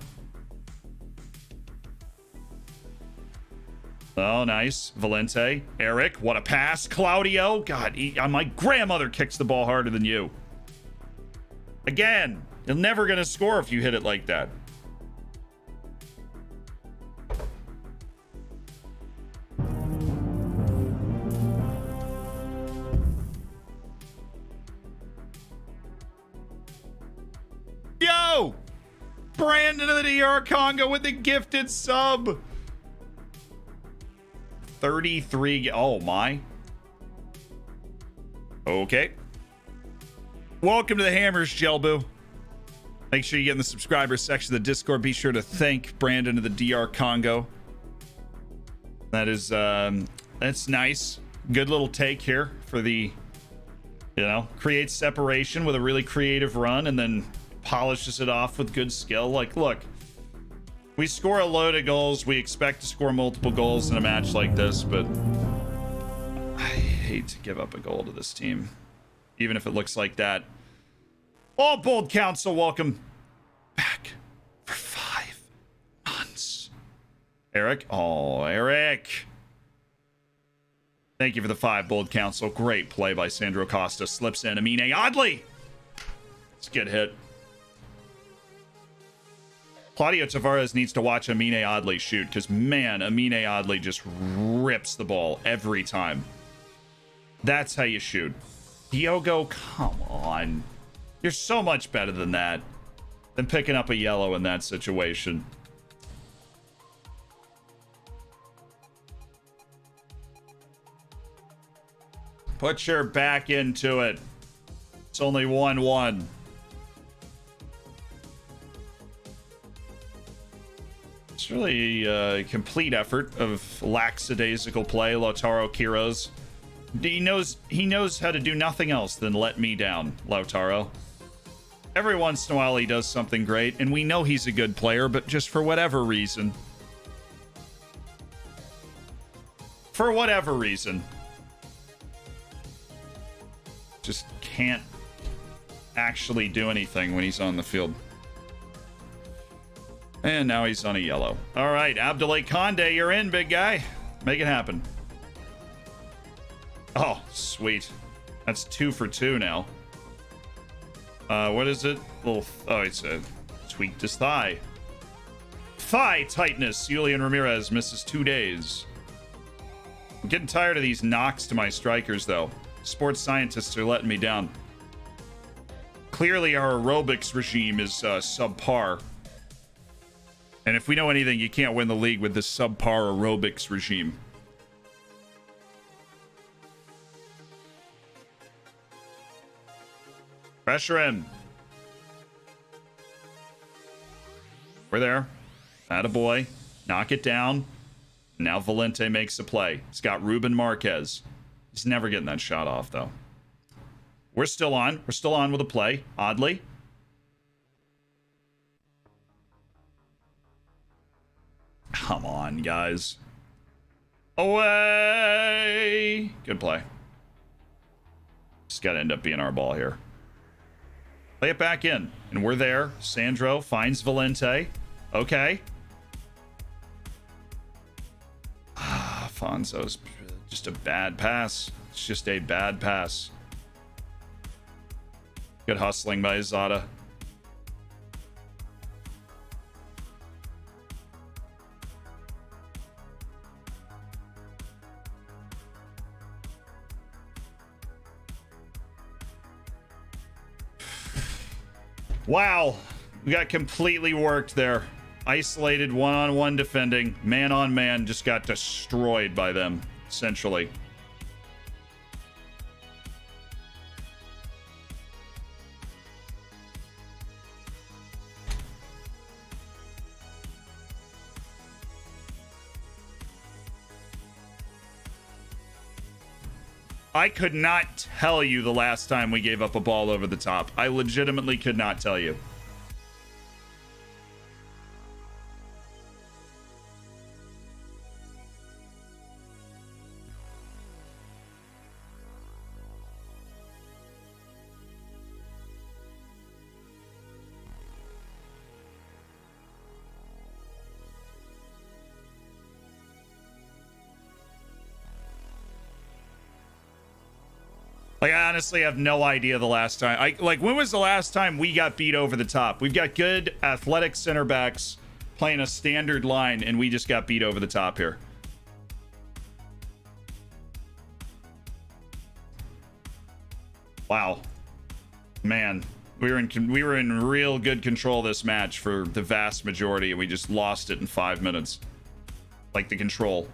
Oh, nice. Valente. Eric. What a pass. Claudio. God, my grandmother kicks the ball harder than you. Again, you're never going to score if you hit it like that. Yo! Brandon of the DR Congo with the gifted sub. 33. Oh, my. Okay. Welcome to the Hammers, Jelbu. Make sure you get in the subscribers section of the Discord. Be sure to thank Brandon of the DR Congo. That is, that's nice. Good little take here for the, you know, creates separation with a really creative run and then polishes it off with good skill. Like, look, we score a load of goals. We expect to score multiple goals in a match like this, but I hate to give up a goal to this team, even if it looks like that. All Bold Council, welcome back for 5 months. Eric. Oh, Eric. Thank you for the 5, Bold Council. Great play by Sandro Costa. Slips in. Amine Oddly. It's a good hit. Claudio Tavares needs to watch Amine Oddly shoot because, man, Amine Oddly just rips the ball every time. That's how you shoot. Diogo, come on. You're so much better than that. Than picking up a yellow in that situation. Put your back into it. It's only 1-1. It's really a complete effort of lackadaisical play, Lautaro Quiroz. He knows how to do nothing else than let me down, Lautaro. Every once in a while he does something great, and we know he's a good player, but just for whatever reason. For whatever reason. Just can't actually do anything when he's on the field. And now he's on a yellow. All right, Abdoulaye Conde, you're in, big guy. Make it happen. Oh, sweet. That's 2 for 2 now. What is it? Oh, it's a tweaked his thigh. Thigh tightness. Julian Ramirez misses 2 days. I'm getting tired of these knocks to my strikers, though. Sports scientists are letting me down. Clearly, our aerobics regime is subpar. And if we know anything, you can't win the league with this subpar aerobics regime. Pressure in. We're there. Attaboy. Knock it down. Now Valente makes a play. He's got Ruben Marquez. He's never getting that shot off, though. We're still on. We're still on with a play. Oddly. Come on, guys. Away! Good play. Just got to end up being our ball here. Play it back in. And we're there. Sandro finds Valente. Okay. Fonzo's just a bad pass. It's just a bad pass. Good hustling by Zada. Wow, we got completely worked there. Isolated one-on-one defending, man-on-man, just got destroyed by them, essentially. I could not tell you the last time we gave up a ball over the top. I legitimately could not tell you. Like, honestly have no idea the last time. Like, when was the last time we got beat over the top? We've got good athletic center backs playing a standard line, and we just got beat over the top here. Wow, man, we were in real good control this match for the vast majority, and we just lost it in 5 minutes. Like the control.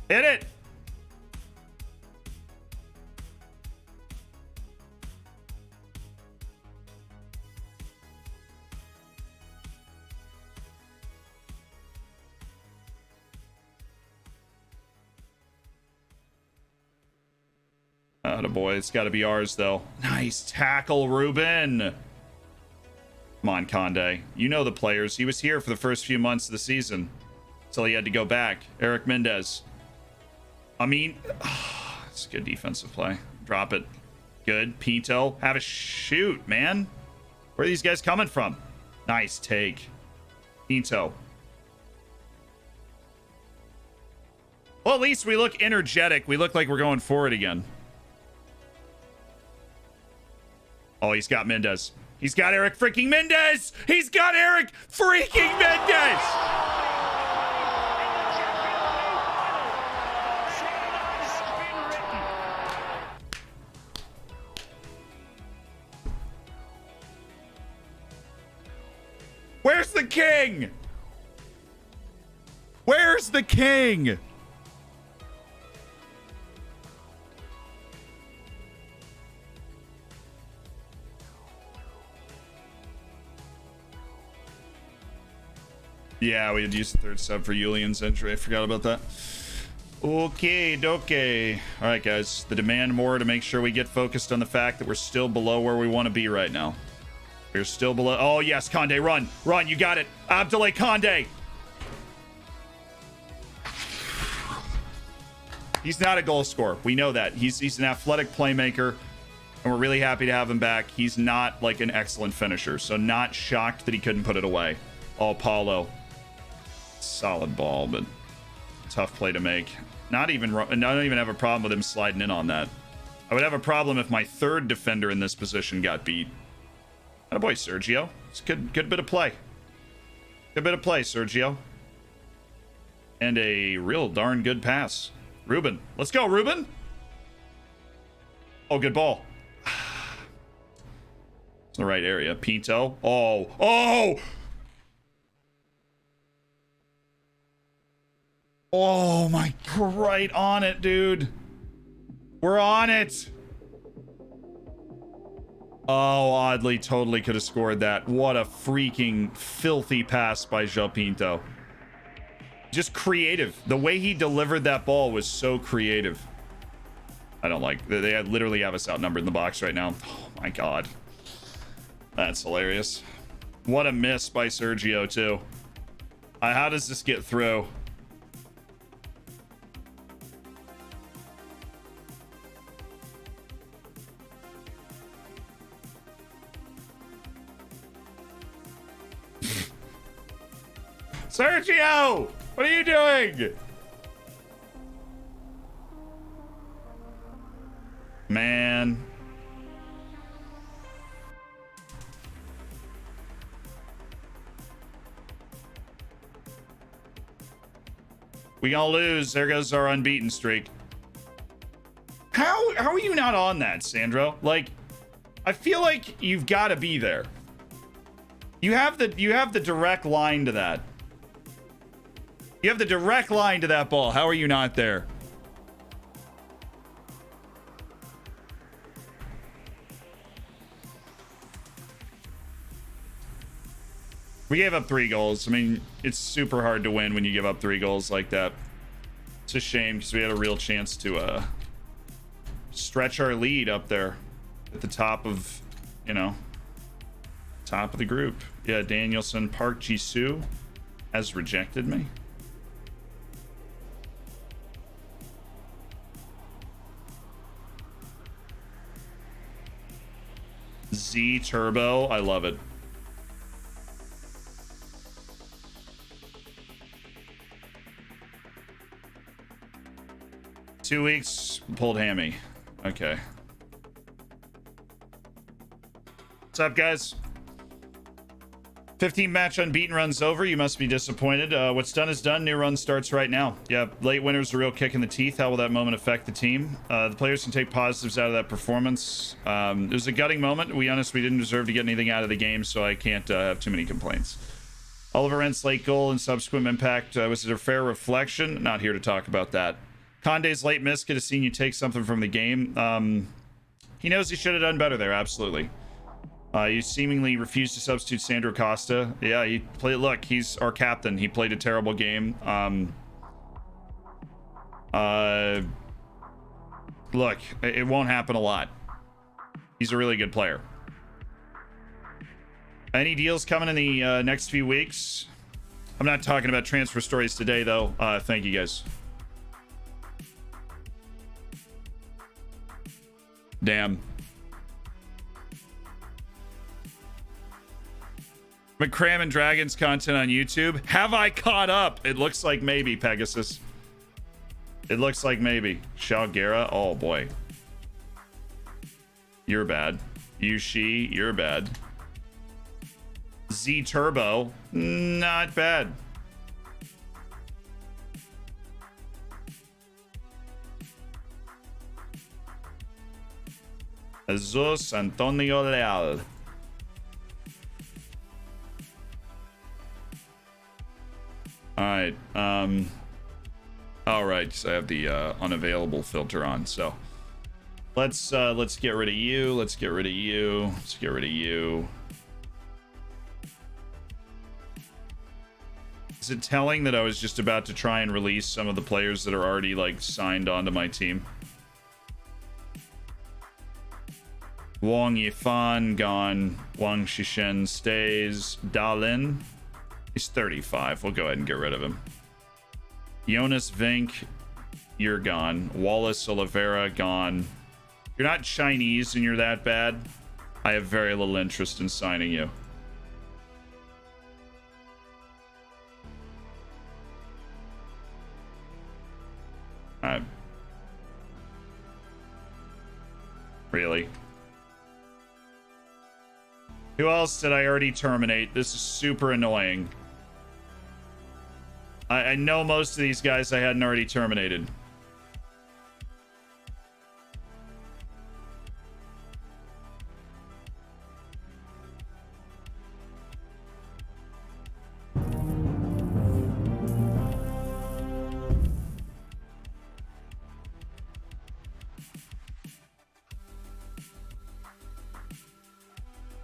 Hit it. Attaboy, it's got to be ours, though. Nice tackle, Ruben. Come on, Conde. You know the players. He was here for the first few months of the season until he had to go back. Eric Mendez. I mean, it's good defensive play. Drop it. Good. Pinto. Have a shoot, man. Where are these guys coming from? Nice take. Pinto. Well, at least we look energetic. We look like we're going forward again. Oh, he's got Mendez. He's got Eric freaking Mendez. He's got Eric freaking Mendez. Where's the king? Where's the king? Yeah, we had used the third sub for Julian's injury. I forgot about that. Okay, okay. All right, guys. The demand more to make sure we get focused on the fact that we're still below where we want to be right now. We're still below. Oh, yes, Conde, run. Run, you got it. Abdoulaye Conde. He's not a goal scorer. We know that. He's an athletic playmaker, and we're really happy to have him back. He's not like an excellent finisher, so not shocked that he couldn't put it away. Oh, Paulo. Solid ball, but tough play to make. I don't even have a problem with him sliding in on that. I would have a problem if my third defender in this position got beat. Attaboy, Sergio. It's a good bit of play. Good bit of play, Sergio. And a real darn good pass. Ruben. Let's go, Ruben. Oh, good ball. It's the right area. Pinto. Oh. Oh! Oh my, right on it, dude. We're on it. Oh, oddly, totally could have scored that. What a freaking filthy pass by João Pinto. Just creative. The way he delivered that ball was so creative. I don't like, they literally have us outnumbered in the box right now. Oh my God. That's hilarious. What a miss by Sergio, too. How does this get through? Sergio! What are you doing? Man. We gonna lose. There goes our unbeaten streak. How are you not on that, Sandro? Like, I feel like you've got to be there. You have the direct line to that. You have the direct line to that ball. How are you not there? We gave up 3 goals. I mean, it's super hard to win when you give up 3 goals like that. It's a shame because we had a real chance to stretch our lead up there at the top of, you know, top of the group. Yeah, Danielson Park Jisoo has rejected me. Z Turbo, I love it. Two weeks, pulled hammy. Okay. What's up, guys? 15 match unbeaten run's over. You must be disappointed. What's done is done. New run starts right now. Yeah, late winner's a real kick in the teeth. How will that moment affect the team? The players can take positives out of that performance. It was a gutting moment. To be honest, we didn't deserve to get anything out of the game, so I can't have too many complaints. Oliver Ent's late goal and subsequent impact, was it a fair reflection? Not here to talk about that. Conde's late miss could have seen you take something from the game. He knows he should have done better there, absolutely. You seemingly refused to substitute Sandro Costa. Yeah, he played. Look, he's our captain. He played a terrible game. Look, it won't happen a lot. He's a really good player. Any deals coming in the next few weeks? I'm not talking about transfer stories today, though. Thank you, guys. Damn. McCram and Dragons content on YouTube. Have I caught up? It looks like maybe, Pegasus. It looks like maybe. Shalgera. Oh, boy. You're bad. Yushi, you're bad. Z Turbo. Not bad. Jesus Antonio Leal. Alright, alright, so I have the unavailable filter on, so let's get rid of you, let's get rid of you, let's get rid of you. Is it telling that I was just about to try and release some of the players that are already like signed onto my team? Wang Yifan gone, Wang Shishen stays, Dalin. He's 35. We'll go ahead and get rid of him. Jonas Vink, you're gone. Wallace Oliveira, gone. You're not Chinese and you're that bad. I have very little interest in signing you. Really? Who else did I already terminate? This is super annoying. I know most of these guys I hadn't already terminated.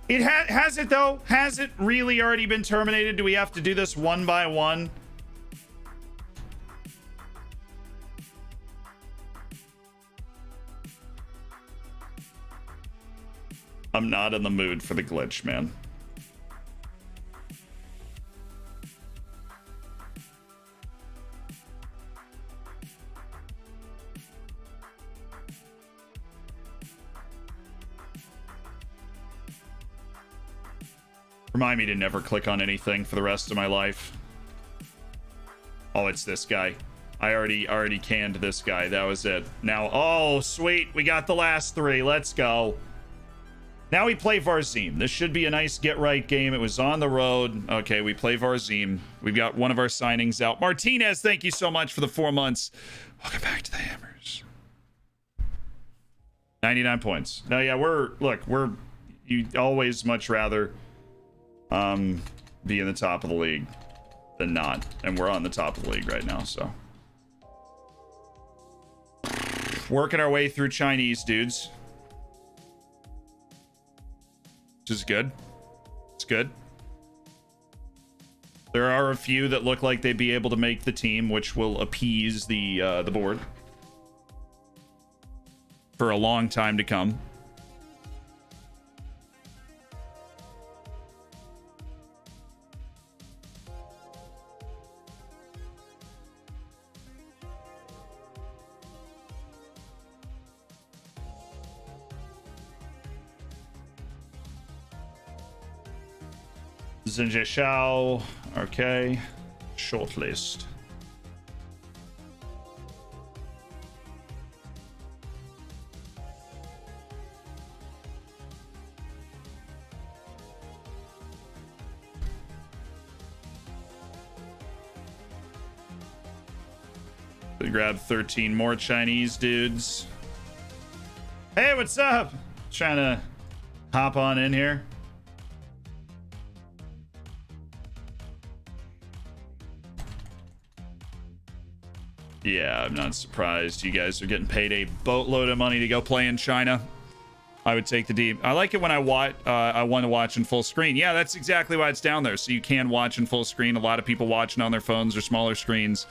It has it though? Has it really already been terminated? Do we have to do this one by one? I'm not in the mood for the glitch, man. Remind me to never click on anything for the rest of my life. Oh, it's this guy. I already canned this guy. That was it. Now, oh, sweet. We got the last three. Let's go. Now we play Varzim. This should be a nice get-right game. It was on the road. Okay, we play Varzim. We've got one of our signings out. Martinez, thank you so much for the 4 months. Welcome back to the Hammers. 99 points. Now, yeah, you always much rather be in the top of the league than not. And we're on the top of the league right now, so. Working our way through Chinese dudes. Which is good. It's good. There are a few that look like they'd be able to make the team, which will appease the board for a long time to come. Zinje Shao. Okay. Shortlist. They grab 13 more Chinese dudes. Hey, what's up? Trying to hop on in here. Yeah, I'm not surprised. You guys are getting paid a boatload of money to go play in China. I would take the D. I like it when I want to watch in full screen. Yeah, that's exactly why it's down there. So you can watch in full screen. A lot of people watching on their phones or smaller screens.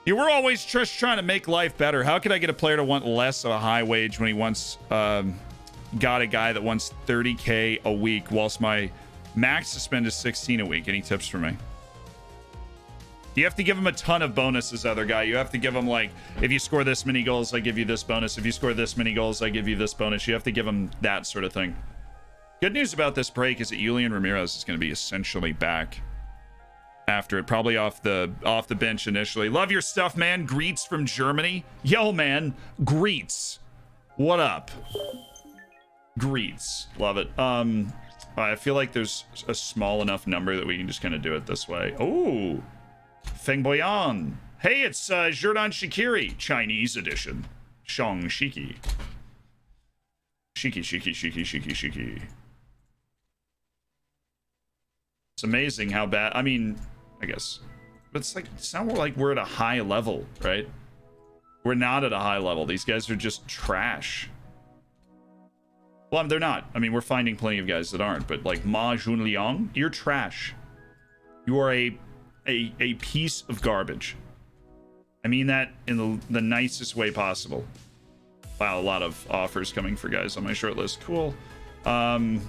Yeah, we're always just trying to make life better. How could I get a player to want less of a high wage when he once got a guy that wants 30K a week, whilst my max to spend is 16 a week? Any tips for me? You have to give him a ton of bonuses, other guy. You have to give him, like, if you score this many goals, I give you this bonus. If you score this many goals, I give you this bonus. You have to give him that sort of thing. Good news about this break is that Julian Ramirez is going to be essentially back after it, probably off the bench initially. Love your stuff, man. Greets from Germany. Yo, man. Greets. What up? Greets. Love it. I feel like there's a small enough number that we can just kind of do it this way. Oh. Feng Boyan. Hey, it's Jordan Shikiri, Chinese edition. Shang Shiki. Shiki. It's amazing how bad. I mean, I guess. But it's not more like we're at a high level, right? We're not at a high level. These guys are just trash. Well, they're not. I mean, we're finding plenty of guys that aren't. But like Ma Junliang, you're trash. You are a piece of garbage. I mean that in the nicest way possible. Wow, a lot of offers coming for guys on my short list. Cool. Javi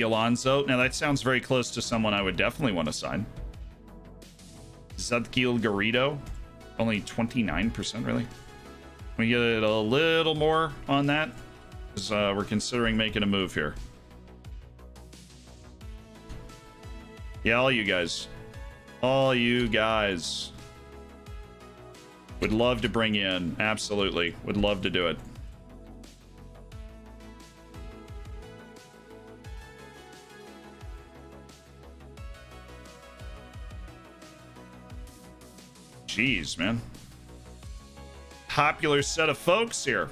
Alonso. Now that sounds very close to someone I would definitely want to sign. Zadkiel Garrido. Only 29%, really? Can we get a little more on that? Because we're considering making a move here. Yeah, all you guys would love to bring you in. Absolutely would love to do it. Jeez, man, popular set of folks here.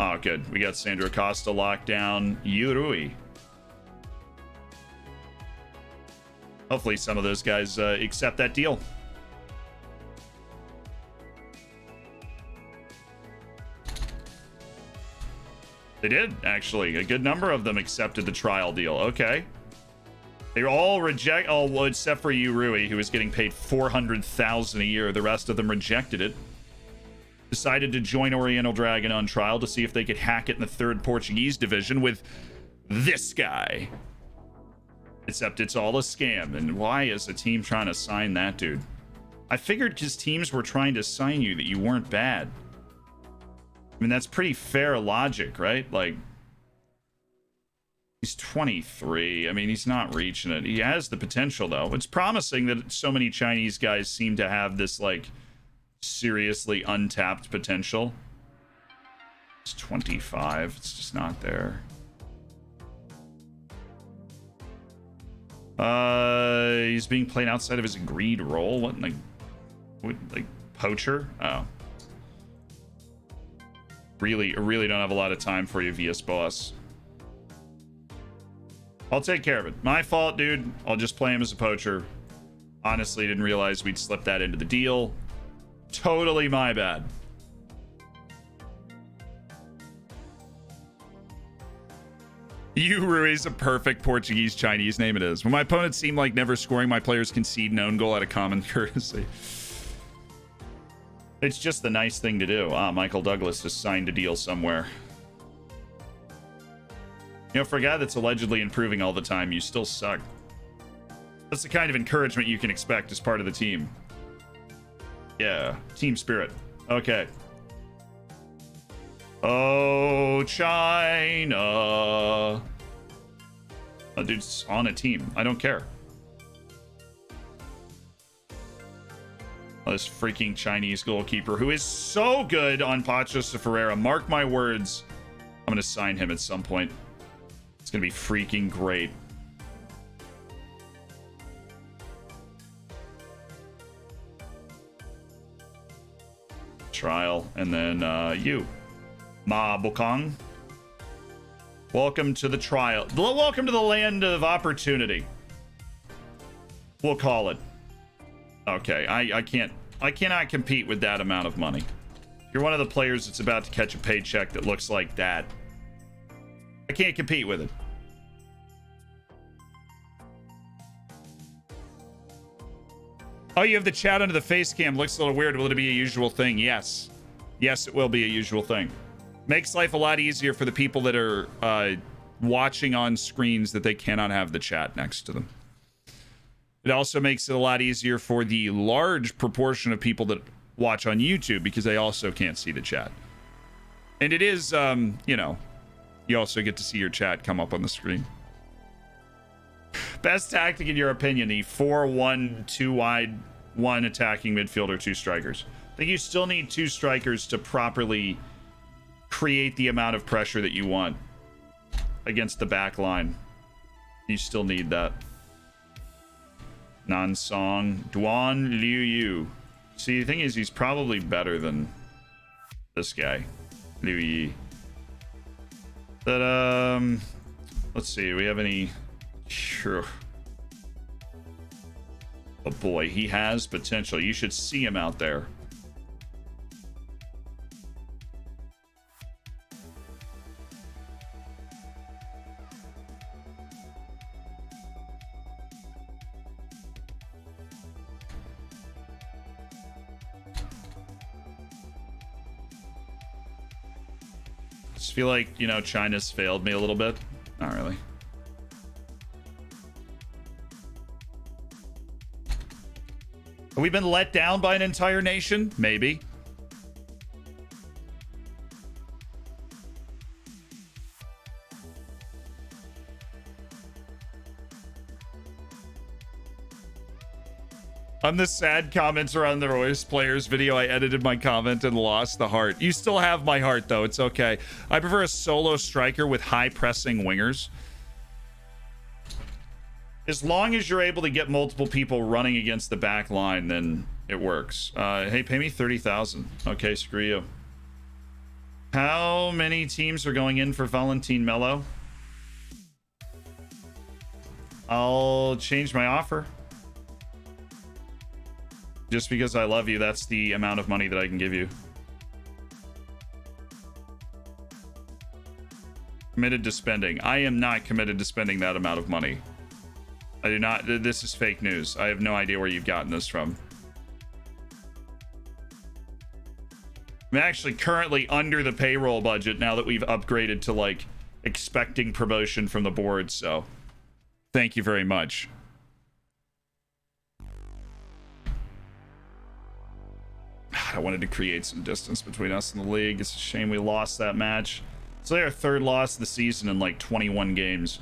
Oh, good. We got Sandro Costa locked down. Yurui. Hopefully some of those guys accept that deal. They did, actually. A good number of them accepted the trial deal. Okay. They all reject... Oh, well, except for Yurui, who was getting paid $400,000 a year. The rest of them rejected it. Decided to join Oriental Dragon on trial to see if they could hack it in the third Portuguese division with this guy. Except it's all a scam. And why is a team trying to sign that dude? I figured because teams were trying to sign you that you weren't bad. I mean, that's pretty fair logic, right? Like, he's 23. I mean, he's not reaching it. He has the potential, though. It's promising that so many Chinese guys seem to have this, like, seriously untapped potential. It's 25. It's just not there. He's being played outside of his agreed role. What, like poacher? Oh. I really don't have a lot of time for you, VS Boss. I'll take care of it. My fault, dude. I'll just play him as a poacher. Honestly, didn't realize we'd slip that into the deal. Totally my bad. Yurui is a perfect Portuguese Chinese name. It is. When my opponents seem like never scoring, my players concede an own goal out of common courtesy. It's just the nice thing to do. Ah, Michael Douglas has signed a deal somewhere. You know, for a guy that's allegedly improving all the time, you still suck. That's the kind of encouragement you can expect as part of the team. Yeah, team spirit. Okay. Oh, China. That dude's on a team. I don't care. Oh, this freaking Chinese goalkeeper who is so good on Pachos de Ferreira. Mark my words. I'm going to sign him at some point. It's going to be freaking great. Trial, and then you. Ma Bukong. Welcome to the trial. Welcome to the land of opportunity. We'll call it. Okay, I cannot compete with that amount of money. If you're one of the players that's about to catch a paycheck that looks like that, I can't compete with it. Oh, you have the chat under the face cam. Looks a little weird. Will it be a usual thing? Yes. Yes, it will be a usual thing. Makes life a lot easier for the people that are watching on screens that they cannot have the chat next to them. It also makes it a lot easier for the large proportion of people that watch on YouTube because they also can't see the chat. And it is, you know, you also get to see your chat come up on the screen. Best tactic in your opinion, the 4-1, 2 wide, 1 attacking midfielder, 2 strikers. I think you still need 2 strikers to properly create the amount of pressure that you want against the back line. You still need that. Nansong, Duan Liu Yu. See, the thing is, he's probably better than this guy, Liu Yi. But, let's see, do we have any... Sure. Oh boy, he has potential. You should see him out there. Just feel like, you know, China's failed me a little bit. Not really. Have we been let down by an entire nation? Maybe. On the sad comments around the Royce Players video, I edited my comment and lost the heart. You still have my heart, though. It's okay. I prefer a solo striker with high pressing wingers. As long as you're able to get multiple people running against the back line, then it works. Hey, pay me 30,000. Okay, screw you. How many teams are going in for Valentin Mello? I'll change my offer. Just because I love you, that's the amount of money that I can give you. Committed to spending. I am not committed to spending that amount of money. I do not. This is fake news. I have no idea where you've gotten this from. I'm actually currently under the payroll budget now that we've upgraded to, like, expecting promotion from the board, so thank you very much. I wanted to create some distance between us and the league. It's a shame we lost that match. It's like our 3rd loss of the season in, like, 21 games.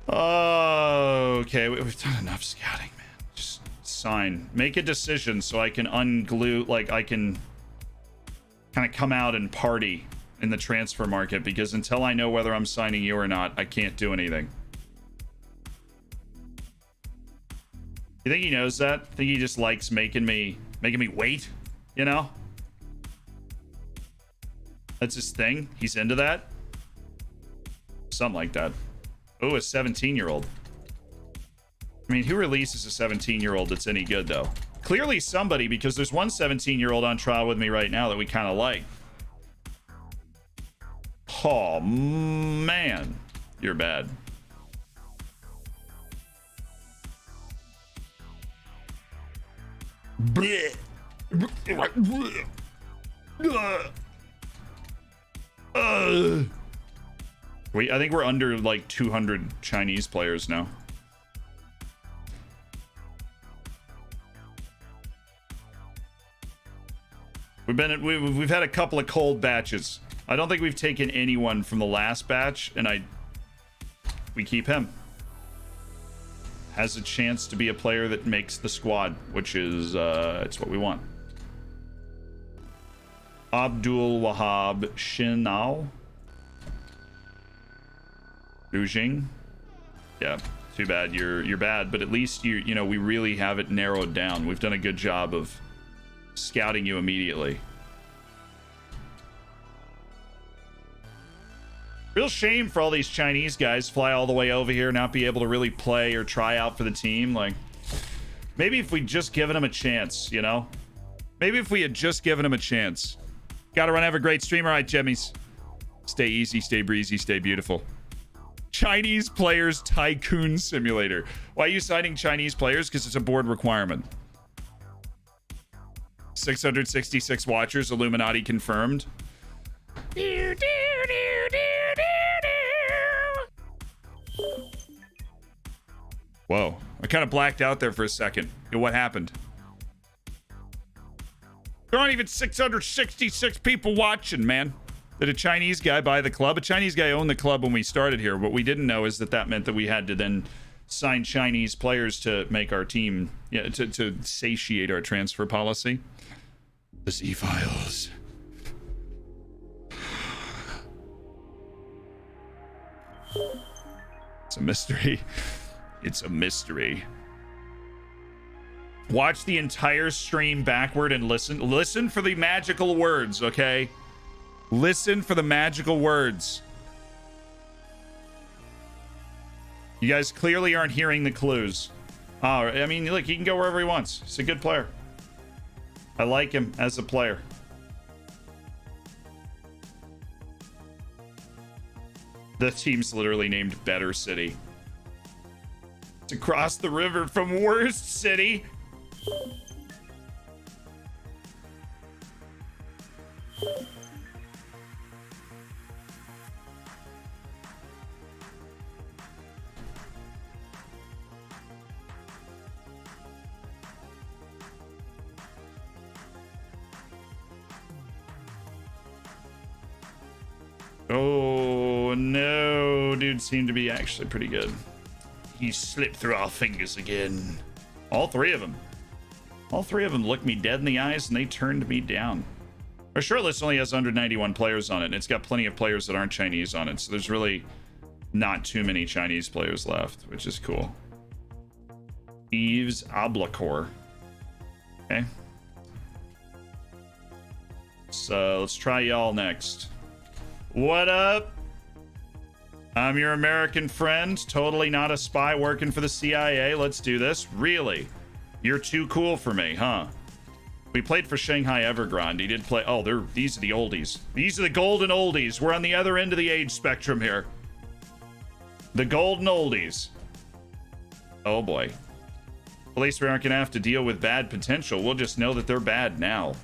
Okay, we've done enough scouting, man. Just sign. Make a decision so I can unglue, like, I can kind of come out and party in the transfer market, because until I know whether I'm signing you or not, I can't do anything. You think he knows that? I think he just likes making me wait, you know? That's his thing. He's into that. Something like that. Oh, a 17-year-old. I mean, who releases a 17-year-old that's any good, though? Clearly somebody, because there's one 17-year-old on trial with me right now that we kind of like. Oh, man. You're bad. I think we're under like 200 Chinese players now. We've had a couple of cold batches. I don't think we've taken anyone from the last batch, and we keep him. Has a chance to be a player that makes the squad, which is it's what we want. Abdul Wahab Shinao. Ujing. Yeah, too bad you're bad, but at least you know we really have it narrowed down. We've done a good job of scouting you immediately. Real shame for all these Chinese guys fly all the way over here, not be able to really play or try out for the team. Like, maybe if we just given them a chance, you know? Maybe if we had just given them a chance. Gotta run, have a great stream. All right, Jemmies. Stay easy, stay breezy, stay beautiful. Chinese Players Tycoon Simulator. Why are you citing Chinese players? Because it's a board requirement. 666 watchers, Illuminati confirmed. Whoa, I kind of blacked out there for a second. What happened? There aren't even 666 people watching, man. Did a Chinese guy buy the club? A Chinese guy owned the club when we started here. What we didn't know is that that meant that we had to then sign Chinese players to make our team, yeah, to satiate our transfer policy. The Z-Files. It's a mystery. It's a mystery. Watch the entire stream backward and listen. Listen for the magical words, okay? Listen for the magical words. You guys clearly aren't hearing the clues. Oh, I mean, look, he can go wherever he wants. He's a good player. I like him as a player. The team's literally named Better City. It's across the river from Worst City. Oh no, dude seemed to be actually pretty good. He slipped through our fingers again. All three of them. All three of them looked me dead in the eyes and they turned me down. Our shortlist only has 191 players on it, and it's got plenty of players that aren't Chinese on it, so there's really not too many Chinese players left, which is cool. Yves Ablacor. Okay. So let's try y'all next. What up? I'm your American friend, totally not a spy working for the CIA. Let's do this. Really? You're too cool for me, huh? We played for Shanghai Evergrande. He did play. Oh, these are the oldies. These are the golden oldies. We're on the other end of the age spectrum here. The golden oldies. Oh boy. At least we aren't gonna have to deal with bad potential. We'll just know that they're bad now.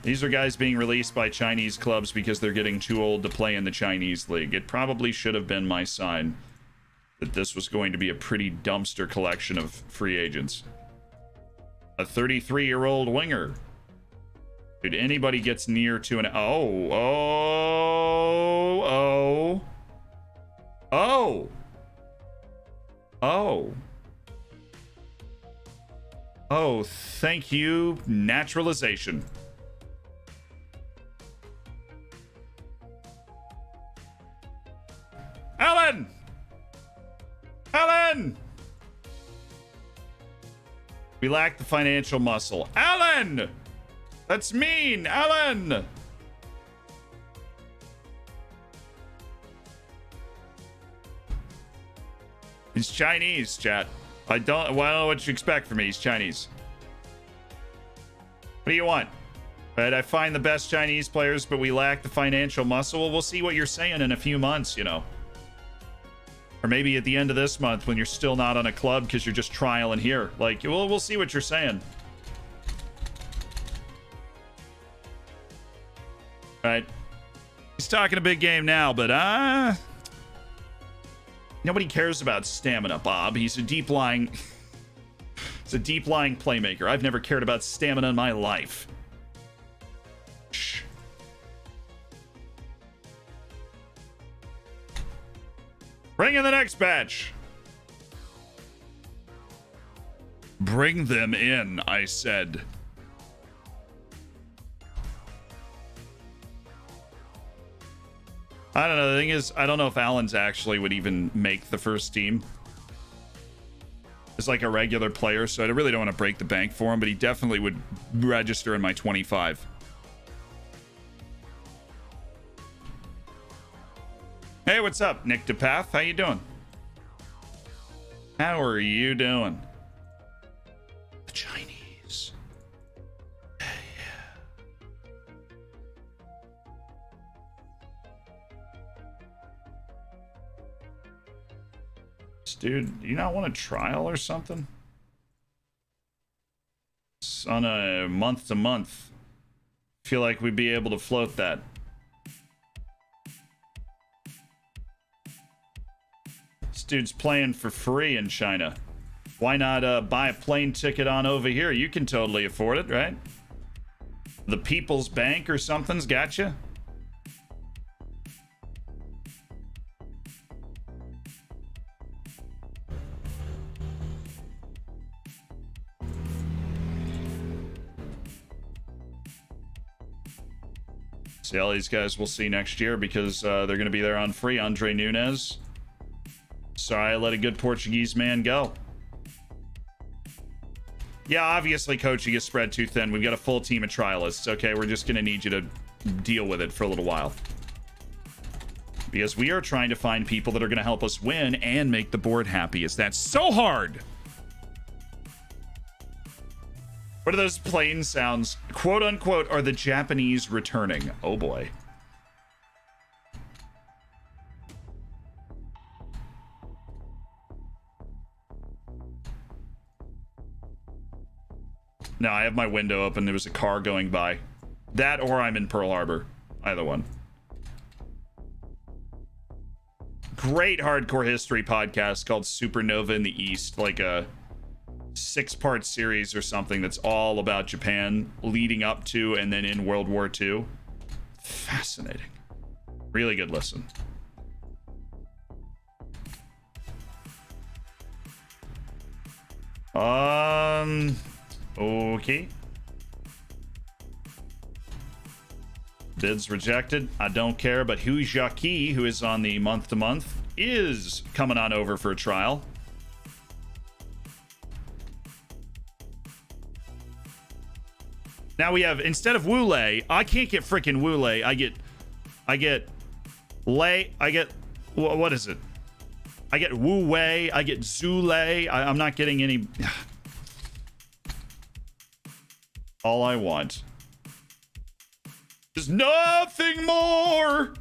These are guys being released by Chinese clubs because they're getting too old to play in the Chinese league. It probably should have been my sign that this was going to be a pretty dumpster collection of free agents. A 33-year-old winger. Dude, anybody gets near to an... Oh, thank you, naturalization. Alan! Alan! We lack the financial muscle. Alan! That's mean, Alan! He's Chinese, chat. I don't know what you expect from me. He's Chinese. What do you want? Right, I find the best Chinese players, but we lack the financial muscle. Well, we'll see what you're saying in a few months, you know. Or maybe at the end of this month when you're still not on a club because you're just trialing here. Like, we'll see what you're saying. Right. He's talking a big game now, but nobody cares about stamina, Bob. He's a deep-lying... He's a deep-lying playmaker. I've never cared about stamina in my life. Shh. Bring in the next batch. Bring them in, I said. I don't know. The thing is, I don't know if Alan's actually would even make the first team. as like a regular player, so I really don't want to break the bank for him, but he definitely would register in my 25. Hey, what's up, Nick DePath? How you doing? How are you doing? The Chinese. Yeah. Dude, do you not want a trial or something? It's on a month to month. Feel like we'd be able to float that. This dude's playing for free in China. Why not buy a plane ticket on over here? You can totally afford it, right? The People's Bank or something's got you. See, all these guys we'll see next year because they're going to be there on free. Andre Nunes. Sorry, I let a good Portuguese man go. Yeah, obviously coaching is spread too thin. We've got a full team of trialists. Okay, we're just going to need you to deal with it for a little while. Because we are trying to find people that are going to help us win and make the board happiest. That's so hard. What are those plane sounds? Quote unquote, are the Japanese returning? Oh boy. No, I have my window open. There was a car going by. That or I'm in Pearl Harbor. Either one. Great hardcore history podcast called Supernova in the East. Like a 6-part series or something that's all about Japan leading up to and then in World War II. Fascinating. Really good listen. Okay. Bids rejected. I don't care, but Hu Jacqui, who is on the month-to-month, is coming on over for a trial. Now we have, instead of Wu Lei, I can't get freaking Wu Lei. I get Lei, what is it? I get Wu Wei, I get Zhu Lei. I'm not getting any. All I want is nothing more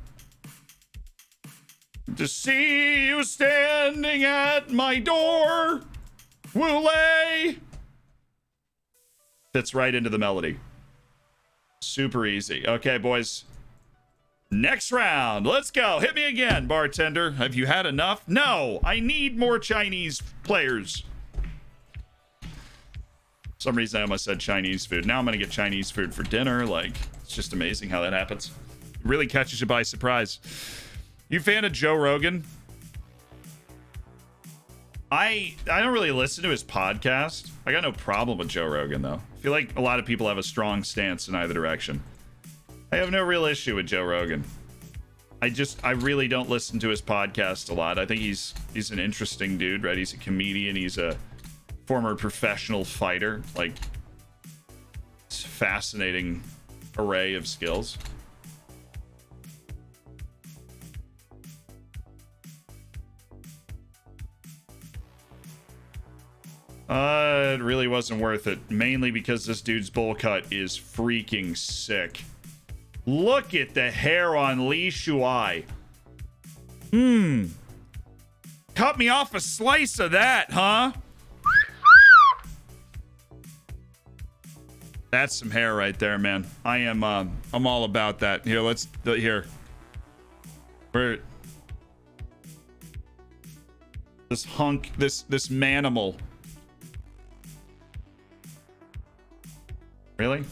to see you standing at my door. Wu Lei. Fits right into the melody. Super easy. Okay, boys. Next round. Let's go. Hit me again, bartender. Have you had enough? No, I need more Chinese players. For some reason I almost said Chinese food. Now I'm going to get Chinese food for dinner. Like, it's just amazing how that happens. It really catches you by surprise. You fan of Joe Rogan? I don't really listen to his podcast. I got no problem with Joe Rogan, though. I feel like a lot of people have a strong stance in either direction. I have no real issue with Joe Rogan. I really don't listen to his podcast a lot. I think he's an interesting dude, right? He's a comedian. He's a former professional fighter. Like, it's a fascinating array of skills. It really wasn't worth it. Mainly because this dude's bowl cut is freaking sick. Look at the hair on Li Shuai. Cut me off a slice of that, huh? That's some hair right there, man. I'm all about that. Here, Where this hunk, this manimal. Really?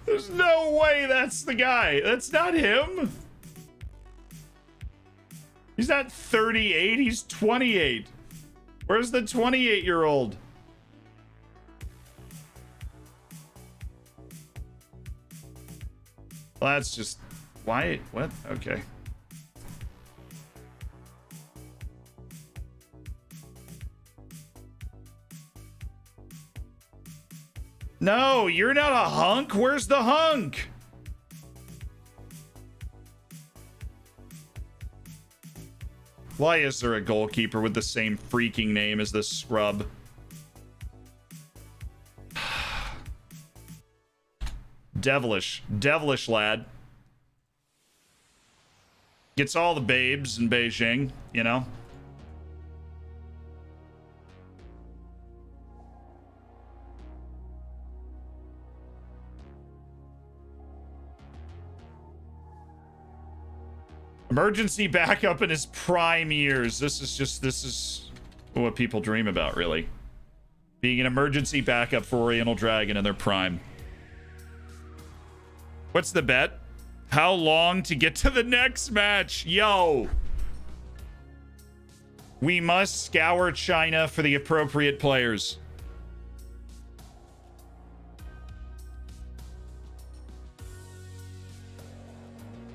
There's no way that's the guy. That's not him. He's not 38, he's 28. Where's the 28-year-old? Well, Why? What? Okay. No, you're not a hunk. Where's the hunk? Why is there a goalkeeper with the same freaking name as this scrub? Devilish. Devilish lad. Gets all the babes in Beijing, you know? Emergency backup in his prime years. This is what people dream about, really. Being an emergency backup for Oriental Dragon in their prime. What's the bet? How long to get to the next match? Yo! We must scour China for the appropriate players.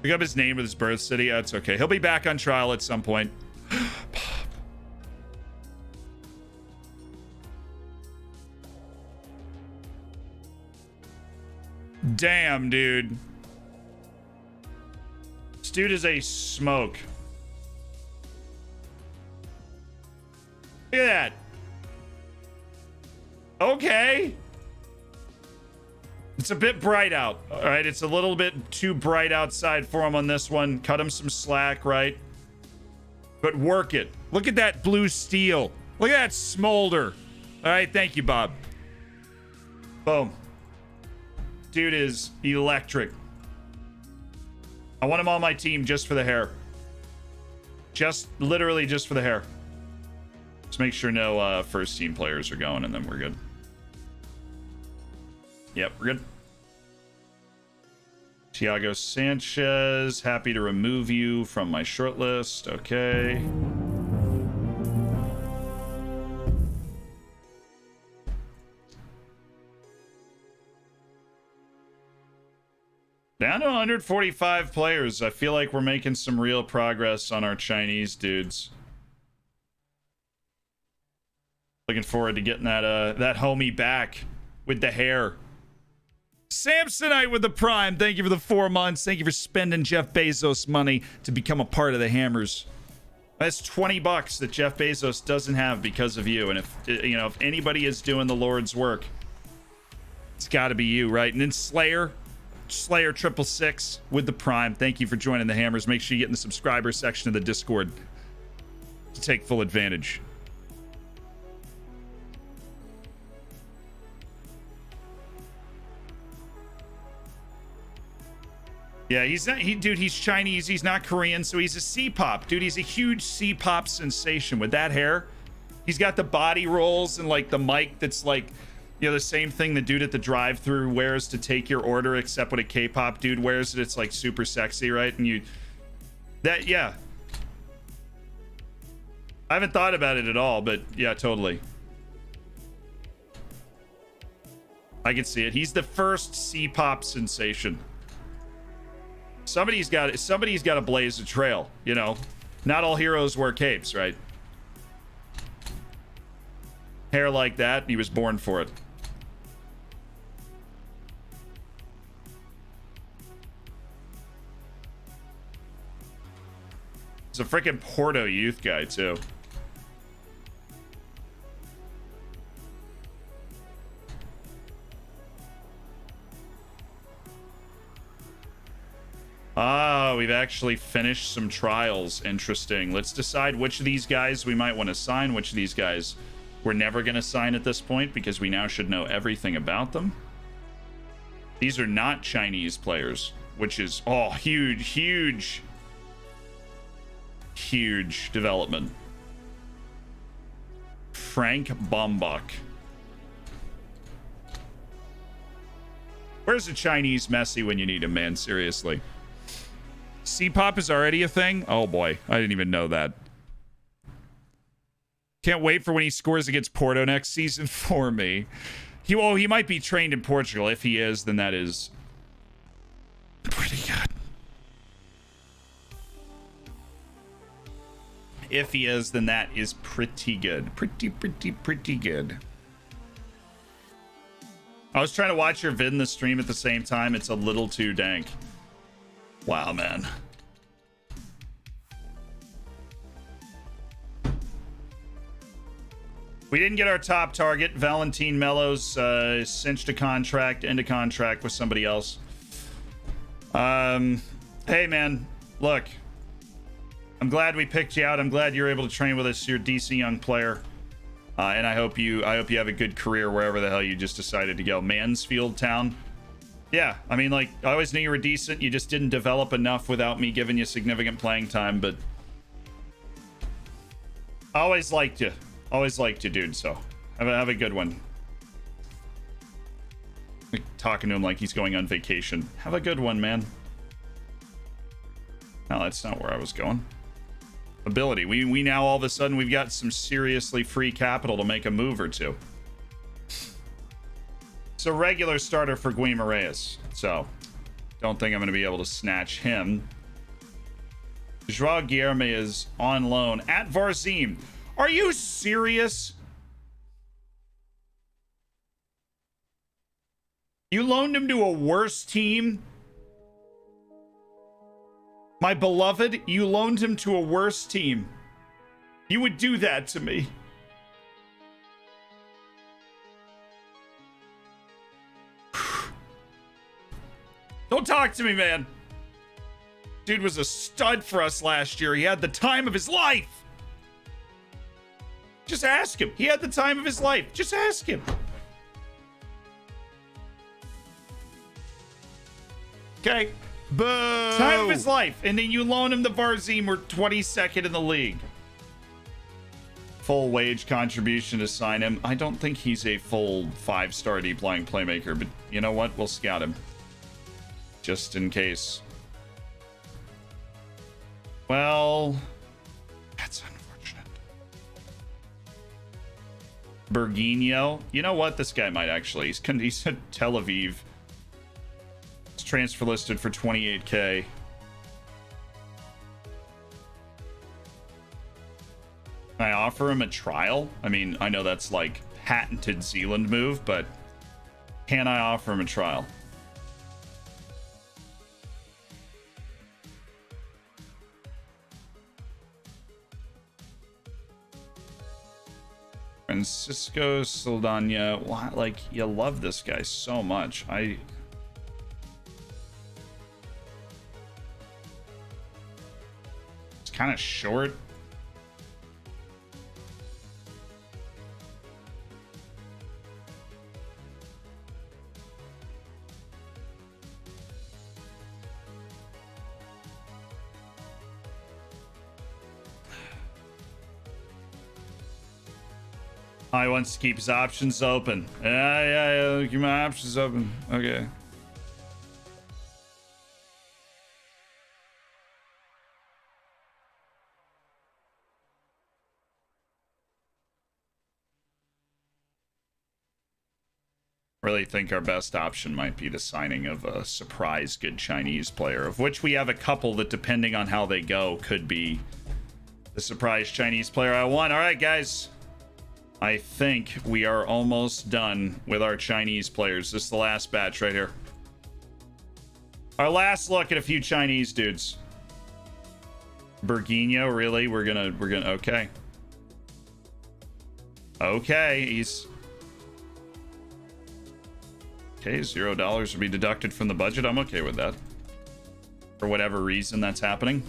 Pick up his name with his birth city. That's okay. He'll be back on trial at some point. Damn, dude. This dude is a smoke. Look at that. Okay. It's a bit bright out. All right, it's a little bit too bright outside for him on this one. Cut him some slack, right? But work it. Look at that blue steel. Look at that smolder. All right, thank you, Bob. Boom. Dude is electric. I want him on my team just for the hair. Just literally just for the hair. Just make sure no first team players are going, and then we're good. Yep, we're good. Thiago Sanchez, happy to remove you from my short list. Okay. Down to 145 players. I feel like we're making some real progress on our Chinese dudes. Looking forward to getting that homie back with the hair. Samsonite with the Prime. Thank you for the 4 months. Thank you for spending Jeff Bezos money to become a part of the Hammers. That's $20 that Jeff Bezos doesn't have because of you. And if you know, if anybody is doing the Lord's work, it's got to be you, right? And then Slayer 666 with the Prime. Thank you for joining the Hammers. Make sure you get in the subscriber section of the Discord to take full advantage. Yeah, he's Chinese, he's not Korean, so he's a C-pop. Dude, he's a huge C-pop sensation with that hair. He's got the body rolls and like the mic that's like, you know, the same thing the dude at the drive-thru wears to take your order, except when a K-pop dude wears it, it's like super sexy, right? And yeah. I haven't thought about it at all, but yeah, totally. I can see it. He's the first C-pop sensation. Somebody's got to blaze a trail, you know. Not all heroes wear capes, right? Hair like that, he was born for it. He's a freaking Porto youth guy too. Ah, we've actually finished some trials. Interesting. Let's decide which of these guys we might want to sign, which of these guys we're never going to sign at this point, because we now should know everything about them. These are not Chinese players, which is, oh, huge development. Frank Bombach. Where's the Chinese Messi when you need him, man? Seriously. C-pop is already a thing? Oh boy, I didn't even know that. Can't wait for when he scores against Porto next season for me. He might be trained in Portugal. If he is, then that is pretty good. if he is, then that is pretty good. Pretty good. I was trying to watch your vid in the stream at the same time. It's a little too dank. Wow, man. We didn't get our top target. Valentin Mello's cinched a contract, end a contract with somebody else. Hey, man. Look. I'm glad we picked you out. I'm glad you're able to train with us. You're a decent young player. And I hope you have a good career wherever the hell you just decided to go. Mansfield Town. Yeah, I mean, like, I always knew you were decent. You just didn't develop enough without me giving you significant playing time, but I always liked you. Always liked you, dude, so have a good one. Like, talking to him like he's going on vacation. Have a good one, man. No, that's not where I was going. Ability. We now all of a sudden we've got some seriously free capital to make a move or two. It's a regular starter for Guimaraes, so don't think I'm going to be able to snatch him. Joao Guilherme is on loan at Varzim. Are you serious? You loaned him to a worse team? My beloved, you loaned him to a worse team. You would do that to me. Don't talk to me, man. Dude was a stud for us last year. He had the time of his life. Just ask him. He had the time of his life. Just ask him. Okay. Boo! Time of his life. And then you loan him the Varzim. We're 22nd in the league. Full wage contribution to sign him. I don't think he's a full 5-star deep lying playmaker, but you know what? We'll scout him. Just in case. Well, that's unfortunate. Berginho. You know what? This guy might actually. He's at Tel Aviv. He's transfer listed for 28K. Can I offer him a trial? I mean, I know that's like patented Zealand move, but can I offer him a trial? Francisco Saldana. Why, like, you love this guy so much. It's kind of short. He wants to keep his options open. Yeah, keep my options open. Okay. Really think our best option might be the signing of a surprise good Chinese player, of which we have a couple that, depending on how they go, could be the surprise Chinese player I want. All right, guys. I think we are almost done with our Chinese players. This is the last batch right here. Our last look at a few Chinese dudes. Berginho, really? We're gonna, okay. Okay, he's... Okay, $0 would be deducted from the budget. I'm okay with that. For whatever reason that's happening.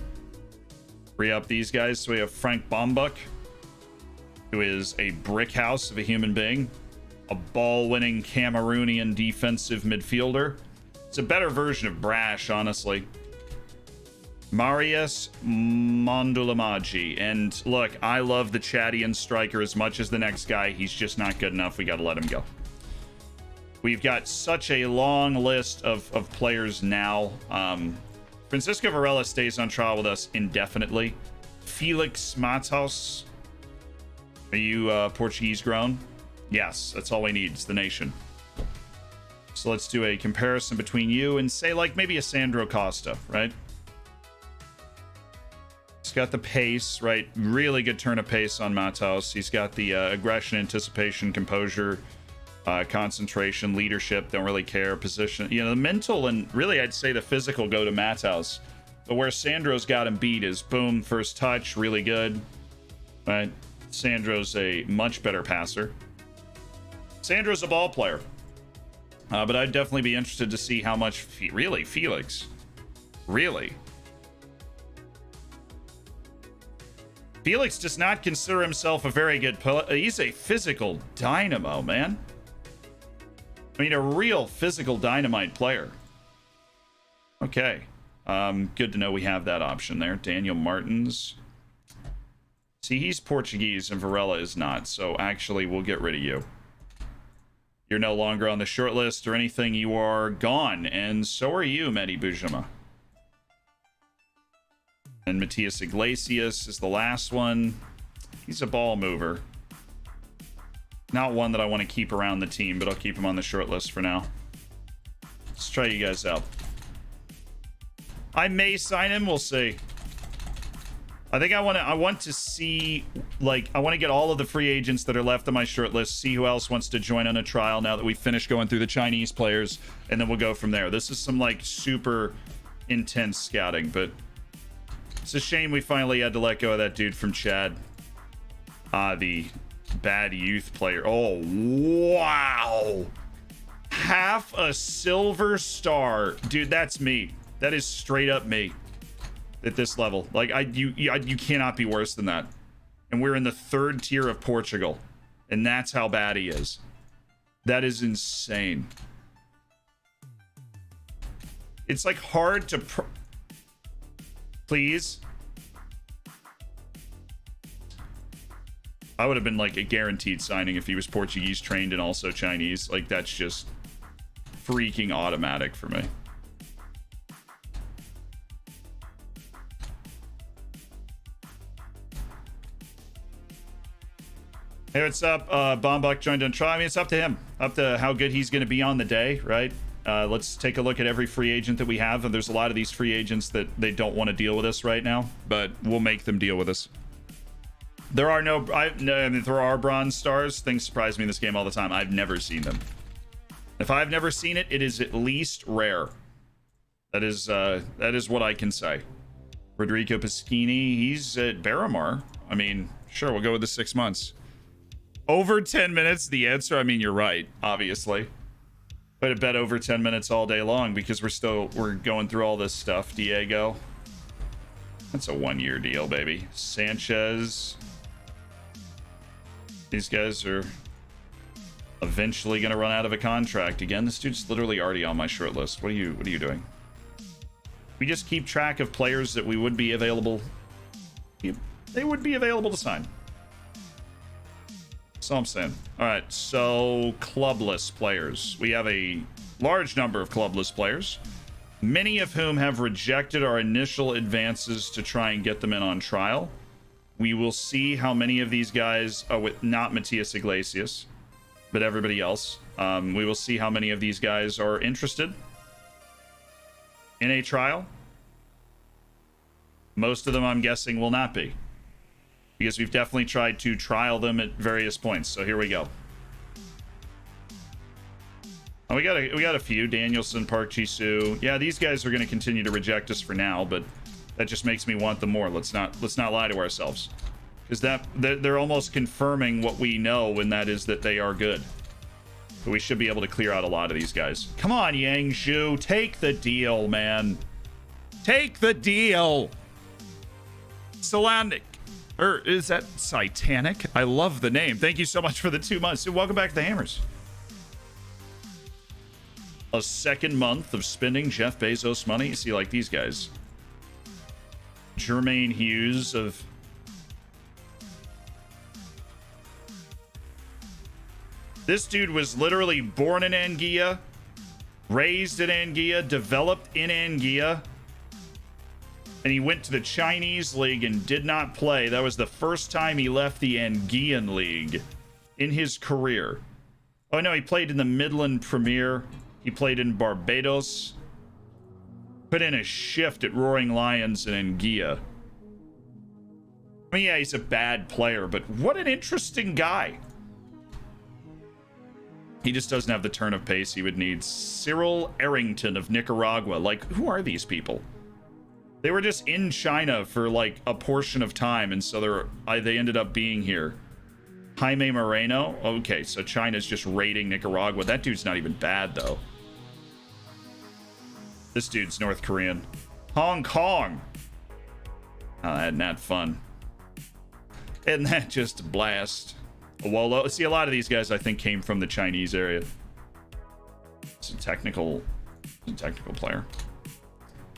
Free up these guys. So we have Frank Bombuk, who is a brick house of a human being, a ball-winning Cameroonian defensive midfielder. It's a better version of Brash, honestly. Marius Mondulamaji. And look, I love the Chadian striker as much as the next guy. He's just not good enough. We got to let him go. We've got such a long list of players now. Francisco Varela stays on trial with us indefinitely. Felix Matos. Are you Portuguese grown? Yes, that's all we need. It's the nation. So let's do a comparison between you and, say, like maybe a Sandro Costa, right? Let's got the pace, right? Really good turn of pace on Matos. He's got the aggression, anticipation, composure, concentration, leadership, don't really care, position. You know, the mental and really I'd say the physical go to Matos. But where Sandro's got him beat is boom, first touch, really good. Right? Sandro's a much better passer. Sandro's a ball player. But I'd definitely be interested to see how much... Really? Felix? Really? Felix does not consider himself a very good player. He's a physical dynamo, man. I mean, a real physical dynamite player. Okay. Good to know we have that option there. Daniel Martins. See, he's Portuguese and Varela is not, so actually we'll get rid of you. You're no longer on the short list or anything. You are gone, and so are you, Mehdi Boujama. And Matias Iglesias is the last one. He's a ball mover. Not one that I want to keep around the team, but I'll keep him on the short list for now. Let's try you guys out. I may sign him. We'll see. I think I want to see, like, I want to get all of the free agents that are left on my short list, see who else wants to join on a trial now that we finish going through the Chinese players, and then we'll go from there. This is some, like, super intense scouting, but it's a shame we finally had to let go of that dude from Chad. The bad youth player. Oh, wow. Half a silver star. Dude, that's me. That is straight up me at this level. Like, you cannot be worse than that. And we're in the third tier of Portugal. And that's how bad he is. That is insane. It's like hard to... Please. I would have been like a guaranteed signing if he was Portuguese trained and also Chinese. Like, that's just freaking automatic for me. Hey, what's up? Bombach joined on trial. I mean, it's up to him. Up to how good he's going to be on the day, right? Let's take a look at every free agent that we have. And there's a lot of these free agents that they don't want to deal with us right now, but we'll make them deal with us. There are I mean, there are bronze stars. Things surprise me in this game all the time. I've never seen them. If I've never seen it, it is at least rare. That is what I can say. Rodrigo Pasquini, he's at Barramar. I mean, sure, we'll go with the 6 months. Over 10 minutes, the answer, I mean, you're right, obviously. But I bet over 10 minutes all day long because we're going through all this stuff. Diego. That's a 1-year deal, baby. Sanchez. These guys are eventually going to run out of a contract again. This dude's literally already on my short list. What are you doing? We just keep track of players that we would be available. They would be available to sign. So I'm saying. All right, so clubless players. We have a large number of clubless players, many of whom have rejected our initial advances to try and get them in on trial. We will see how many of these guys, with not Matias Iglesias, but everybody else. We will see how many of these guys are interested in a trial. Most of them, I'm guessing, will not be, because we've definitely tried to trial them at various points. So here we go. Oh, we got a few. Danielson, Park Ji-soo. Yeah, these guys are going to continue to reject us for now, but that just makes me want them more. Let's not lie to ourselves, because they're almost confirming what we know, and that is that they are good. So we should be able to clear out a lot of these guys. Come on, Yang Zhu, take the deal, man. Take the deal. Solandic. Or is that Titanic? I love the name. Thank you so much for the 2 months. Welcome back to the Hammers. A second month of spending Jeff Bezos money. You see, like these guys. Jermaine Hughes of... This dude was literally born in Anguilla, raised in Anguilla, developed in Anguilla, and he went to the Chinese league and did not play. That was the first time he left the Anguillan league in his career. Oh no, he played in the Midland Premier. He played in Barbados. Put in a shift at Roaring Lions in Anguilla. I mean, yeah, he's a bad player, but what an interesting guy. He just doesn't have the turn of pace he would need. Cyril Arrington of Nicaragua. Like, who are these people? They were just in China for like a portion of time, and so they ended up being here. Jaime Moreno. Okay, so China's just raiding Nicaragua. That dude's not even bad, though. This dude's North Korean. Hong Kong. Oh, isn't that fun? Isn't that just a blast? Well, see, a lot of these guys, I think, came from the Chinese area. It's a technical player.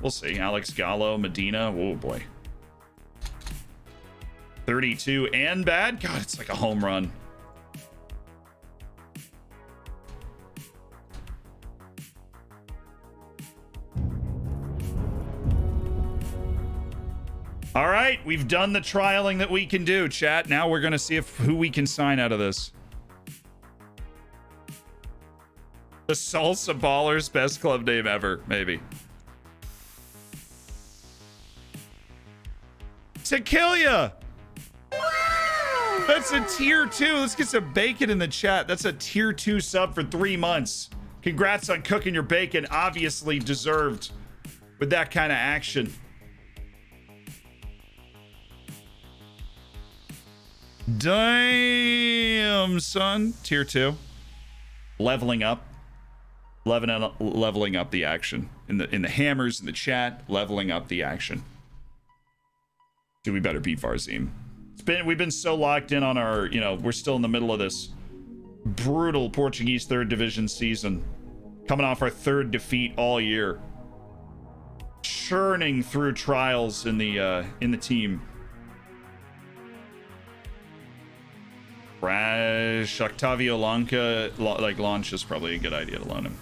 We'll see. Alex Gallo, Medina. Oh, boy. 32 and bad? God, it's like a home run. All right, we've done the trialing that we can do, chat. Now we're going to see who we can sign out of this. The Salsa Ballers, best club name ever, maybe. To kill ya! That's a tier 2. Let's get some bacon in the chat. That's a tier 2 sub for 3 months. Congrats on cooking your bacon. Obviously deserved with that kind of action. Damn, son. Tier 2. Leveling up. Leveling up the action. In the hammers in the chat, leveling up the action. Dude, we better beat Varzim. We've been so locked in on our, we're still in the middle of this brutal Portuguese 3rd division season. Coming off our 3rd defeat all year. Churning through trials in the team. Rash, Octavio Lanka, launch is probably a good idea to loan him.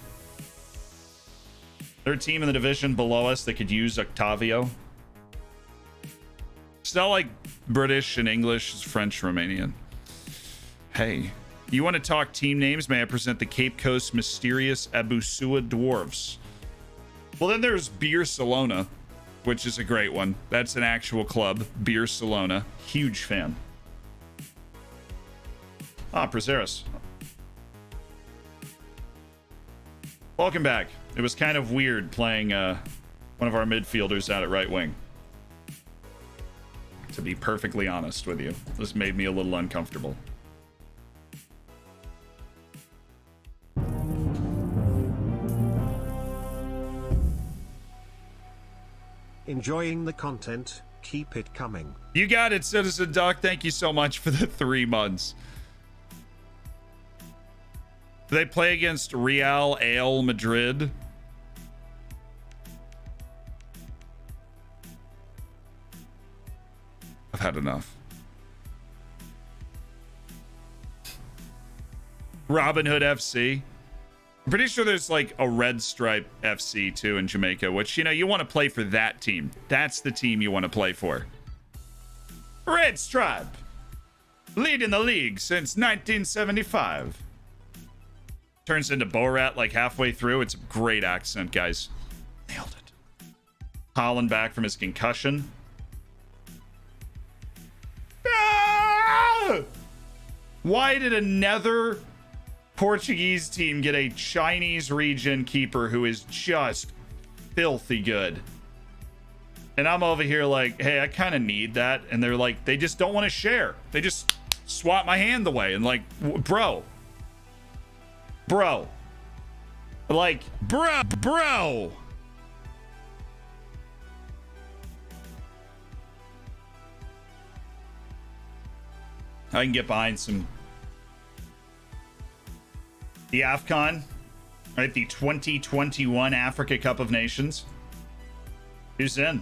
Third team in the division below us that could use Octavio. It's not like British and English, it's French, Romanian. Hey, you want to talk team names? May I present the Cape Coast Mysterious Abusua Dwarves? Well, then there's Barcelona, which is a great one. That's an actual club, Barcelona. Huge fan. Ah, Prazeres. Welcome back. It was kind of weird playing one of our midfielders out at right wing. To be perfectly honest with you, this made me a little uncomfortable. Enjoying the content, keep it coming. You got it, Citizen Duck. Thank you so much for the 3 months. Do they play against Real Madrid? I've had enough. Robin Hood FC. I'm pretty sure there's like a Red Stripe FC too in Jamaica, which, you want to play for that team. That's the team you want to play for. Red Stripe. Leading the league since 1975. Turns into Borat like halfway through. It's a great accent, guys. Nailed it. Holland back from his concussion. Ah! Why did another Portuguese team get a Chinese region keeper who is just filthy good? And I'm over here like, hey, I kind of need that. And they're like, they just don't want to share. They just swat my hand away. And like, bro. Like, bro. I can get behind the AFCON, right? The 2021 Africa Cup of Nations. Who's in?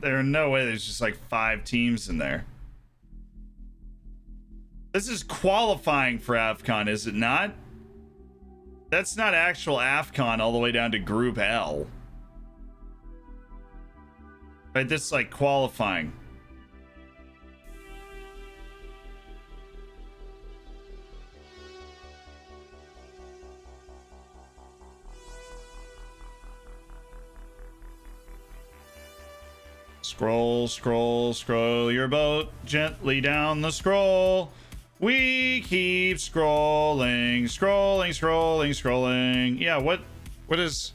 There's no way there's just like 5 teams in there. This is qualifying for AFCON, is it not? That's not actual AFCON all the way down to Group L. Right, this is like qualifying. Scroll, scroll, scroll your boat gently down the scroll. We keep scrolling, scrolling, scrolling, scrolling. Yeah, what is...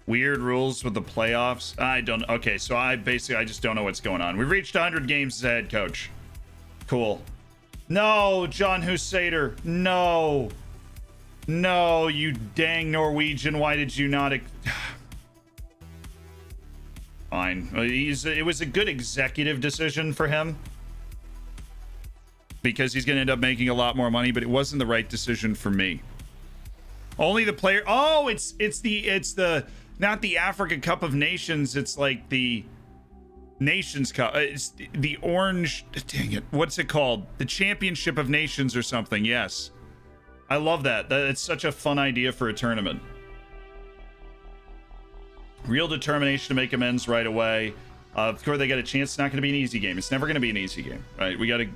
Weird rules with the playoffs. I don't... Okay, so I just don't know what's going on. We've reached 100 games as a head coach. Cool. No, John Hussader. No. No, you dang Norwegian. Why did you not... Fine. It was a good executive decision for him. Because he's going to end up making a lot more money, but it wasn't the right decision for me. Only the player... Oh, it's the... Not the Africa Cup of Nations. It's like the Nations Cup. It's the orange... Dang it. What's it called? The Championship of Nations or something. Yes. I love that. It's such a fun idea for a tournament. Real determination to make amends right away. Of course, they got a chance. It's not going to be an easy game. It's never going to be an easy game, right? We got to...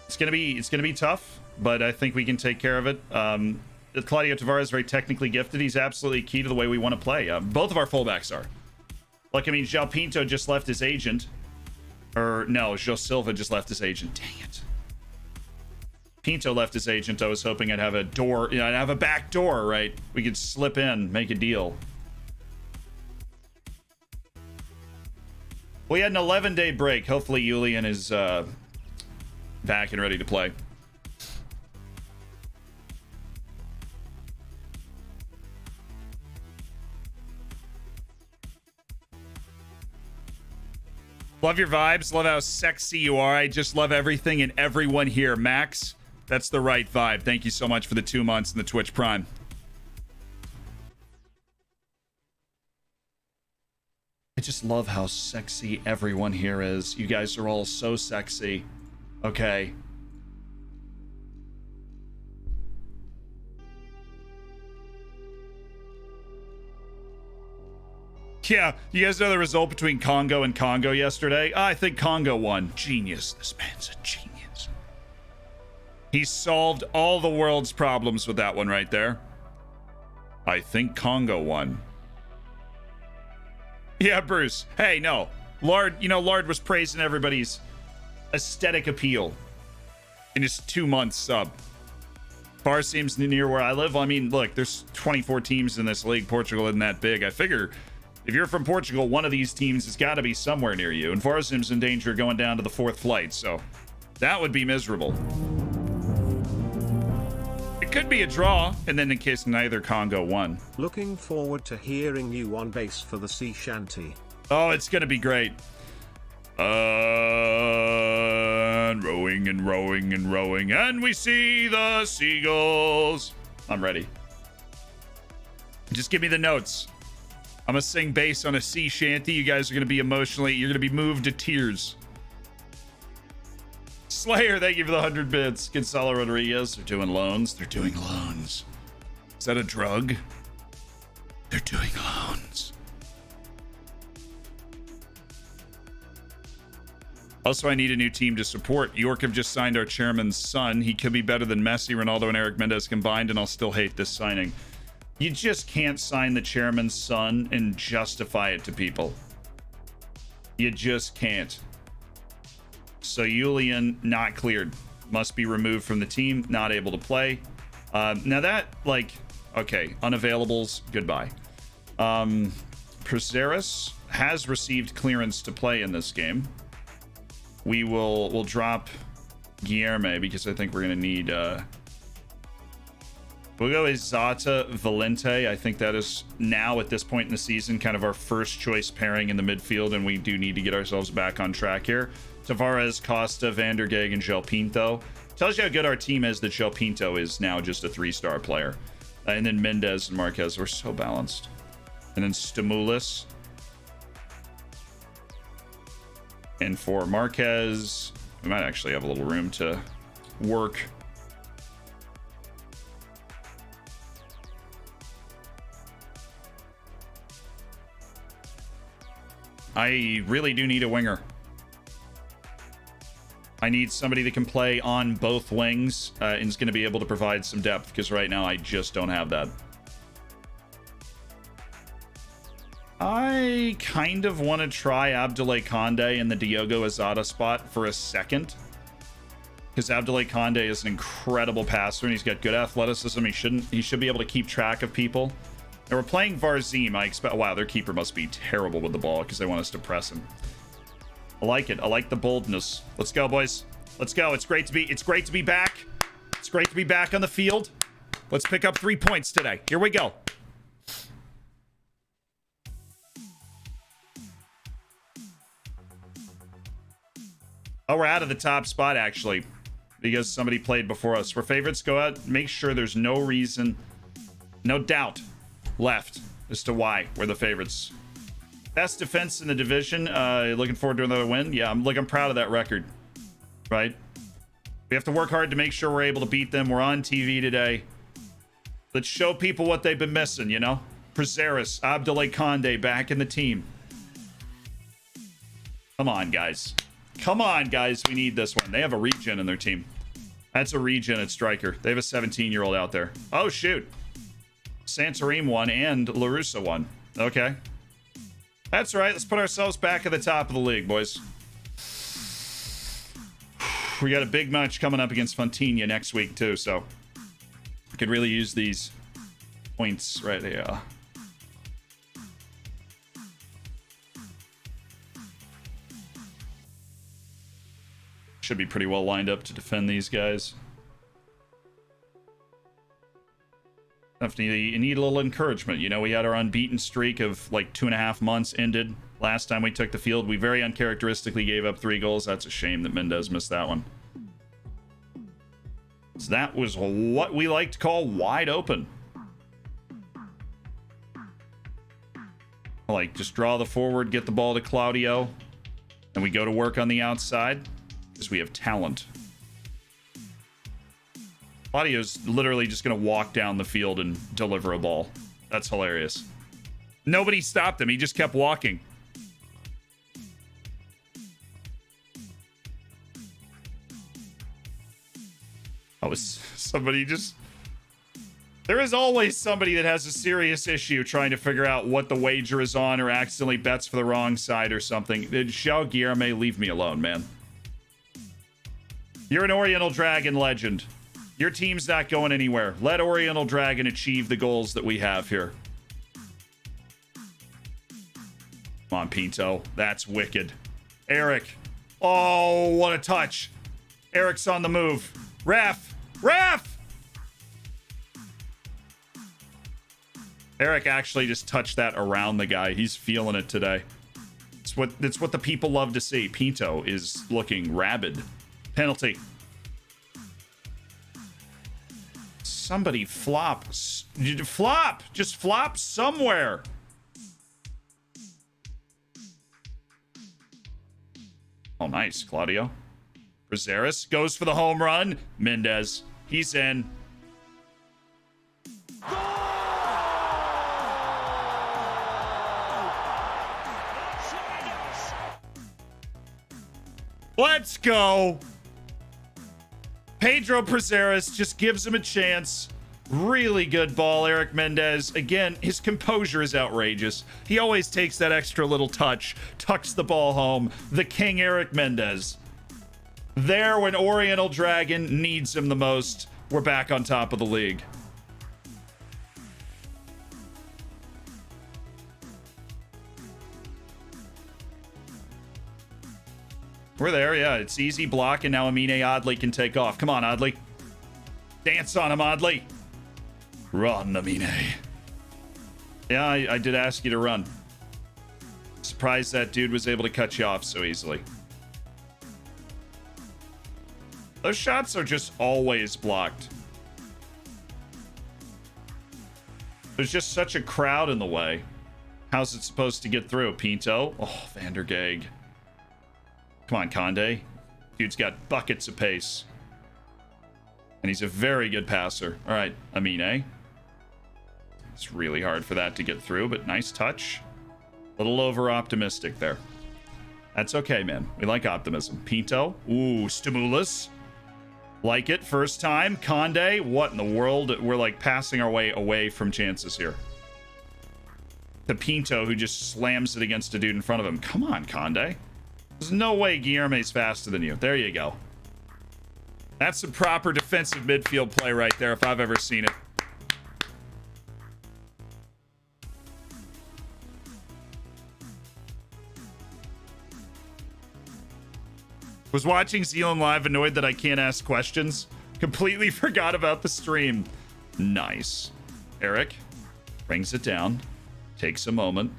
It's going to be tough, but I think we can take care of it. Claudio Tavares is very technically gifted. He's absolutely key to the way we want to play. Both of our fullbacks are. Like, I mean, João Pinto just left his agent. Or, no, João Silva just left his agent. Dang it. Pinto left his agent. I was hoping I'd have a door, I'd have a back door, right? We could slip in, make a deal. We had an 11-day break. Hopefully Julian is back and ready to play. Love your vibes. Love how sexy you are. I just love everything and everyone here. Max, that's the right vibe. Thank you so much for the 2 months in the Twitch Prime. I just love how sexy everyone here is. You guys are all so sexy. Okay. Yeah, you guys know the result between Congo and Congo yesterday? I think Congo won. Genius. This man's a genius. He solved all the world's problems with that one right there. I think Congo won. Yeah, Bruce. Hey, no. Lard, Lard was praising everybody's aesthetic appeal in his 2 month sub. Bar seems near where I live. Well, I mean, look, there's 24 teams in this league. Portugal isn't that big. I figure if you're from Portugal, one of these teams has got to be somewhere near you. And Farsim's in danger of going down to the 4th flight, so that would be miserable. It could be a draw, and then in case neither Congo won. Looking forward to hearing you on bass for the sea shanty. Oh, it's going to be great. And rowing and rowing and rowing, and we see the seagulls. I'm ready. Just give me the notes. I'm gonna sing bass on a sea shanty. You guys are gonna be you're gonna be moved to tears. Slayer, thank you for the 100 bits. Gonzalo Rodriguez, they're doing loans. They're doing loans. Is that a drug? They're doing loans. Also, I need a new team to support. York have just signed our chairman's son. He could be better than Messi, Ronaldo, and Eric Mendez combined, and I'll still hate this signing. You just can't sign the chairman's son and justify it to people. You just can't. So Julian, not cleared. Must be removed from the team, not able to play. Now that, okay, unavailables, goodbye. Procesion has received clearance to play in this game. We'll drop Guilherme because I think we're going to need... We'll go with Zata Valente. I think that is now at this point in the season kind of our first choice pairing in the midfield, and we do need to get ourselves back on track here. Tavares, Costa, Vandergeg, and João Pinto. Tells you how good our team is that Joe Pinto is now just a 3-star player. And then Mendez and Marquez were so balanced. And then Stimulus. And for Marquez, we might actually have a little room to work. I really do need a winger. I need somebody that can play on both wings and is going to be able to provide some depth, because right now I just don't have that. I kind of want to try Abdoulaye Condé in the Diogo Azada spot for a second, because Abdoulaye Condé is an incredible passer and he's got good athleticism. He should be able to keep track of people. And we're playing Varzim. I expect, wow, their keeper must be terrible with the ball because they want us to press him. I like it. I like the boldness. Let's go, boys. Let's go. It's great to be back. It's great to be back on the field. Let's pick up 3 points today. Here we go. Oh, we're out of the top spot, actually, because somebody played before us. For favorites, go out. Make sure there's no reason, no doubt left as to why we're the favorites. Best defense in the division. Looking forward to another win. Yeah, I'm proud of that record, right? We have to work hard to make sure we're able to beat them. We're on TV today. Let's show people what they've been missing, you know? Prazeres, Abdoulaye Condé back in the team. Come on, guys. Come on, guys. We need this one. They have a regen in their team. That's a regen at striker. They have a 17-year-old out there. Oh, shoot. Santorim won and LaRussa won. Okay. That's right. Let's put ourselves back at the top of the league, boys. We got a big match coming up against Fontinha next week, too, so we could really use these points right here. Should be pretty well lined up to defend these guys. You need a little encouragement. You know, we had our unbeaten streak of like 2.5 months ended. Last time we took the field, we very uncharacteristically gave up 3 goals. That's a shame that Mendez missed that one. So that was what we like to call wide open. Like, just draw the forward, get the ball to Claudio, and we go to work on the outside. Because we have talent. Claudio's literally just going to walk down the field and deliver a ball. That's hilarious. Nobody stopped him. He just kept walking. Oh, somebody just... There is always somebody that has a serious issue trying to figure out what the wager is on or accidentally bets for the wrong side or something. Xiao Guillerme, leave me alone, man. You're an Oriental Dragon legend. Your team's not going anywhere. Let Oriental Dragon achieve the goals that we have here. Come on, Pinto. That's wicked. Eric. Oh, what a touch. Eric's on the move. Ref! Ref! Eric actually just touched that around the guy. He's feeling it today. It's what the people love to see. Pinto is looking rabid. Penalty. Somebody flop. Flop! Just flop somewhere. Oh, nice, Claudio. Prazeres goes for the home run. Mendez. He's in. Let's go. Pedro Prazeres just gives him a chance. Really good ball, Eric Mendez. Again, his composure is outrageous. He always takes that extra little touch, tucks the ball home. The king, Eric Mendez. There when Oriental Dragon needs him the most. We're back on top of the league. We're there, yeah. It's easy block, and now Amine Adli can take off. Come on, Adli. Dance on him, Adli. Run, Amine. Yeah, I did ask you to run. Surprised that dude was able to cut you off so easily. Those shots are just always blocked. There's just such a crowd in the way. How's it supposed to get through? Pinto? Oh, Vandergag. Come on, Conde. Dude's got buckets of pace. And he's a very good passer. All right, Amine. It's really hard for that to get through, but nice touch. A little over-optimistic there. That's okay, man. We like optimism. Pinto. Ooh, Stimulus. Like it. First time. Conde. What in the world? We're like passing our way away from chances here. The Pinto who just slams it against a dude in front of him. Come on, Conde. There's no way Guilherme's faster than you. There you go. That's some proper defensive midfield play right there if I've ever seen it. Was watching Zealand live, annoyed that I can't ask questions. Completely forgot about the stream. Nice. Eric brings it down, takes a moment,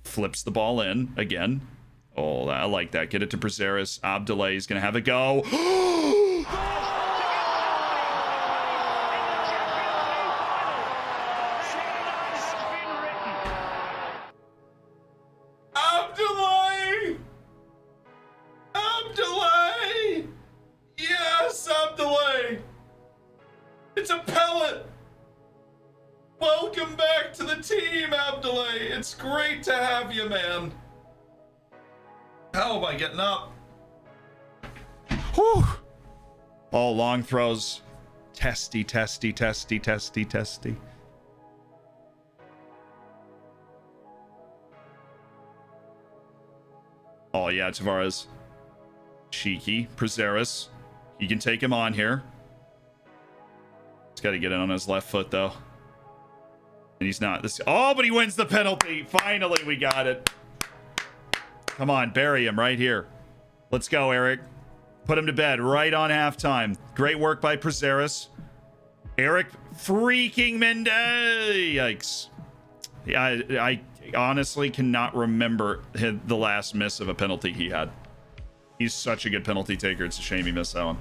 flips the ball in again. Oh, I like that. Get it to Brazeris. Abdoulaye is going to have a go. Abdoulaye! Abdoulaye! Yes, Abdoulaye! It's a pellet! Welcome back to the team, Abdoulaye! It's great to have you, man. How am I getting up? Whew. Oh, long throws. Testy, testy, testy, testy, testy. Oh, yeah, Tavares. Cheeky. Brazeris. You can take him on here. He's got to get in on his left foot, though. And he's not. Oh, but he wins the penalty. Finally, we got it. Come on, bury him right here. Let's go, Eric. Put him to bed right on halftime. Great work by Brazeris. Eric freaking Mende. Yikes. Yeah, I honestly cannot remember the last miss of a penalty he had. He's such a good penalty taker. It's a shame he missed that one.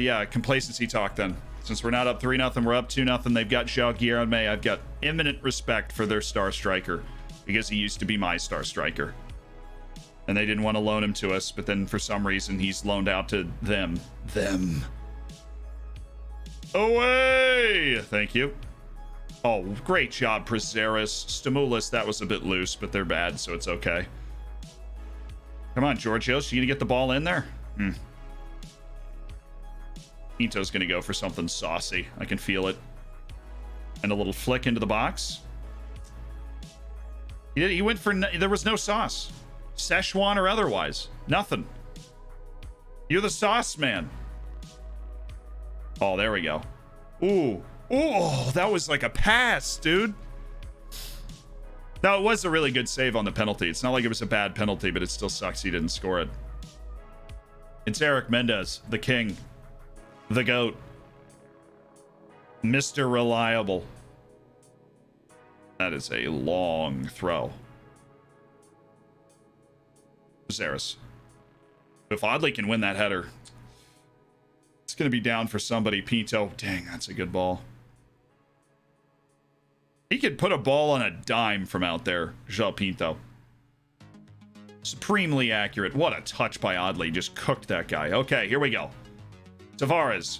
Yeah, complacency talk then. Since we're not up 3-0, we're up 2-0. They've got João Guilherme. I've got imminent respect for their star striker because he used to be my star striker. And they didn't want to loan him to us, but then for some reason he's loaned out to them. Them. Away! Thank you. Oh, great job, Brazeris. Stimulus, that was a bit loose, but they're bad, so it's okay. Come on, Georgios, you gonna get the ball in there? Pinto's gonna go for something saucy. I can feel it. And a little flick into the box. He went for... There was no sauce. Szechuan or otherwise. Nothing. You're the sauce man. Oh, there we go. Ooh. Oh, that was like a pass, dude. Now, it was a really good save on the penalty. It's not like it was a bad penalty, but it still sucks he didn't score it. It's Eric Mendez, the king. The GOAT. Mr. Reliable. That is a long throw. Brazeris. If Oddly can win that header, it's going to be down for somebody. Pinto. Dang, that's a good ball. He could put a ball on a dime from out there, João Pinto. Supremely accurate. What a touch by Oddly. Just cooked that guy. Okay, here we go. Tavares.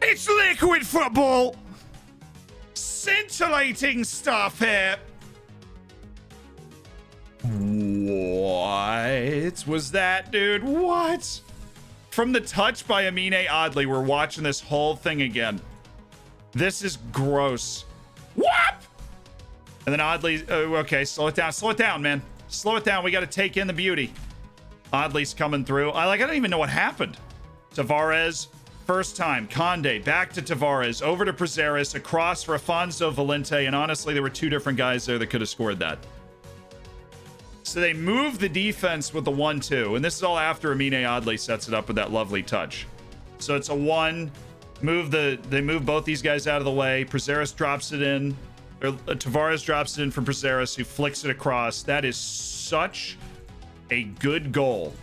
It's liquid football. Scintillating stuff here. What was that, dude? What? From the touch by Amine Oddly, we're watching this whole thing again. This is gross. What? And then Oddly, okay, slow it down, man. Slow it down. We got to take in the beauty. Oddly's coming through. I don't even know what happened. Tavares. First time, Conde, back to Tavares, over to Brazeris, across for Afonso Valente, and honestly, there were two different guys there that could have scored that. So they move the defense with the 1-2, and this is all after Amine Adli sets it up with that lovely touch. So it's a 1, they move both these guys out of the way. Prazeres drops it in, or Tavares drops it in from Prazeres, who flicks it across. That is such a good goal.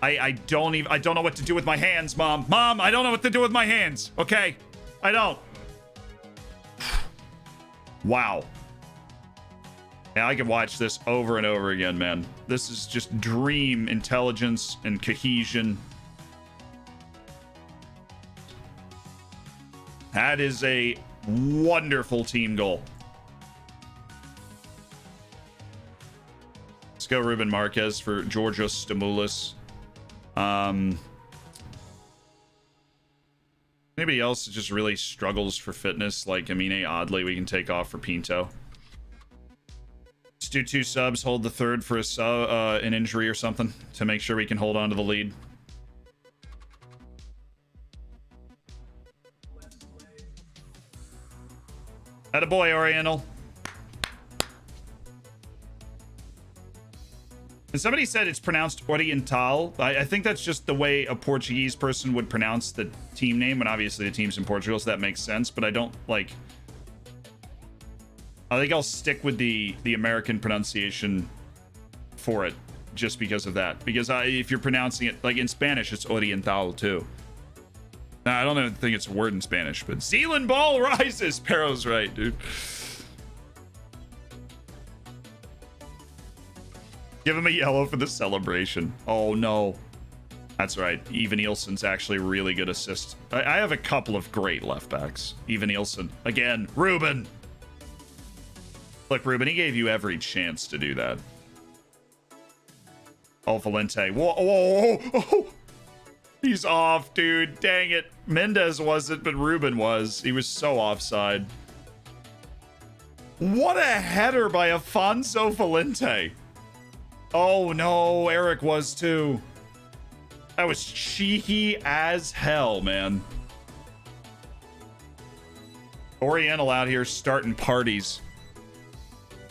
I don't know what to do with my hands, Mom. Mom, I don't know what to do with my hands. Okay, I don't. Wow. Yeah, I could watch this over and over again, man. This is just dream intelligence and cohesion. That is a wonderful team goal. Let's go Ruben Marquez for Georgios Stamoulis. Anybody else that just really struggles for fitness, like Amine Adli, we can take off for Pinto. Let's do 2 subs, hold the third for an injury or something to make sure we can hold on to the lead. Attaboy, Oriental. And somebody said it's pronounced Oriental. I think that's just the way a Portuguese person would pronounce the team name, and obviously the team's in Portugal, so that makes sense. But I don't like. I think I'll stick with the American pronunciation for it, just because of that. Because if you're pronouncing it like in Spanish, it's Oriental too. Now, I don't even think it's a word in Spanish, but Zealand ball rises. Pero's right, dude. Give him a yellow for the celebration. Oh, no. That's right. Eva Nielsen's actually a really good assist. I have a couple of great left backs. Eva Nielsen. Again, Ruben. Look, Ruben, he gave you every chance to do that. Oh, Valente. Whoa, whoa, whoa, whoa. He's off, dude. Dang it. Mendez wasn't, but Ruben was. He was so offside. What a header by Afonso Valente. Oh no, Eric was too. That was cheeky as hell, man. Oriental out here starting parties.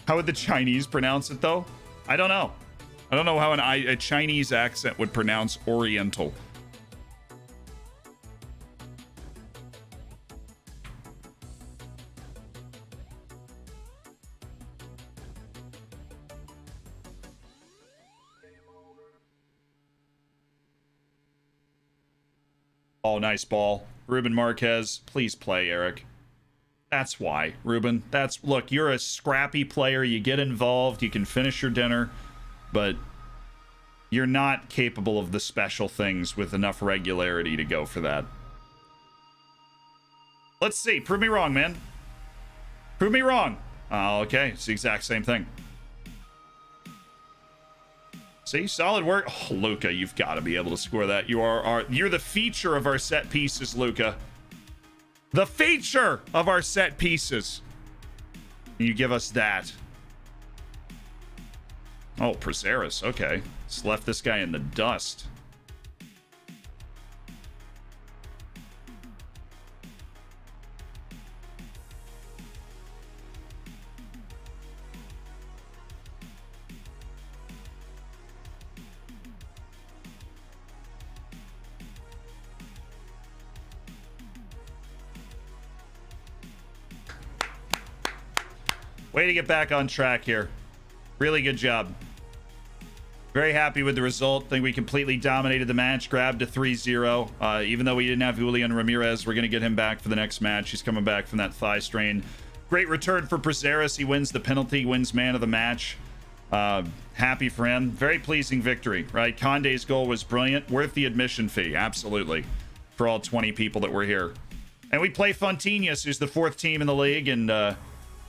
How would the Chinese pronounce it though? I don't know. I don't know how a Chinese accent would pronounce Oriental. Oh, nice ball. Ruben Marquez, please play, Eric. That's why, Ruben. Look, you're a scrappy player. You get involved. You can finish your dinner. But you're not capable of the special things with enough regularity to go for that. Let's see. Prove me wrong, man. Prove me wrong. Okay. It's the exact same thing. See, solid work. Oh, Luca, you've got to be able to score that. You're the feature of our set pieces, Luca. The feature of our set pieces. You give us that. Oh, Prazeres. Okay. Just left this guy in the dust. Way to get back on track here. Really good job. Very happy with the result. Think we completely dominated the match. Grabbed a 3-0. Even though we didn't have Julian Ramirez, we're going to get him back for the next match. He's coming back from that thigh strain. Great return for Prazeres. He wins the penalty, wins man of the match. Happy for him. Very pleasing victory, right? Conde's goal was brilliant. Worth the admission fee. Absolutely. For all 20 people that were here. And we play Fontinhas, who's the 4th team in the league, and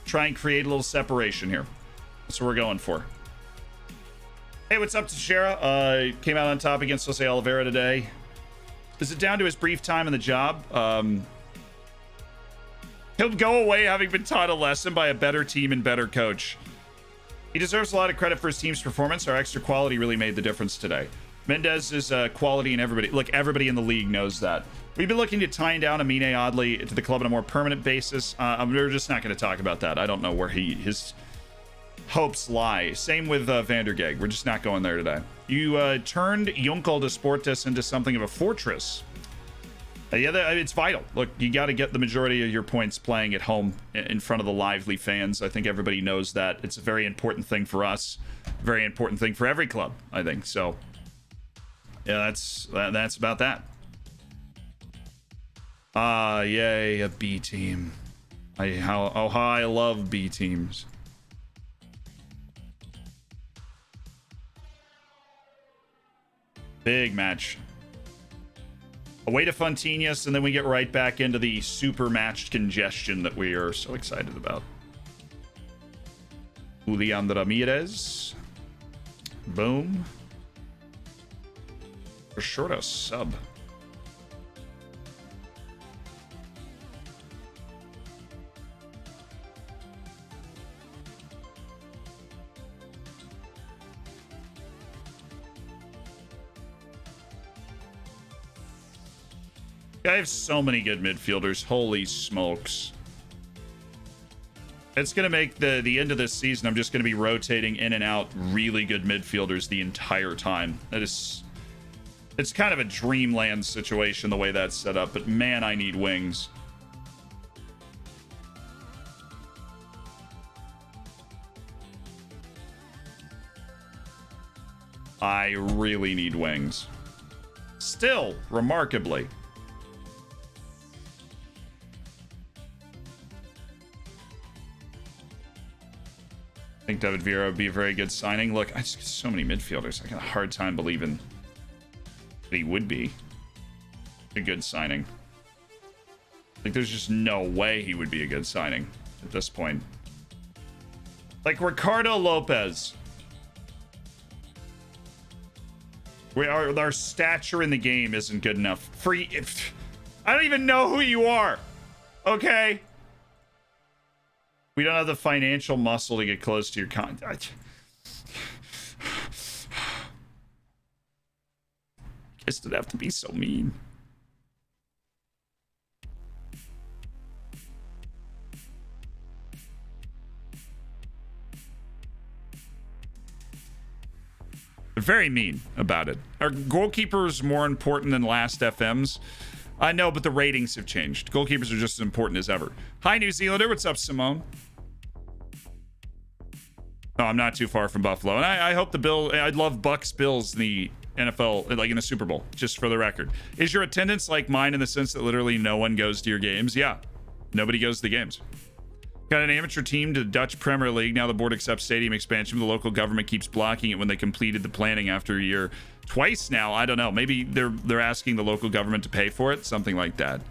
try and create a little separation here. That's what we're going for. Hey, what's up, Teixeira? Came out on top against Jose Oliveira today. Is it down to his brief time in the job? He'll go away having been taught a lesson by a better team and better coach. He deserves a lot of credit for his team's performance. Our extra quality really made the difference today. Mendez is quality, and everybody in the league knows that. We've been looking to tie down Amine Adli to the club on a more permanent basis. We're just not going to talk about that. I don't know where his hopes lie. Same with Vandergeg. We're just not going there today. You turned Junkel de Sportes into something of a fortress. Yeah, it's vital. Look, you got to get the majority of your points playing at home in front of the lively fans. I think everybody knows that. It's a very important thing for us. Very important thing for every club, I think. So, yeah, that's about that. Yay, a B team. How I love B teams. Big match. Away to Fontinhas, and then we get right back into the super matched congestion that we are so excited about. Julian Ramirez. Boom. For short a sub. I have so many good midfielders. Holy smokes. It's going to make the end of this season, I'm just going to be rotating in and out really good midfielders the entire time. It's kind of a dreamland situation the way that's set up, but man, I need wings. I really need wings. Still, remarkably. I think David Vieira would be a very good signing. Look, I just get so many midfielders. I got a hard time believing that he would be a good signing. Like, there's just no way he would be a good signing at this point. Like, Ricardo Lopez. Our stature in the game isn't good enough. I don't even know who you are. Okay? We don't have the financial muscle to get close to your contact. Guess it'd have to be so mean. They're very mean about it. Are goalkeepers more important than last FMs? I know, but the ratings have changed. Goalkeepers are just as important as ever. Hi, New Zealander. What's up, Simone? No, I'm not too far from Buffalo. And I hope the Bills... I'd love Bucks Bills in the NFL, like in the Super Bowl, just for the record. Is your attendance like mine in the sense that literally no one goes to your games? Yeah. Nobody goes to the games. Got an amateur team to the Dutch Premier League. Now the board accepts stadium expansion, but the local government keeps blocking it when they completed the planning after a year. Twice now. I don't know. Maybe they're asking the local government to pay for it. Something like that.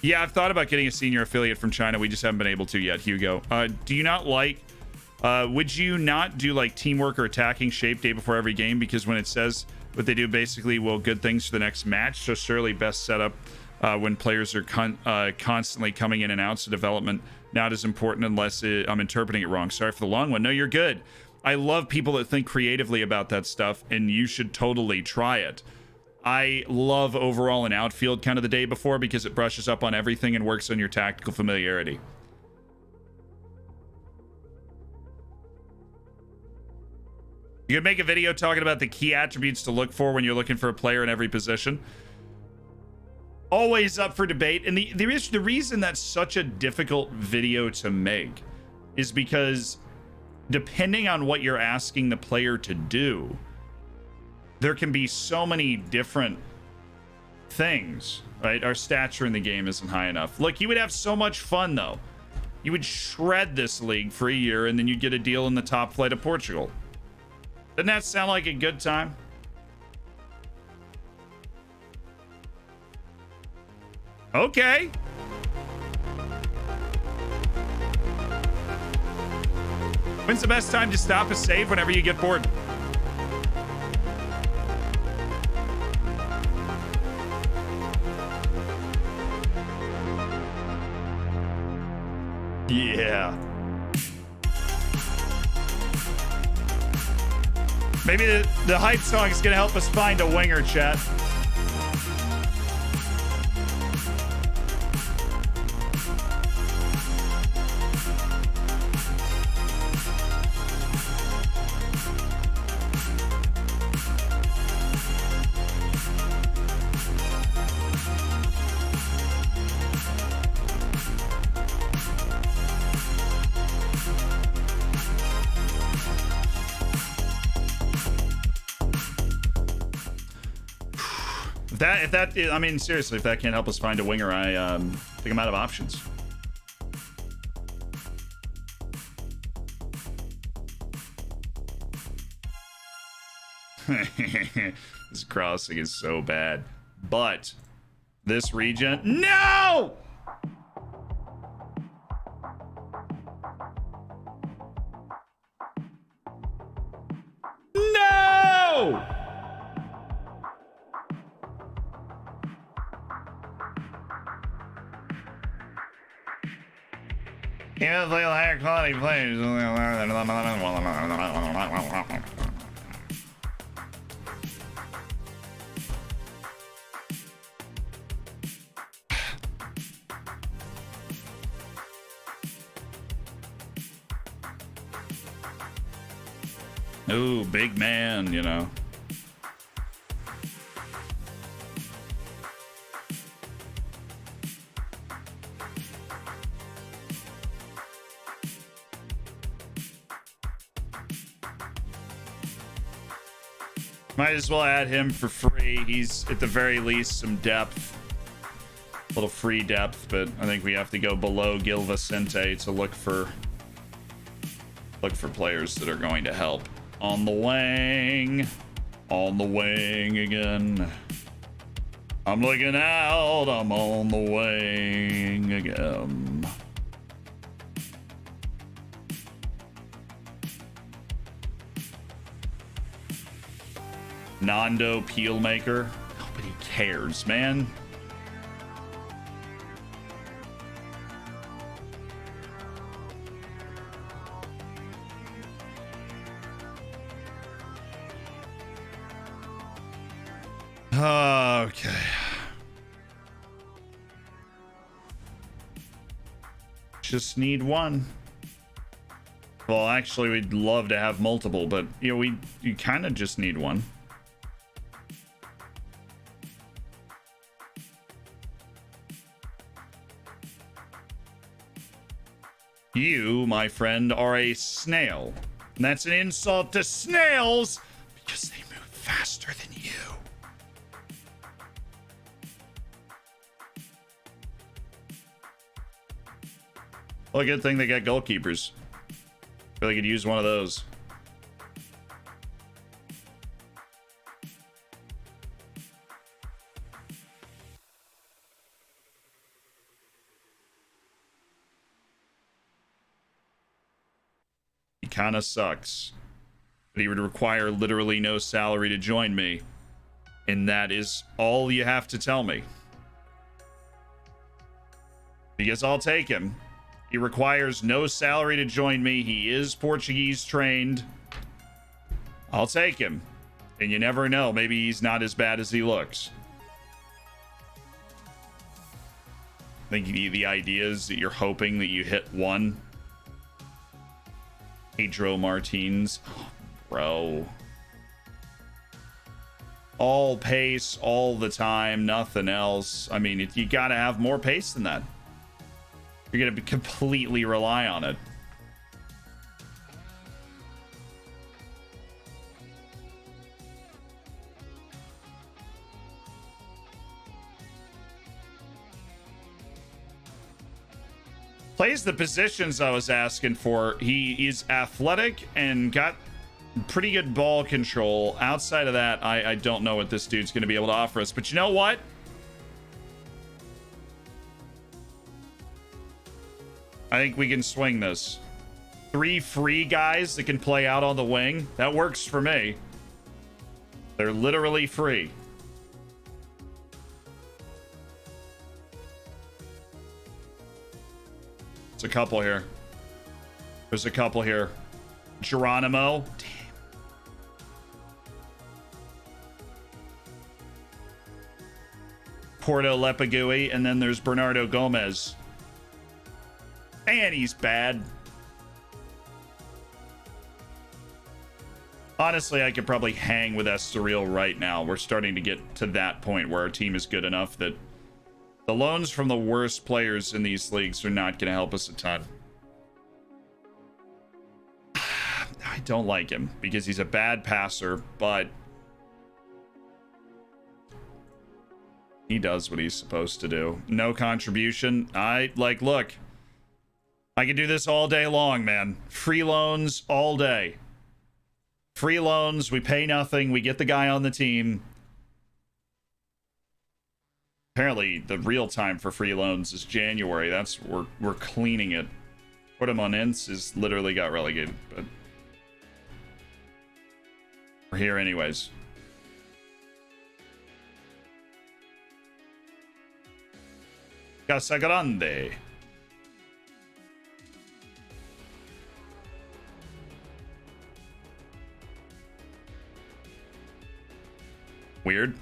Yeah, I've thought about getting a senior affiliate from China. We just haven't been able to yet, Hugo. Do you not like... would you not do like teamwork or attacking shape day before every game? Because when it says what they do, basically, well, good things for the next match. So surely best set up when players are constantly coming in and out. So development not as important unless I'm interpreting it wrong. Sorry for the long one. No, you're good. I love people that think creatively about that stuff, and you should totally try it. I love overall and outfield kind of the day before because it brushes up on everything and works on your tactical familiarity. You could make a video talking about the key attributes to look for when you're looking for a player in every position. Always up for debate. And the reason that's such a difficult video to make is because depending on what you're asking the player to do, there can be so many different things, right? Our stature in the game isn't high enough. Look, you would have so much fun, though. You would shred this league for a year, and then you'd get a deal in the top flight of Portugal. Doesn't that sound like a good time? Okay. When's the best time to stop a save? Whenever you get bored. Yeah. Maybe the hype song is going to help us find a winger, chat. If that, I mean, seriously, if that can't help us find a winger, I think I'm out of options. This crossing is so bad. But this region, no! No! Yeah, play higher quality players. Ooh, big man, you know. Might as well add him for free. He's at the very least some depth. A little free depth, but I think we have to go below Gil Vicente to look for players that are going to help. On the wing. On the wing again. I'm looking out. I'm on the wing again. Nando Peelmaker. Nobody cares, man. Okay. Just need one. Well, actually, we'd love to have multiple, but you know, you kind of just need one. You, my friend, are a snail. And that's an insult to snails because they move faster than you. Well, a good thing they got goalkeepers. I feel like I could use one of those. He kind of sucks. But he would require literally no salary to join me. And that is all you have to tell me. Because I'll take him. He requires no salary to join me. He is Portuguese trained. I'll take him. And you never know. Maybe he's not as bad as he looks. I think the idea is that you're hoping that you hit one. Pedro Martins. Oh, bro. All pace all the time. Nothing else. I mean, you got to have more pace than that. You're going to completely rely on it. Plays the positions I was asking for. He is athletic and got pretty good ball control. Outside of that, I don't know what this dude's going to be able to offer us. But you know what? I think we can swing this. 3 free guys that can play out on the wing. That works for me. They're literally free. There's a couple here. There's a couple here. Geronimo. Damn. Porto Lepagui. And then there's Bernardo Gomez. And he's bad. Honestly, I could probably hang with Estoril right now. We're starting to get to that point where our team is good enough that the loans from the worst players in these leagues are not going to help us a ton. I don't like him because he's a bad passer, but He does what he's supposed to do. No contribution. Look. I can do this all day long, man. Free loans all day. Free loans, we pay nothing, we get the guy on the team. Apparently, the real time for free loans is January. We're cleaning it. Put him on ints is literally got relegated, but we're here anyways. Casa Grande. Weird.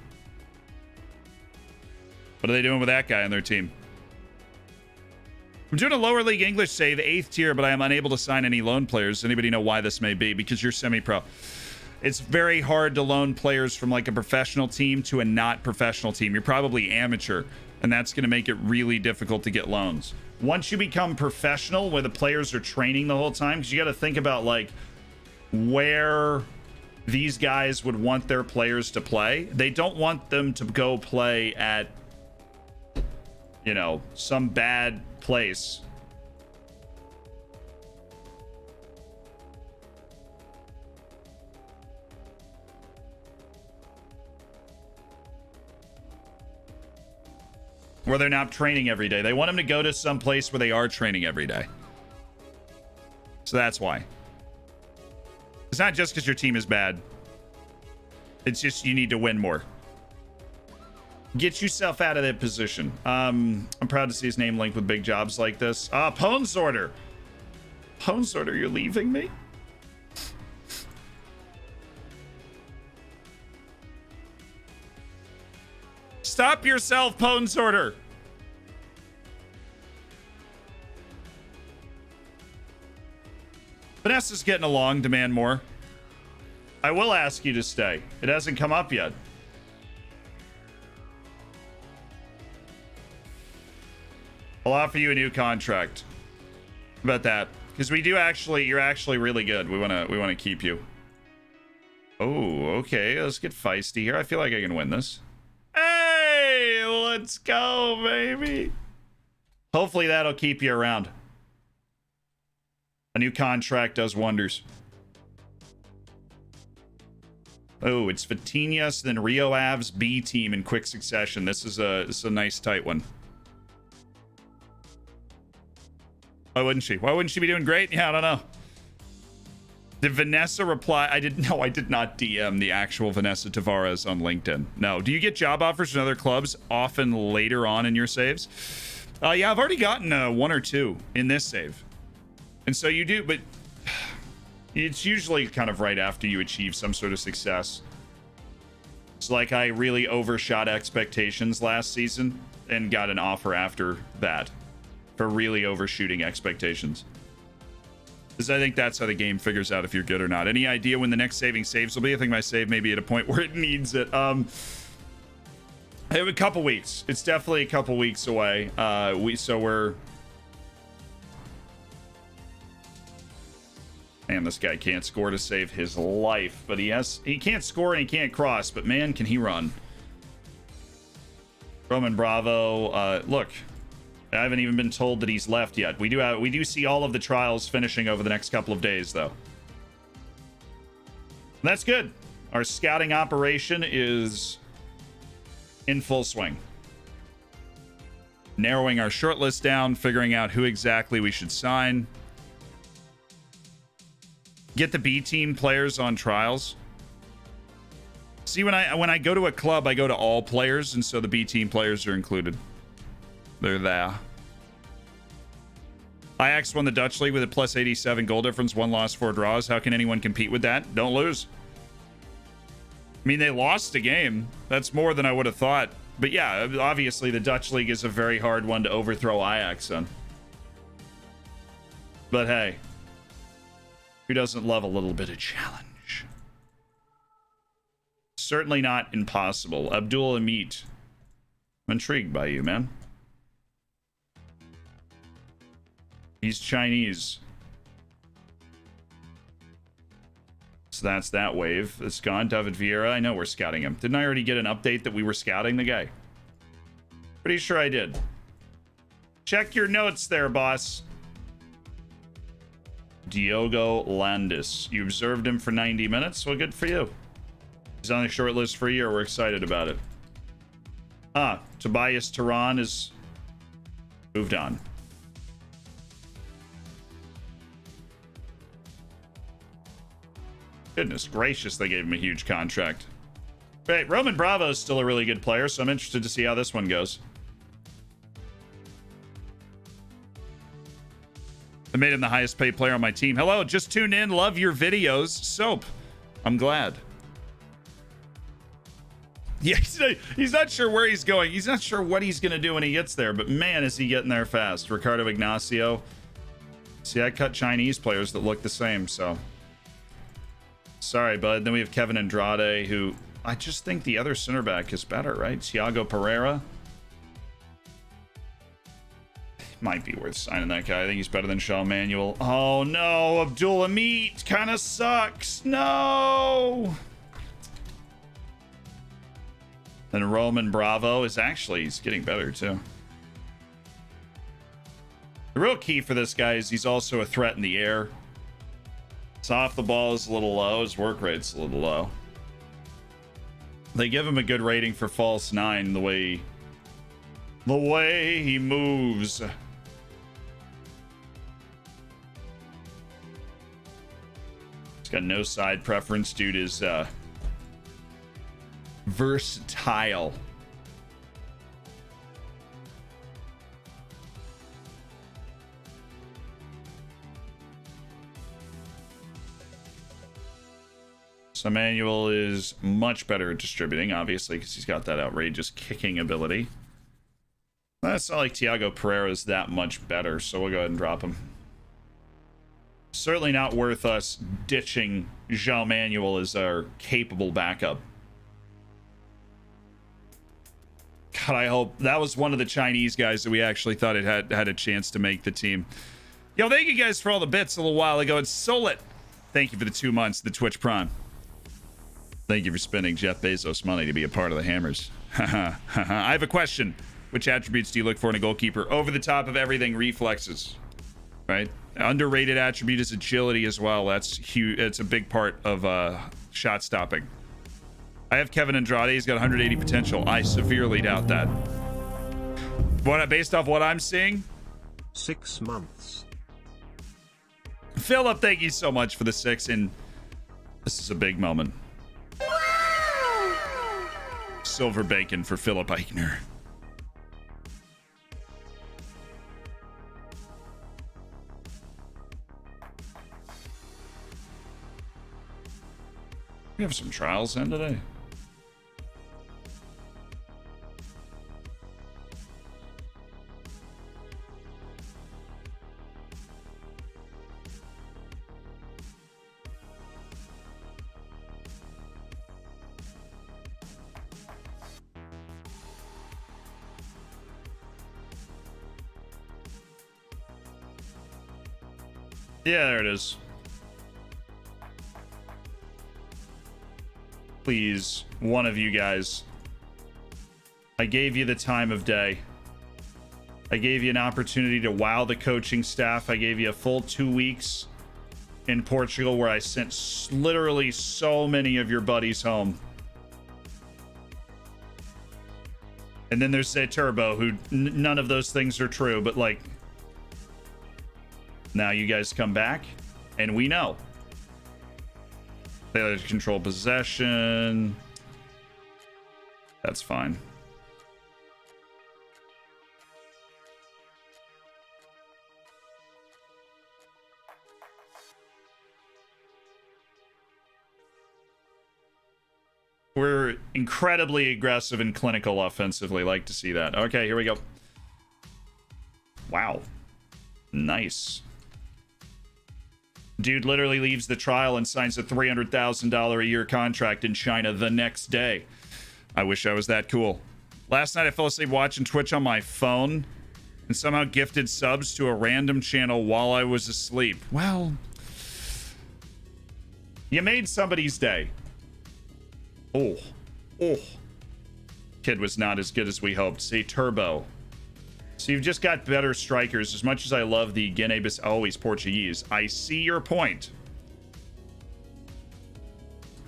What are they doing with that guy on their team? I'm doing a lower league English save, 8th tier, but I am unable to sign any loan players. Anybody know why this may be? Because you're semi-pro. It's very hard to loan players from like a professional team to a not professional team. You're probably amateur, and that's going to make it really difficult to get loans. Once you become professional, where the players are training the whole time, because you got to think about like where these guys would want their players to play. They don't want them to go play at, you know, some bad place. Where they're not training every day. They want them to go to some place where they are training every day. So that's why. It's not just because your team is bad. It's just you need to win more. Get yourself out of that position. I'm proud to see his name linked with big jobs like this. Pwn Sorter. Pwn Sorter, you're leaving me? Stop yourself, Pwn Sorter. Vanessa's getting along. Demand more. I will ask you to stay. It hasn't come up yet. I'll offer you a new contract. How about that? Because we do actually, you're actually really good. We wanna keep you. Oh, okay. Let's get feisty here. I feel like I can win this. Hey, let's go, baby. Hopefully that'll keep you around. A new contract does wonders. Oh, it's Vitinas, then Rio Avs B team in quick succession. This is a nice tight one. Why wouldn't she? Why wouldn't she be doing great? Yeah, I don't know. Did Vanessa reply? I did not DM the actual Vanessa Tavares on LinkedIn. No. Do you get job offers from other clubs often later on in your saves? Yeah, I've already gotten one or two in this save. And so you do, but it's usually kind of right after you achieve some sort of success. It's like I really overshot expectations last season and got an offer after that for really overshooting expectations. Because I think that's how the game figures out if you're good or not. Any idea when the next saving saves will be? I think my save may be at a point where it needs it. A couple weeks. It's definitely a couple weeks away. We're... Man, this guy can't score to save his life, but he can't score and he can't cross, but man, can he run. Roman Bravo, look, I haven't even been told that he's left yet. We do see all of the trials finishing over the next couple of days, though. That's good. Our scouting operation is in full swing. Narrowing our shortlist down, figuring out who exactly we should sign. Get the B team players on trials. See, when I go to a club, I go to all players, and so the B team players are included. They're there. Ajax won the Dutch League with a plus 87 goal difference, 1 loss, 4 draws. How can anyone compete with that? Don't lose. I mean, they lost a game. That's more than I would have thought. But yeah, obviously the Dutch League is a very hard one to overthrow Ajax on. But hey, who doesn't love a little bit of challenge? Certainly not impossible. Abdul Amit. I'm intrigued by you, man. He's Chinese. So that's that wave. It's gone. David Vieira. I know we're scouting him. Didn't I already get an update that we were scouting the guy? Pretty sure I did. Check your notes there, boss. Diogo Landis. You observed him for 90 minutes? Well, good for you. He's on the short list for a year. We're excited about it. Tobias Tehran is moved on. Goodness gracious, they gave him a huge contract. Right, Roman Bravo is still a really good player, so I'm interested to see how this one goes. I made him the highest paid player on my team. Hello, just tuned in. Love your videos. Soap. I'm glad. Yeah, he's not sure where he's going. He's not sure what he's going to do when he gets there, but man, is he getting there fast. Ricardo Ignacio. See, I cut Chinese players that look the same, so. Sorry, bud. Then we have Kevin Andrade, who I just think the other center back is better, right? Thiago Pereira. Might be worth signing that guy. I think he's better than Shaw Manuel. Oh, no. Abdul Amit kind of sucks. No. And Roman Bravo is actually, he's getting better too. The real key for this guy is he's also a threat in the air. His off the ball is a little low. His work rate's a little low. They give him a good rating for false nine, the way he moves. He's got no side preference. Dude is versatile. So Manuel is much better at distributing, obviously, because he's got that outrageous kicking ability. It's not like Thiago Pereira is that much better, so we'll go ahead and drop him. Certainly not worth us ditching João Manuel as our capable backup. God, I hope that was one of the Chinese guys that we actually thought it had a chance to make the team. Yo, thank you guys for all the bits a little while ago. It's Solit. Thank you for the 2 months, the Twitch Prime. Thank you for spending Jeff Bezos money to be a part of the Hammers. I have a question. Which attributes do you look for in a goalkeeper? Over the top of everything, reflexes. Right? Underrated attribute is agility as well. That's huge. It's a big part of shot stopping. I have Kevin Andrade. He's got 180 potential. I severely doubt that. Based off what I'm seeing? 6 months. Philip, thank you so much for the 6. And this is a big moment. Silver bacon for Philip Eichner. We have some trials in today. Yeah, there it is. Please, one of you guys. I gave you the time of day. I gave you an opportunity to wow the coaching staff. I gave you a full 2 weeks in Portugal where I sent literally so many of your buddies home. And then there's Zay Turbo, who none of those things are true, but like, now you guys come back, and we know. Failure to control possession. That's fine. We're incredibly aggressive and clinical offensively. Like to see that. Okay, here we go. Wow. Nice. Dude literally leaves the trial and signs a $300,000 a year contract in China the next day. I wish I was that cool. Last night I fell asleep watching Twitch on my phone and somehow gifted subs to a random channel while I was asleep. Well, you made somebody's day. Oh. Kid was not as good as we hoped. Say Turbo. So you've just got better strikers. As much as I love the Guinea-Bissau, always Portuguese, I see your point.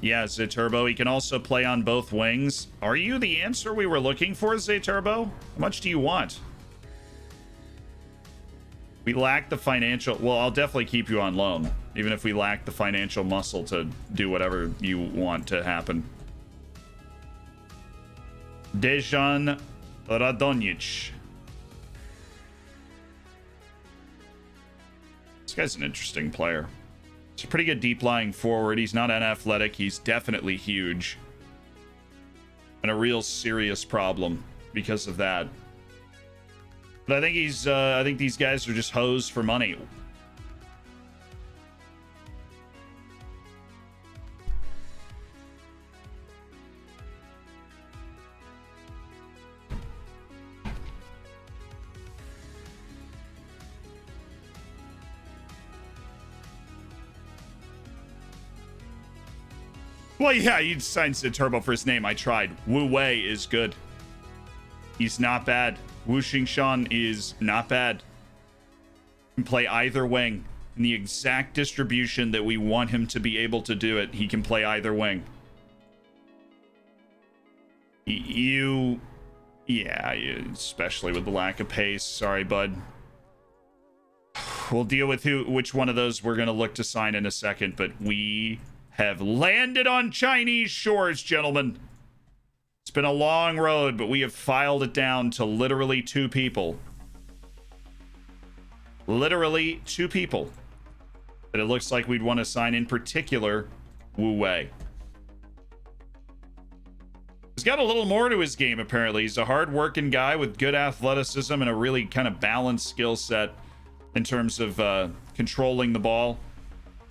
Yeah, Zturbo. He can also play on both wings. Are you the answer we were looking for, Zturbo? How much do you want? We lack the financial... Well, I'll definitely keep you on loan, even if we lack the financial muscle to do whatever you want to happen. Dejan Radonjic. This guy's an interesting player. He's a pretty good deep lying forward. He's not unathletic. He's definitely huge. And a real serious problem because of that. But I think I think these guys are just hoes for money. Well, yeah, you'd sign Turbo for his name. I tried. Wu Wei is good. He's not bad. Wu Xingshan is not bad. Can play either wing in the exact distribution that we want him to be able to do it. He can play either wing. Yeah, especially with the lack of pace. Sorry, bud. We'll deal with which one of those we're going to look to sign in a second, but we have landed on Chinese shores, gentlemen. It's been a long road, but we have filed it down to literally 2 people. Literally 2 people that it looks like we'd want to sign, in particular Wu Wei. He's got a little more to his game, apparently. He's a hard-working guy with good athleticism and a really kind of balanced skill set in terms of controlling the ball.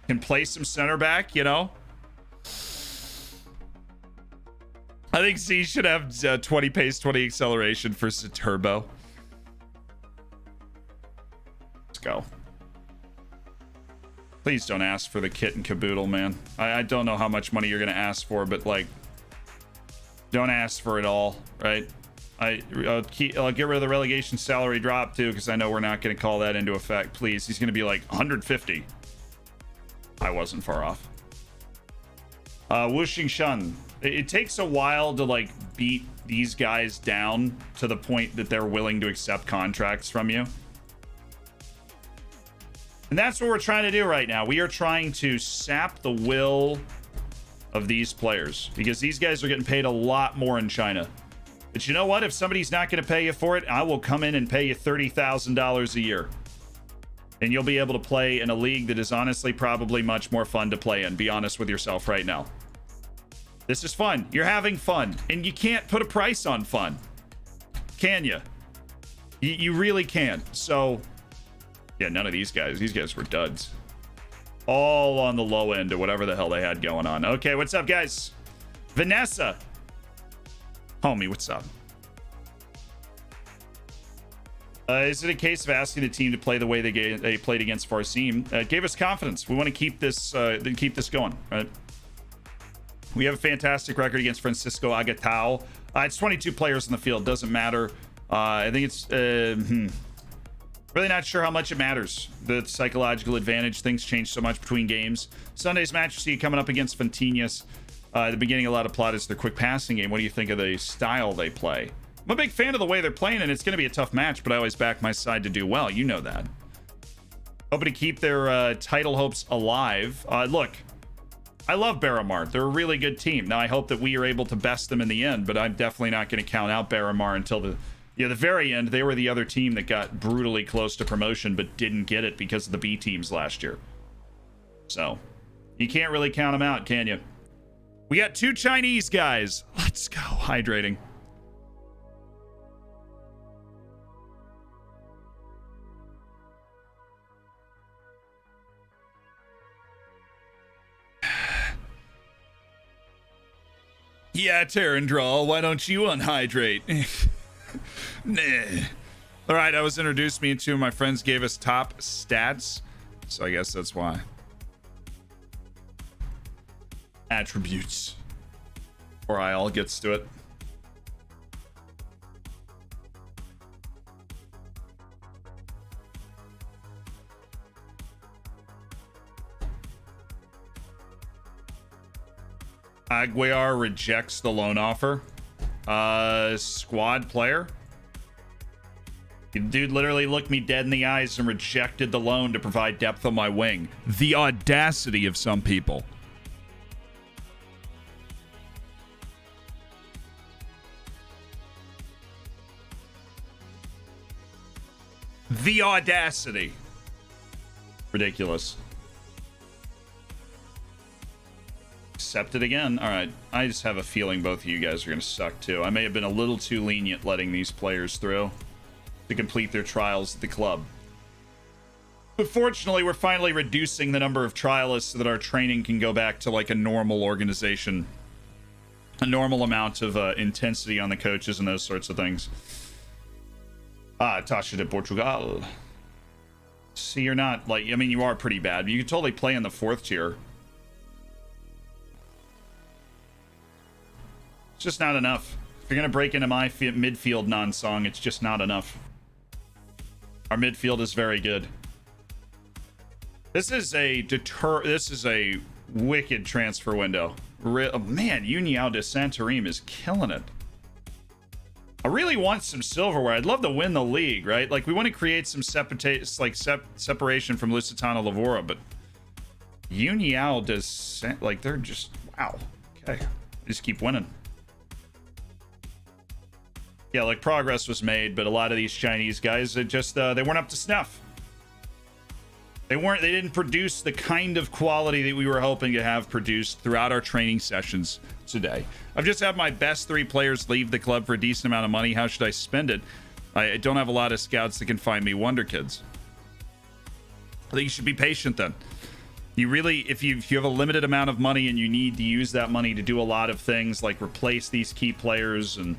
Can play some center back, you know. I think Z should have 20 pace, 20 acceleration for Turbo. Let's go. Please don't ask for the kit and caboodle, man. I don't know how much money you're going to ask for, but, like, don't ask for it all, right? I'll get rid of the relegation salary drop, too, because I know we're not going to call that into effect. Please. He's going to be, like, 150. I wasn't far off. Wu Xingshan. It takes a while to, like, beat these guys down to the point that they're willing to accept contracts from you. And that's what we're trying to do right now. We are trying to sap the will of these players because these guys are getting paid a lot more in China. But you know what? If somebody's not going to pay you for it, I will come in and pay you $30,000 a year. And you'll be able to play in a league that is honestly probably much more fun to play in. Be honest with yourself right now. This is fun. You're having fun. And you can't put a price on fun. Can you? You really can't. So, yeah, none of these guys. These guys were duds. All on the low end or whatever the hell they had going on. Okay, what's up, guys? Vanessa. Homie, what's up? Is it a case of asking the team to play the way they played against Farsim? It gave us confidence. We want to keep this going, right? We have a fantastic record against Francisco Agatao. It's 22 players in the field. Doesn't matter. I think it's really not sure how much it matters. The psychological advantage. Things change so much between games. Sunday's match, you see coming up against Fontinhas. At the beginning, a lot of plot is their quick passing game. What do you think of the style they play? I'm a big fan of the way they're playing, and it's going to be a tough match, but I always back my side to do well. You know that. Hoping to keep their title hopes alive. Look, I love Barramar. They're a really good team. Now, I hope that we are able to best them in the end, but I'm definitely not going to count out Barramar until the very end. They were the other team that got brutally close to promotion, but didn't get it because of the B teams last year. So, you can't really count them out, can you? We got 2 Chinese guys. Let's go. Hydrating. Yeah, Terrandraw, why don't you unhydrate? Nah. All right, I was introduced me to my friends gave us top stats, so I guess that's why. Attributes. Or I all gets to it. Aguiar rejects the loan offer. Squad player. The dude literally looked me dead in the eyes and rejected the loan to provide depth on my wing. The audacity of some people. The audacity. Ridiculous. Accept it again. All right. I just have a feeling both of you guys are going to suck too. I may have been a little too lenient letting these players through to complete their trials at the club. But fortunately, we're finally reducing the number of trialists so that our training can go back to like a normal organization. A normal amount of intensity on the coaches and those sorts of things. Tasha de Portugal. See, you're not like, I mean, you are pretty bad. You could totally play in the 4th tier. It's just not enough. If you're going to break into my midfield non-song, it's just not enough. Our midfield is very good. This is a wicked transfer window. Man, União de Santarém is killing it. I really want some silverware. I'd love to win the league, right? Like, we want to create some separation from Lusitano Lavora, but União does, like, they're just, wow. Okay. They just keep winning. Yeah, like, progress was made, but a lot of these Chinese guys, they just, they weren't up to snuff. They didn't produce the kind of quality that we were hoping to have produced throughout our training sessions today. I've just had my best 3 players leave the club for a decent amount of money. How should I spend it? I don't have a lot of scouts that can find me wonder kids. I think you should be patient then. You really, if you have a limited amount of money and you need to use that money to do a lot of things like replace these key players and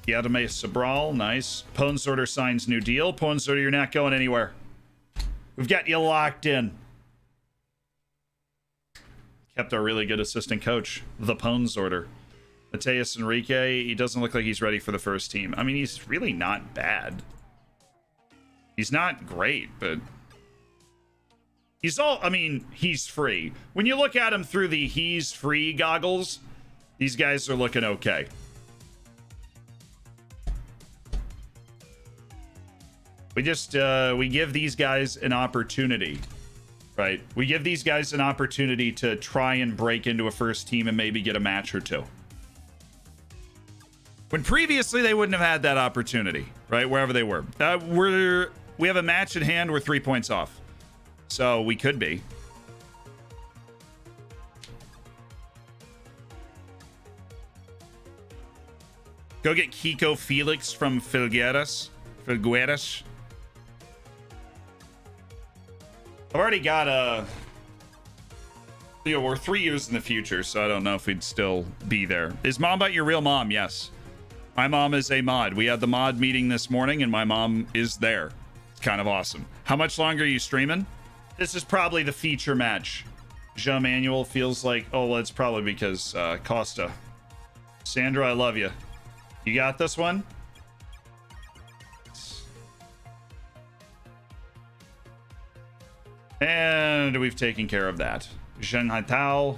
Yadame Sobral, nice. Pwn Sorter signs new deal. Pwn Sorter, you're not going anywhere. We've got you locked in. Kept our really good assistant coach, the Pwn Sorter. Mateus Enrique, he doesn't look like he's ready for the first team. I mean, he's really not bad. He's not great, but he's he's free. When you look at him through the he's free goggles, these guys are looking okay. We just, we give these guys an opportunity, right? We give these guys an opportunity to try and break into a first team and maybe get a match or two. When previously they wouldn't have had that opportunity, right? Wherever they were. We have a match at hand. We're 3 points off. So we could be. Go get Kiko Felix from Filgueras. I've already got a... You know, we're 3 years in the future, so I don't know if we'd still be there. Is Mom Bot your real mom? Yes. My mom is a mod. We had the mod meeting this morning, and my mom is there. It's kind of awesome. How much longer are you streaming? This is probably the feature match. Jean Manuel feels like... Oh, well, it's probably because Costa. Sandra, I love you. You got this one? And we've taken care of that. Zheng Haitao.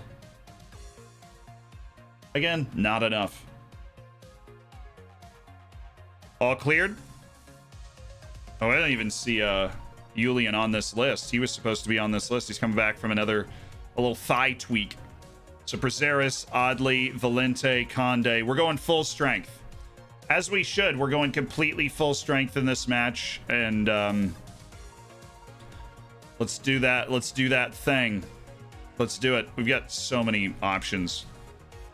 Again, not enough. All cleared? Oh, I don't even see Julian on this list. He was supposed to be on this list. He's coming back from a little thigh tweak. So Prazeres, Audley, Valente, Conde. We're going full strength. As we should. We're going completely full strength in this match. And let's do that. Let's do that thing. Let's do it. We've got so many options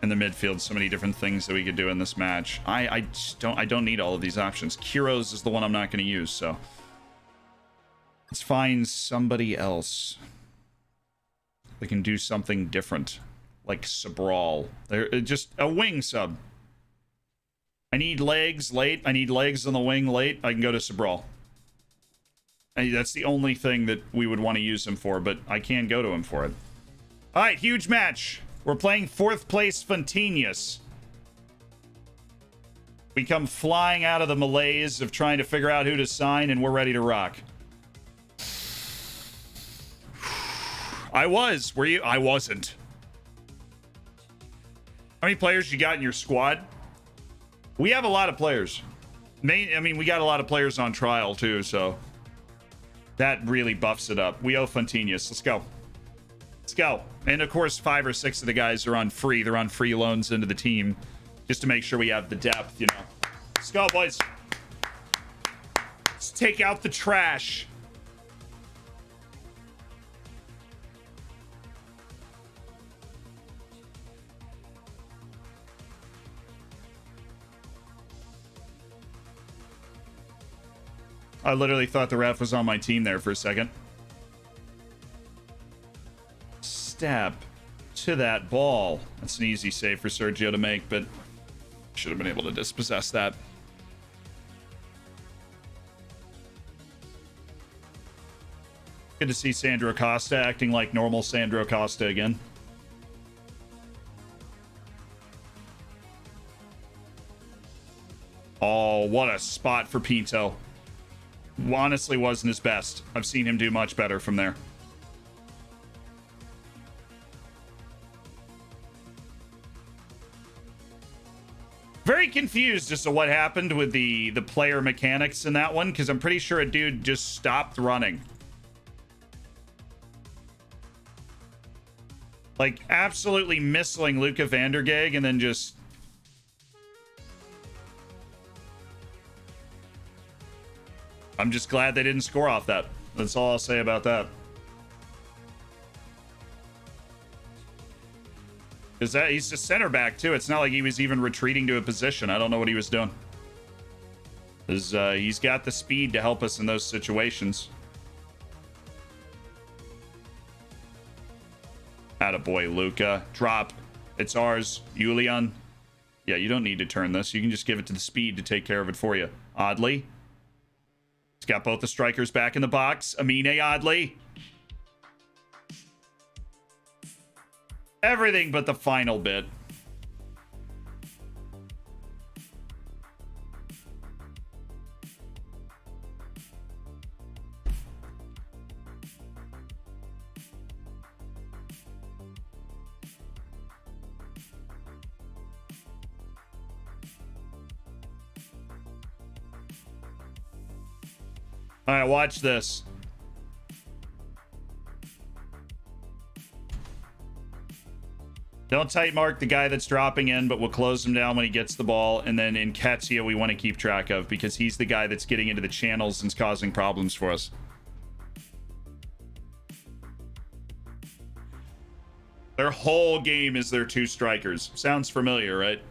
in the midfield. So many different things that we could do in this match. I don't need all of these options. Kiros is the one I'm not going to use. So let's find somebody else that can do something different. Like Sobral. Just a wing sub. I need legs late. I need legs on the wing late. I can go to Sobral. That's the only thing that we would want to use him for, but I can go to him for it. All right, huge match. We're playing 4th place Fontinius. We come flying out of the malaise of trying to figure out who to sign, and we're ready to rock. I was. Were you? I wasn't. How many players you got in your squad? We have a lot of players. I mean, we got a lot of players on trial too, so that really buffs it up. We owe Fontinius. Let's go. Let's go. And of course, 5 or 6 of the guys are on free. They're on free loans into the team just to make sure we have the depth, you know. Let's go, boys. Let's take out the trash. I literally thought the ref was on my team there for a second. Step to that ball. That's an easy save for Sergio to make, but should have been able to dispossess that. Good to see Sandro Costa acting like normal Sandro Costa again. Oh, what a spot for Pinto. Honestly wasn't his best. I've seen him do much better from there. Very confused as to what happened with the player mechanics in that one, because I'm pretty sure a dude just stopped running. Like, absolutely missling Luca Vandergeg and then just... I'm just glad they didn't score off that. That's all I'll say about that. Because he's a center back, too. It's not like he was even retreating to a position. I don't know what he was doing. He's got the speed to help us in those situations. Attaboy, Luca. Drop. It's ours. Julian. Yeah, you don't need to turn this. You can just give it to the speed to take care of it for you. Oddly. He's got both the strikers back in the box. Amine Oddly. Everything but the final bit. All right, watch this. Don't tight mark the guy that's dropping in, but we'll close him down when he gets the ball. And then in Nketiah, we want to keep track of because he's the guy that's getting into the channels and causing problems for us. Their whole game is their 2 strikers. Sounds familiar, right?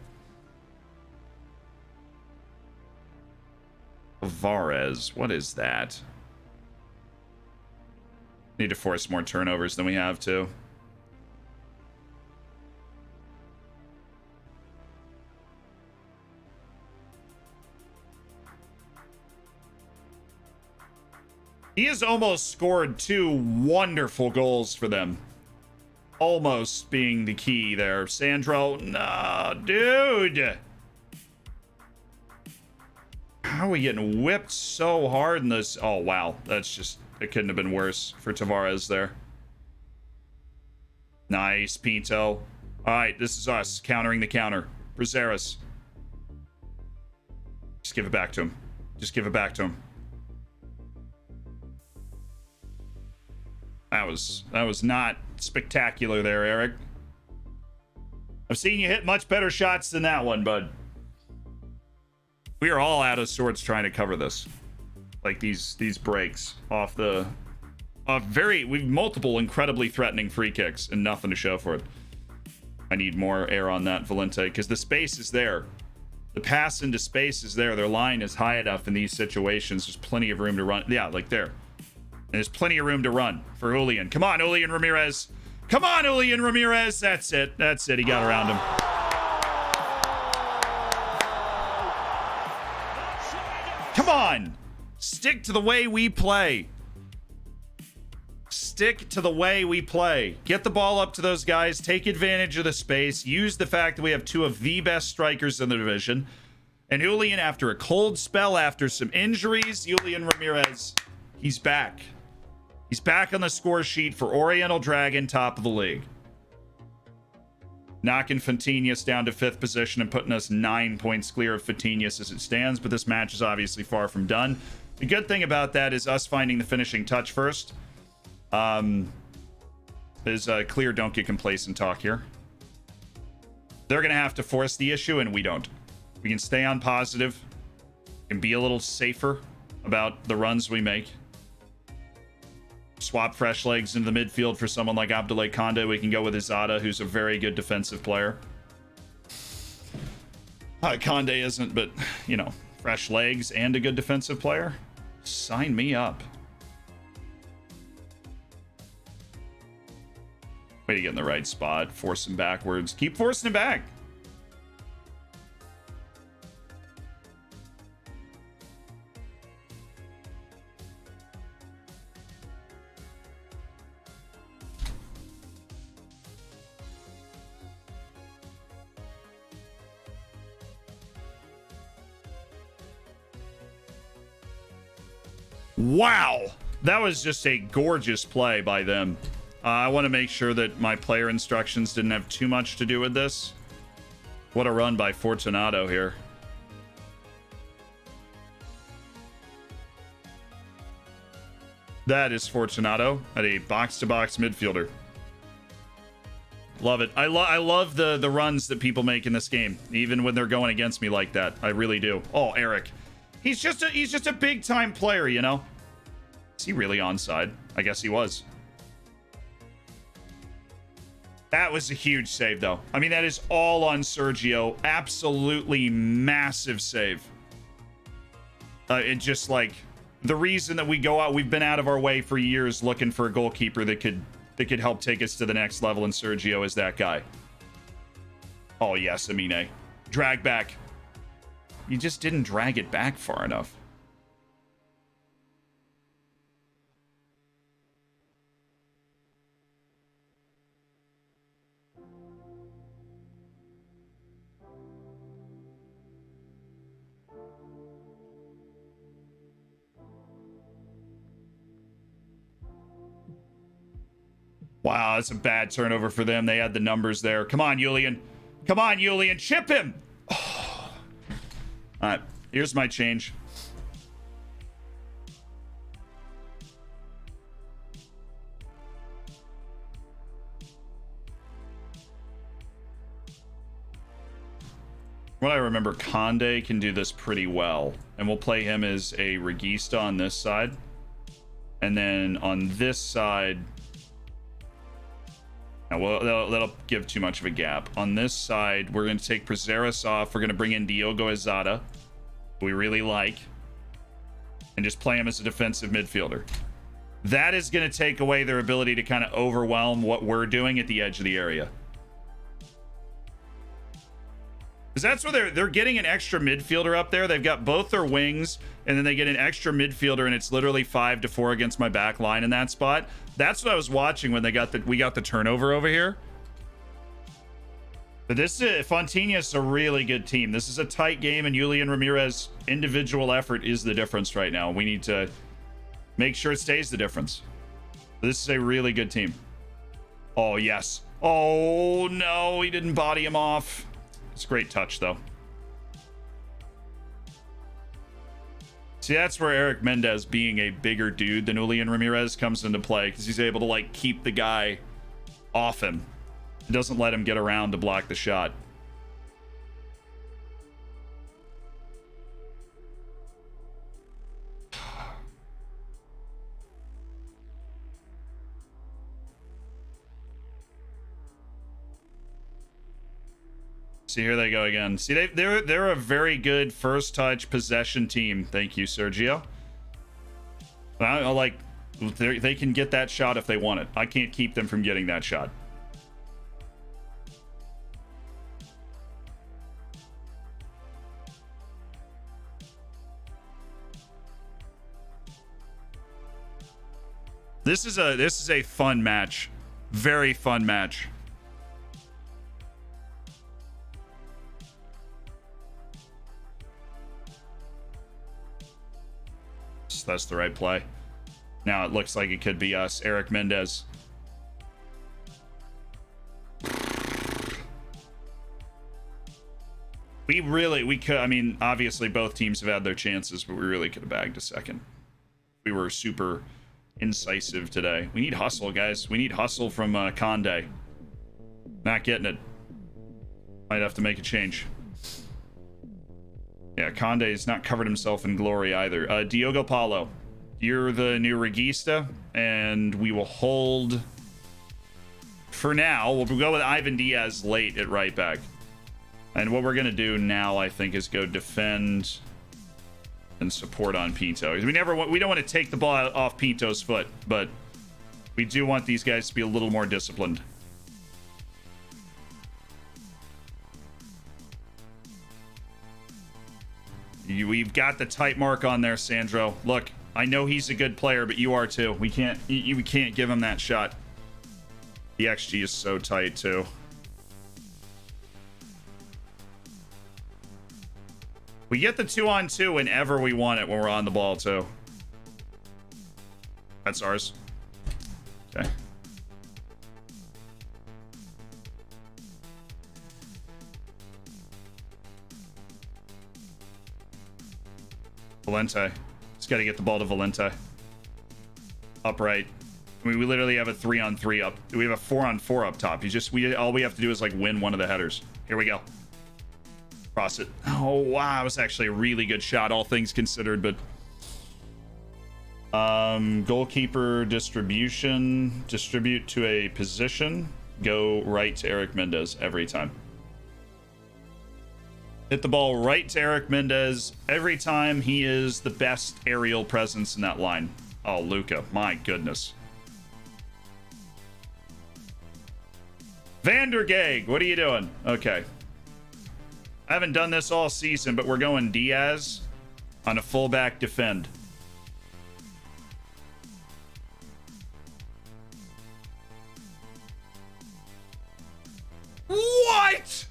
Vares, what is that? Need to force more turnovers than we have to. He has almost scored 2 wonderful goals for them. Almost being the key there. Sandro, no, dude. How are we getting whipped so hard in this? Oh, wow. That's just, it couldn't have been worse for Tavares there. Nice, Pinto. All right, this is us countering the counter. Brazeras. Just give it back to him. Just give it back to him. That was not spectacular there, Eric. I've seen you hit much better shots than that one, bud. We are all out of sorts trying to cover this. Like these breaks off the we've multiple incredibly threatening free kicks and nothing to show for it. I need more air on that, Valente, because the space is there. The pass into space is there. Their line is high enough in these situations. There's plenty of room to run. Yeah, like there. And there's plenty of room to run for Julian. Come on, Julian Ramirez. Come on, Julian Ramirez. That's it. That's it. He got around him. Come on. Stick to the way we play. Stick to the way we play. Get the ball up to those guys. Take advantage of the space. Use the fact that we have 2 of the best strikers in the division. And Julian, after a cold spell, after some injuries, Julian Ramirez, he's back. He's back on the score sheet for Oriental Dragon, top of the league. knocking Fantinius down to 5th position and putting us 9 points clear of Fantinius as it stands, but this match is obviously far from done. The good thing about that is us finding the finishing touch first. Is clear, don't get complacent talk here. They're going to have to force the issue, and we don't. We can stay on positive and be a little safer about the runs we make. Swap fresh legs into the midfield for someone like Abdoulaye Konde. We can go with Izada, who's a very good defensive player. Konde isn't, but, you know, fresh legs and a good defensive player. Sign me up. Way to get in the right spot. Force him backwards. Keep forcing him back. Wow, that was just a gorgeous play by them. I want to make sure that my player instructions didn't have too much to do with this. What a run by Fortunato here. That is Fortunato at a box-to-box midfielder. Love it. I love the runs that people make in this game, even when they're going against me like that. I really do. Oh, Eric. He's just a big time player, you know. Is he really onside? I guess he was. That was a huge save, though. I mean, that is all on Sergio. Absolutely massive save. It just like the reason that we go out, we've been out of our way for years looking for a goalkeeper that could help take us to the next level, and Sergio is that guy. Oh yes, Amine. Drag back. You just didn't drag it back far enough. Wow, that's a bad turnover for them. They had the numbers there. Come on, Julian. Come on, Julian. Chip him. Oh. All right, here's my change. What I remember, Konde can do this pretty well. And we'll play him as a regista on this side. And then on this side... Now, well, that'll give too much of a gap. On this side, we're going to take Prazeres off. We're going to bring in Diogo Izada, who we really like, and just play him as a defensive midfielder. That is going to take away their ability to kind of overwhelm what we're doing at the edge of the area. Because that's where they're getting an extra midfielder up there. They've got both their wings, and then they get an extra midfielder, and it's literally 5-4 against my back line in that spot. That's what I was watching when we got the turnover over here. But this is Fontinha's a really good team. This is a tight game, and Julian Ramirez individual effort is the difference right now. We need to make sure it stays the difference. This is a really good team. Oh yes. Oh no, he didn't body him off. It's a great touch though. See, that's where Eric Mendez, being a bigger dude than Julian Ramirez, comes into play, because he's able to like keep the guy off him. It doesn't let him get around to block the shot. See, here they go again. See, they're a very good first touch possession team. Thank you, Sergio. Like, they can get that shot if they want it. I can't keep them from getting that shot. This is a fun match. Very fun match. That's the right play. Now it looks like it could be us. Eric Mendez. we could, I mean, obviously both teams have had their chances, but we really could have bagged a second. We were super incisive today. We need hustle, guys. We need hustle from Conde. Not getting it. Might have to make a change. Yeah, Conde's not covered himself in glory either. Diogo Paulo, you're the new regista, and we will hold for now. We'll go with Ivan Diaz late at right back. And what we're going to do now, I think, is go defend and support on Pinto. We don't want to take the ball off Pinto's foot, but we do want these guys to be a little more disciplined. We've got the tight mark on there, Sandro. Look, I know he's a good player, but you are too. We can't give him that shot. The XG is so tight too. We get the 2-on-2 whenever we want it when we're on the ball too. That's ours. Okay. Valente. Just got to get the ball to Valente. Upright. I mean, we literally have a 3-on-3 up. We have a 4-on-4 up top. All we have to do is like win one of the headers. Here we go. Cross it. Oh wow, it was actually a really good shot, all things considered. But goalkeeper distribution. Distribute to a position. Go right to Eric Mendez every time. Hit the ball right to Eric Mendez every time. He is the best aerial presence in that line. Oh, Luca, my goodness. Vandergeg, what are you doing? Okay. I haven't done this all season, but we're going Diaz on a fullback defend. What?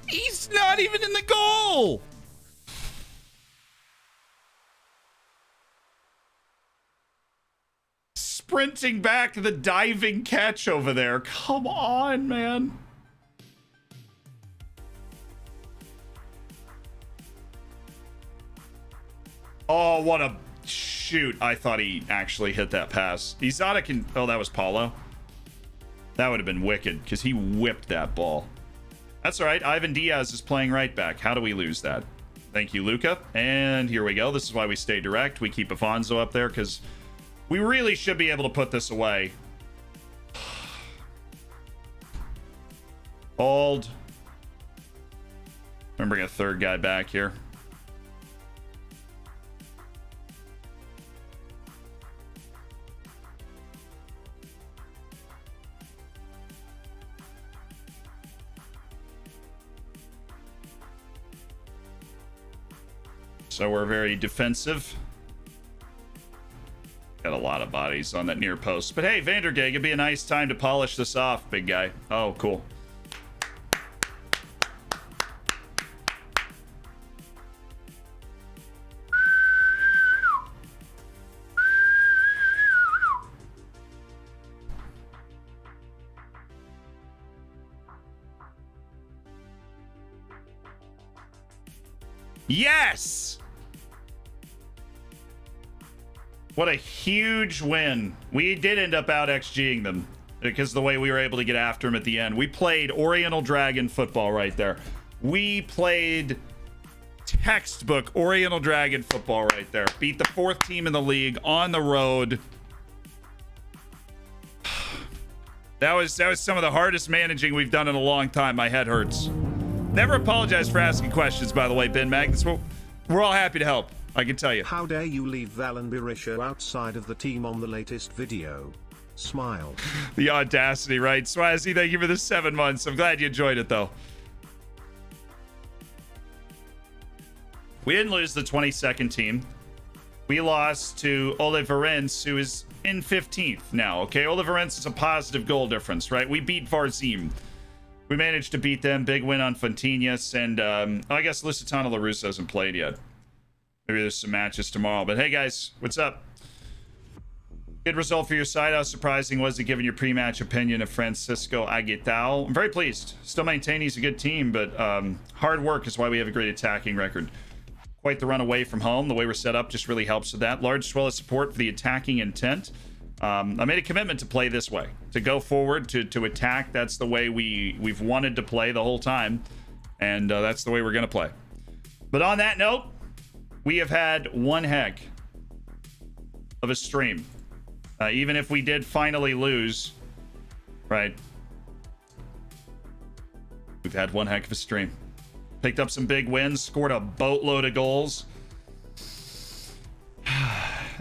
He's not even in the goal. Sprinting back, the diving catch over there. Come on, man. Oh, what a shoot. I thought he actually hit that pass. Izada can... Oh, that was Paulo. That would have been wicked because he whipped that ball. That's all right. Ivan Diaz is playing right back. How do we lose that? Thank you, Luca. And here we go. This is why we stay direct. We keep Afonso up there because we really should be able to put this away. Hold. I'm bringing a third guy back here. So we're very defensive. Got a lot of bodies on that near post. But hey, Vandergeg, it'd be a nice time to polish this off, big guy. Oh, cool. Yes! What a huge win. We did end up out XGing them because of the way we were able to get after them at the end. We played Oriental Dragon football right there. We played textbook Oriental Dragon football right there. Beat the 4th team in the league on the road. That was some of the hardest managing we've done in a long time. My head hurts. Never apologize for asking questions, by the way, Ben Mag. We're all happy to help. I can tell you. How dare you leave Valen Berisha outside of the team on the latest video? Smile. The audacity, right? Swazzy, thank you for the 7 months. I'm glad you enjoyed it, though. We didn't lose the 22nd team. We lost to Oliverense, who is in 15th now, okay? Oliverense is a positive goal difference, right? We beat Varzim. We managed to beat them. Big win on Fontinhas, and I guess Lusitano LaRusso hasn't played yet. Maybe there's some matches tomorrow. But hey, guys, what's up? Good result for your side. How surprising was it given your pre-match opinion of Francisco Aguitao? I'm very pleased. Still maintain he's a good team, but hard work is why we have a great attacking record. Quite the run away from home. The way we're set up just really helps with that. Large swell of support for the attacking intent. I made a commitment to play this way, to go forward, to attack. That's the way we've wanted to play the whole time, and that's the way we're going to play. But on that note, we have had one heck of a stream. Even if we did finally lose, right? We've had one heck of a stream. Picked up some big wins, scored a boatload of goals.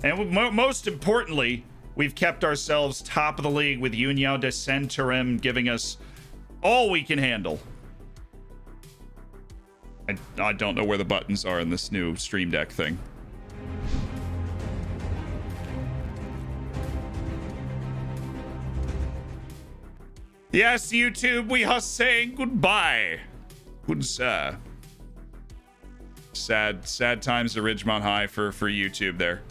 And most importantly, we've kept ourselves top of the league with União de Santarém giving us all we can handle. I don't know where the buttons are in this new Stream Deck thing. Yes, YouTube, we are saying goodbye. Good sir. Sad times at Ridgemont High for YouTube there.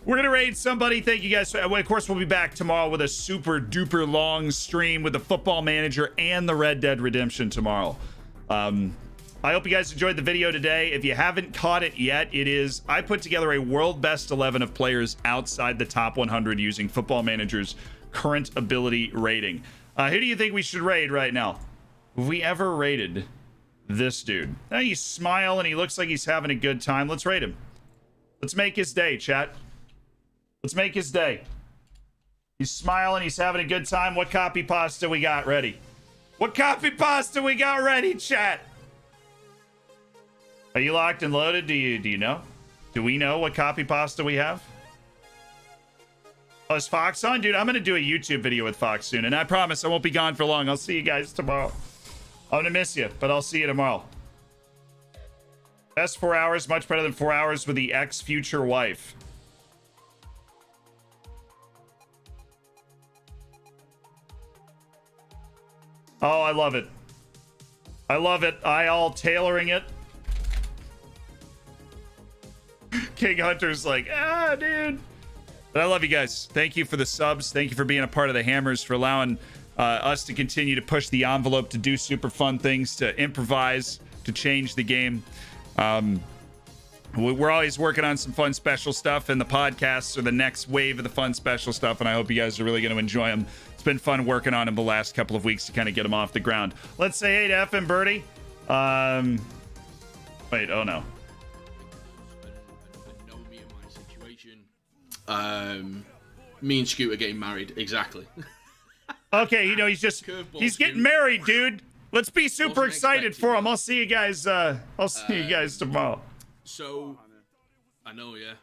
We're gonna raid somebody. Thank you guys. Of course, we'll be back tomorrow with a super duper long stream with the Football Manager and the Red Dead Redemption tomorrow. I hope you guys enjoyed the video today. If you haven't caught it yet, I put together a world best 11 of players outside the top 100 using Football Manager's current ability rating. Who do you think we should raid right now? Have we ever rated this dude? Now you smile and he looks like he's having a good time. Let's rate him. Let's make his day, chat. Let's make his day. He's smiling. He's having a good time. What copy pasta we got ready? What copy pasta we got ready, chat? Are you locked and loaded? Do you know? Do we know what copy pasta we have? Oh, is Fox on? Dude, I'm going to do a YouTube video with Fox soon. And I promise I won't be gone for long. I'll see you guys tomorrow. I'm going to miss you, but I'll see you tomorrow. Best 4 hours. Much better than 4 hours with the ex-future wife. Oh, I love it. I love it. I all tailoring it. King Hunter's like, dude. But I love you guys. Thank you for the subs. Thank you for being a part of the Hammers, for allowing us to continue to push the envelope, to do super fun things, to improvise, to change the game. We're always working on some fun special stuff, and the podcasts are the next wave of the fun special stuff, and I hope you guys are really going to enjoy them. It's been fun working on them the last couple of weeks to kind of get them off the ground. Let's say hey to F and Birdie. Wait, oh no. Me and Scooter getting married, exactly. Okay, you know, he's getting married, dude. Let's be super excited for him. I'll see you guys tomorrow. So I know, yeah.